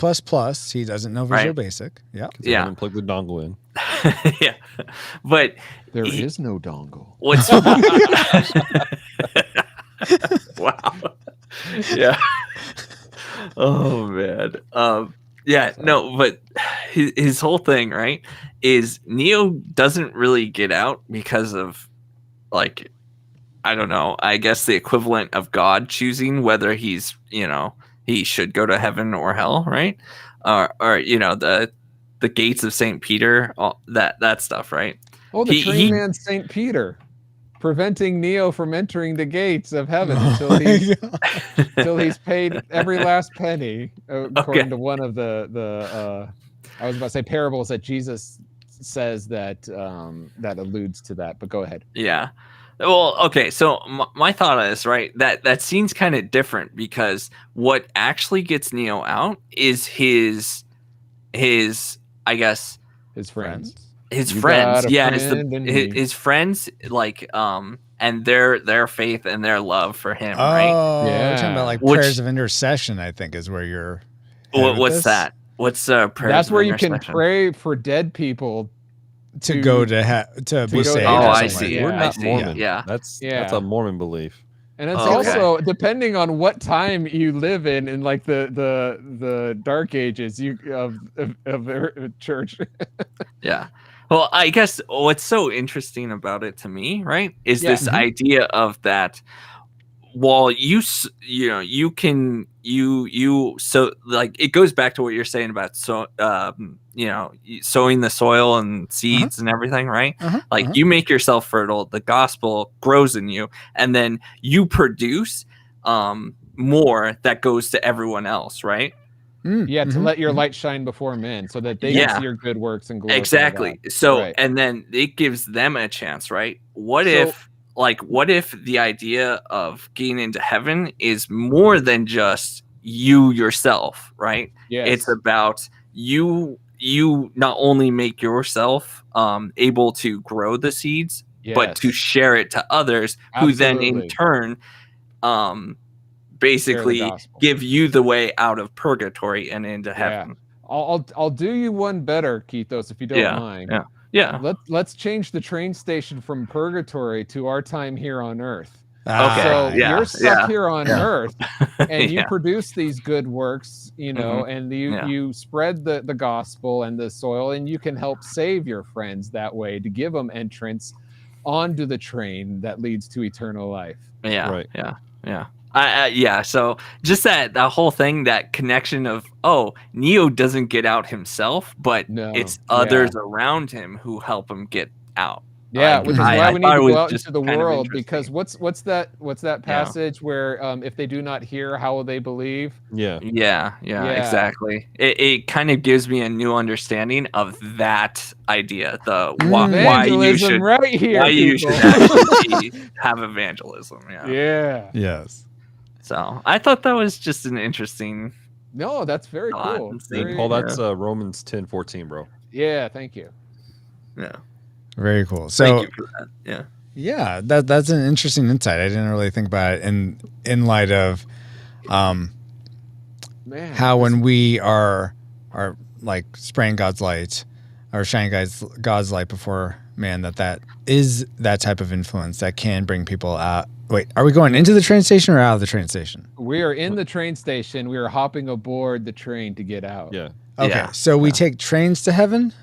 he doesn't know Visual Basic. Yeah. Yeah. Haven't plugged the dongle in. Yeah. But there is no dongle. What's wow. Yeah. Oh man. Yeah, no, but his whole thing, right, is Neo doesn't really get out because of, like, I don't know, I guess the equivalent of God choosing whether he's, he should go to heaven or hell, right? Or the gates of St. Peter, all that stuff, right? Oh, the train man St. Peter, preventing Neo from entering the gates of heaven until he's paid every last penny, according to one of the I was about to say parables that Jesus says that that alludes to that. But go ahead. Yeah. Well, okay. So my thought is, right, that scene's kind of different because what actually gets Neo out is his I guess his friends. His friends, his friends, like, and their faith and their love for him, right? Yeah, we're talking about like prayers of intercession. I think is where you're. What's that? What's prayers? That's where you can pray for dead people to go to be saved. Oh, I see. We're not Mormon. Yeah, that's a Mormon belief. And it's also depending on what time you live in like the dark ages of church. Yeah. Well, I guess what's so interesting about it to me, right, is this idea of that. While so like it goes back to what you're saying about sowing the soil and seeds and everything, right? You make yourself fertile, the gospel grows in you, and then you produce more that goes to everyone else, right? Yeah, to let your light shine before men so that they can see your good works and glorify exactly. God. So and then it gives them a chance, right? What if the idea of getting into heaven is more than just you yourself, right? Yes. It's about you not only make yourself able to grow the seeds, but to share it to others who then in turn basically give you the way out of purgatory and into heaven. I'll do you one better, Keithos, if you don't mind. Yeah. Let's change the train station from purgatory to our time here on Earth. Okay. So you're stuck here on Earth, and you Yeah. produce these good works, and you spread the gospel and the soil, and you can help save your friends that way to give them entrance onto the train that leads to eternal life. Yeah. Right. Yeah. So just that whole thing, that connection of, Neo doesn't get out himself, but it's others around him who help him get out. Yeah, which is why we need to go out into the world, because what's that passage where if they do not hear, how will they believe? Yeah, exactly. It kind of gives me a new understanding of that idea. Why you should actually have evangelism. Yeah. Yes. So I thought that was just an interesting. No, that's very cool. Paul, that's Romans 10:14, bro. Yeah, thank you. Yeah. Very cool. So thank you for that. Yeah, that's an interesting insight. I didn't really think about it in light of how when we are like spraying God's light or shining God's light before man, that is that type of influence that can bring people out. Wait, are we going into the train station or out of the train station? We are in the train station. We are hopping aboard the train to get out. Yeah. Okay. So we take trains to heaven?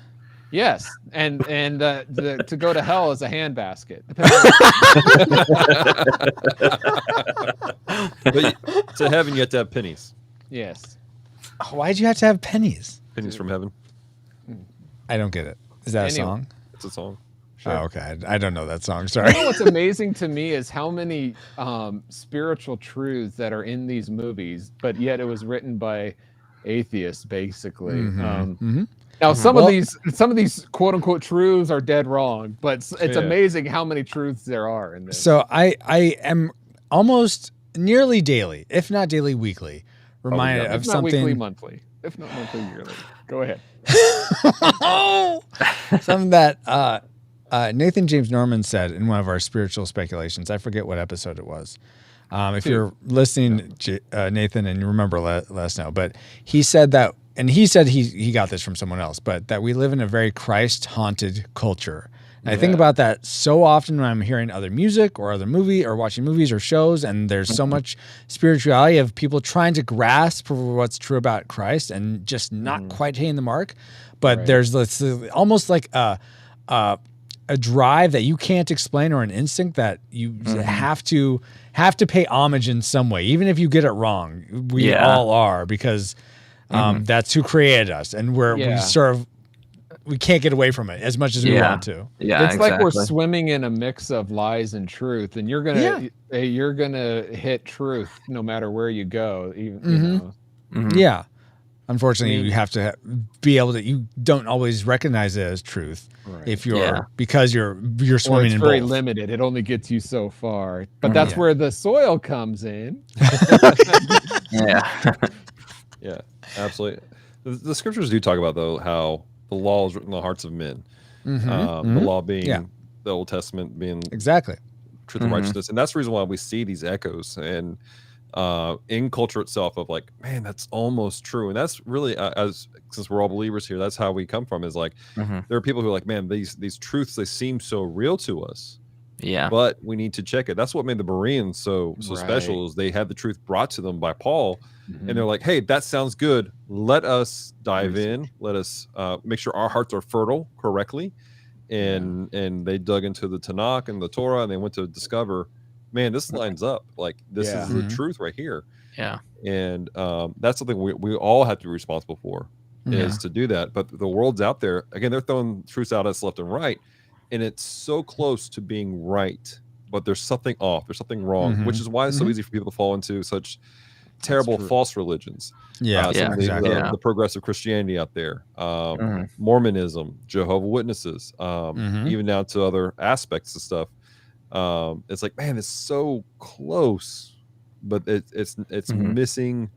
Yes, and to go to hell is a handbasket. But to heaven, you have to have pennies. Yes. Why'd you have to have pennies? Pennies from heaven. I don't get it. Is that a song? It's a song. Sure. Oh, okay. I don't know that song. Sorry. You know what's amazing to me is how many spiritual truths that are in these movies, but yet it was written by atheists, basically. Mm-hmm. Now, some of these quote unquote truths are dead wrong, but it's amazing how many truths there are in this. So I am almost nearly daily, if not daily, weekly, reminded of something. Weekly, monthly, if not monthly, yearly. Go ahead. Something that Nathan James Norman said in one of our spiritual speculations. I forget what episode it was. If you're listening, Nathan, and you remember, let us know. But he said that. And he said he got this from someone else, but that we live in a very Christ-haunted culture. And I think about that so often when I'm hearing other music or other movie or watching movies or shows, and there's so much spirituality of people trying to grasp for what's true about Christ and just not quite hitting the mark. But there's this, almost like a drive that you can't explain, or an instinct that you have to pay homage in some way, even if you get it wrong. We all are, because that's who created us, and we can't get away from it as much as we want to. Yeah, it's like we're swimming in a mix of lies and truth, and you're gonna hit truth no matter where you go. Even you know. Yeah. Unfortunately, you have to be able to. You don't always recognize it as truth if you're because you're swimming in both. Very limited. It only gets you so far, but that's where the soil comes in. Yeah, absolutely. The scriptures do talk about, though, how the law is written in the hearts of men. The law being the Old Testament, being exactly truth and righteousness, and that's the reason why we see these echoes and in culture itself of like, man, that's almost true. And that's really since we're all believers here, that's how we come from. Is like there are people who are like, man, these truths, they seem so real to us. Yeah, but we need to check it. That's what made the Bereans so special, is they had the truth brought to them by Paul, and they're like, hey, that sounds good. Let us dive in. Let us make sure our hearts are fertile correctly. And they dug into the Tanakh and the Torah, and they went to discover, man, this lines up. Like, this is the truth right here. Yeah. And that's something we all have to be responsible for, is to do that. But the world's out there, again, they're throwing truths out us left and right. And it's so close to being right, but there's something off. There's something wrong, which is why it's so easy for people to fall into such terrible false religions. The progressive Christianity out there, Mormonism, Jehovah's Witnesses, even down to other aspects of stuff. It's like, man, it's so close, but it's missing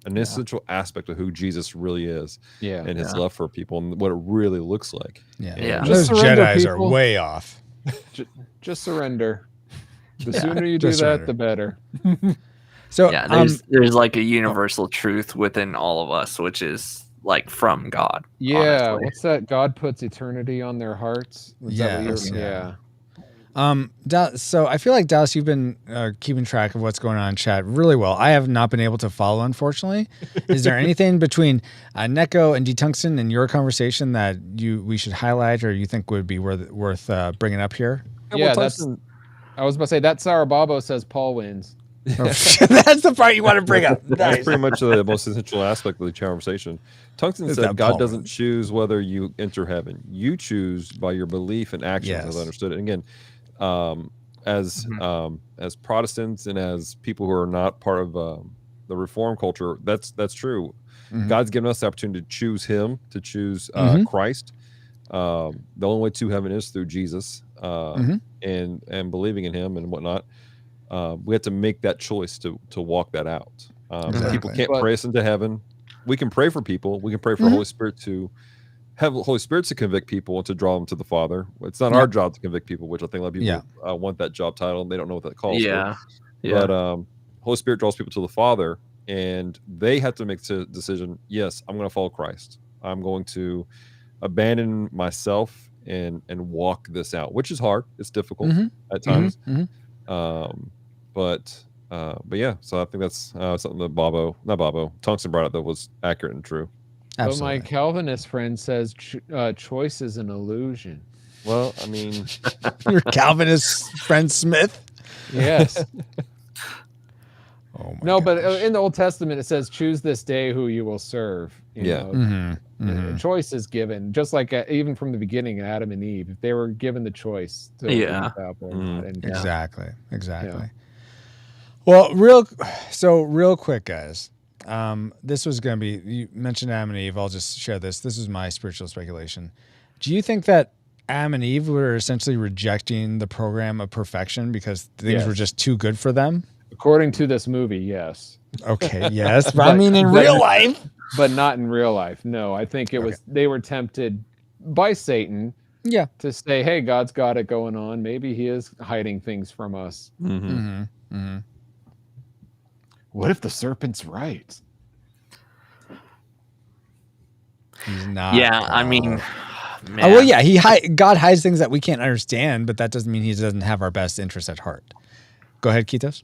an essential aspect of who Jesus really is, and his love for people and what it really looks like. Those Jedis are way off. Just surrender. The sooner you do that, the better. So there's like a universal truth within all of us, which is like from God. Yeah, honestly. What's that? God puts eternity on their hearts. So I feel like, Dallas, you've been keeping track of what's going on in chat really well. I have not been able to follow, unfortunately. Is there anything between Neko and D Tungsten in your conversation that we should highlight, or you think would be worth bringing up here? Yeah, I was about to say that Sarababo says Paul wins. That's the part you want to bring up. That's pretty much the most essential aspect of the conversation. Tungsten said God doesn't choose whether you enter heaven. You choose by your belief and actions, as I understood it. And again, as Protestants and as people who are not part of the Reformed culture, that's true. God's given us the opportunity to choose Him, to choose Christ. The only way to heaven is through Jesus, and believing in Him and whatnot. We have to make that choice to walk that out. People can't pray us into heaven. We can pray for people. We can pray for Holy Spirit to have the Holy Spirit to convict people and to draw them to the Father. It's not our job to convict people, which I think a lot of people want that job title and they don't know what that calls for. But Holy Spirit draws people to the Father, and they have to make the decision, yes, I'm going to follow Christ. I'm going to abandon myself and walk this out, which is hard. It's difficult at times. But yeah, so I think that's something that Tungsten brought up that was accurate and true. But my Calvinist friend says choice is an illusion. Well, I mean, your Calvinist friend Smith. Yes. No, but in the Old Testament it says, "Choose this day who you will serve." You know, choice is given, just like even from the beginning, Adam and Eve, if they were given the choice to eat the apple or not. And, exactly. Well, real quick, guys. This was going to be, you mentioned Adam and Eve. I'll just share this. This is my spiritual speculation. Do you think that Adam and Eve were essentially rejecting the program of perfection because things were just too good for them? According to this movie, yes. Okay, yes. But I mean, in real life. But not in real life. No, I think it was, they were tempted by Satan to say, hey, God's got it going on. Maybe he is hiding things from us. What if the serpent's right? He's not. Yeah, I mean, man. Well, yeah, God hides things that we can't understand, but that doesn't mean he doesn't have our best interest at heart. Go ahead, Kitos.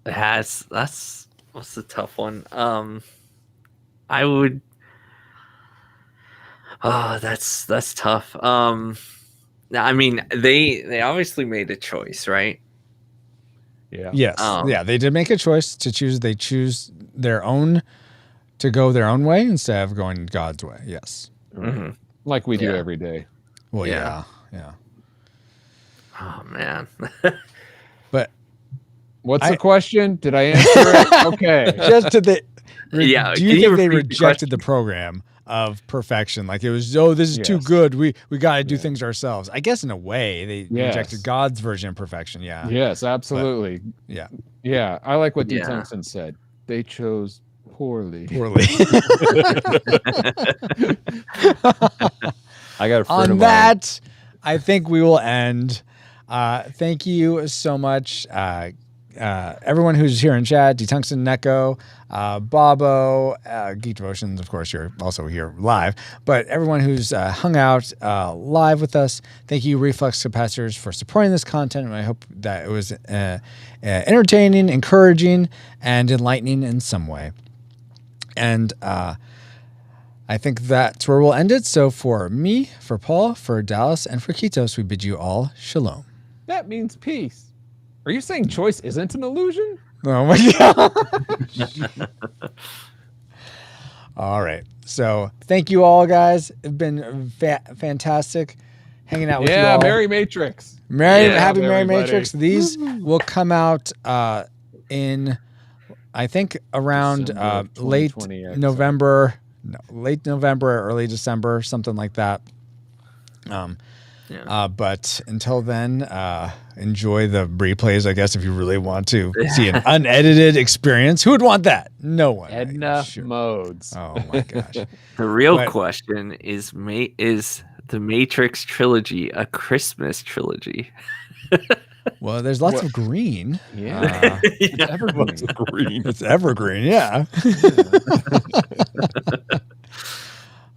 That's what's the tough one. I would. Oh, that's tough. I mean, they obviously made a choice, right? Yeah. Yes. Yeah, they did make a choice to choose. They choose their own, to go their own way instead of going God's way. Yes. Mm-hmm. Like we do every day. Well, Yeah. Yeah. Oh man. But what's the question? Did I answer it? Okay. Just to the. Yeah. Do you think they rejected the program of perfection? Like it was, this is too good. We got to do things ourselves. I guess in a way they rejected God's version of perfection. Yeah. Yes, absolutely. But, yeah. I like what D. Tungsten said. They chose poorly. I got a friend on of that. I think we will end. Thank you so much. Everyone who's here in chat, D. Tungsten, Neko, Bobo, Geek Devotions, of course, you're also here live. But everyone who's hung out live with us, thank you, Reflux Capacitors, for supporting this content. And I hope that it was entertaining, encouraging, and enlightening in some way. And I think that's where we'll end it. So for me, for Paul, for Dallas, and for Kitos, we bid you all shalom. That means peace. Are you saying choice isn't an illusion? Oh my God. All right. So thank you all, guys. It's been fantastic hanging out with you all. Yeah, Merry Matrix. Happy Merry Matrix. These will come out in, I think, around late November, early December, something like that. But until then, enjoy the replays, I guess, if you really want to see an unedited experience. Who would want that? No one. Edna modes. Oh my gosh. The real question is the Matrix trilogy a Christmas trilogy? Well, there's lots of green. Yeah. It's evergreen. It's evergreen, yeah.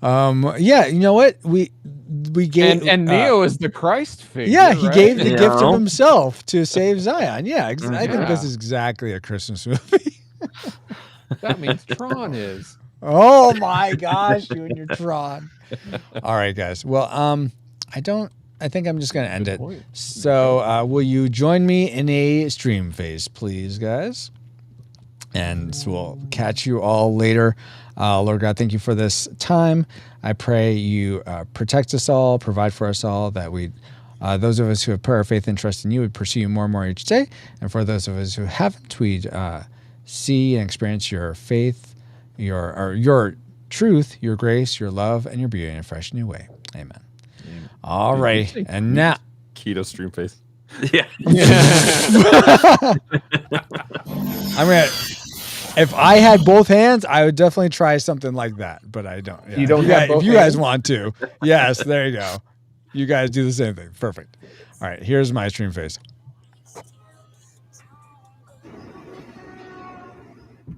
Yeah, you know what? We gave and Neo is the Christ figure. Yeah, he right? gave the gift of himself to save Zion. Yeah, I think this Yeah. is exactly a Christmas movie. That means Tron is. Oh my gosh, you and your Tron. All right, guys. Well, I think I'm just gonna end it. So will you join me in a stream phase, please, guys? And we'll catch you all later. Lord God, thank you for this time. I pray you protect us all, provide for us all, that we, those of us who have prayer, faith, and trust in you would pursue you more and more each day. And for those of us who haven't, we'd see and experience your faith, your truth, your grace, your love, and your beauty in a fresh new way. Amen. All right. And now... Keto stream face. Yeah. I'm going to... If I had both hands, I would definitely try something like that, but I don't. Yeah. You don't have both if you guys hands? want to. Yes, there you go. You guys do the same thing. Perfect. All right, here's my stream face.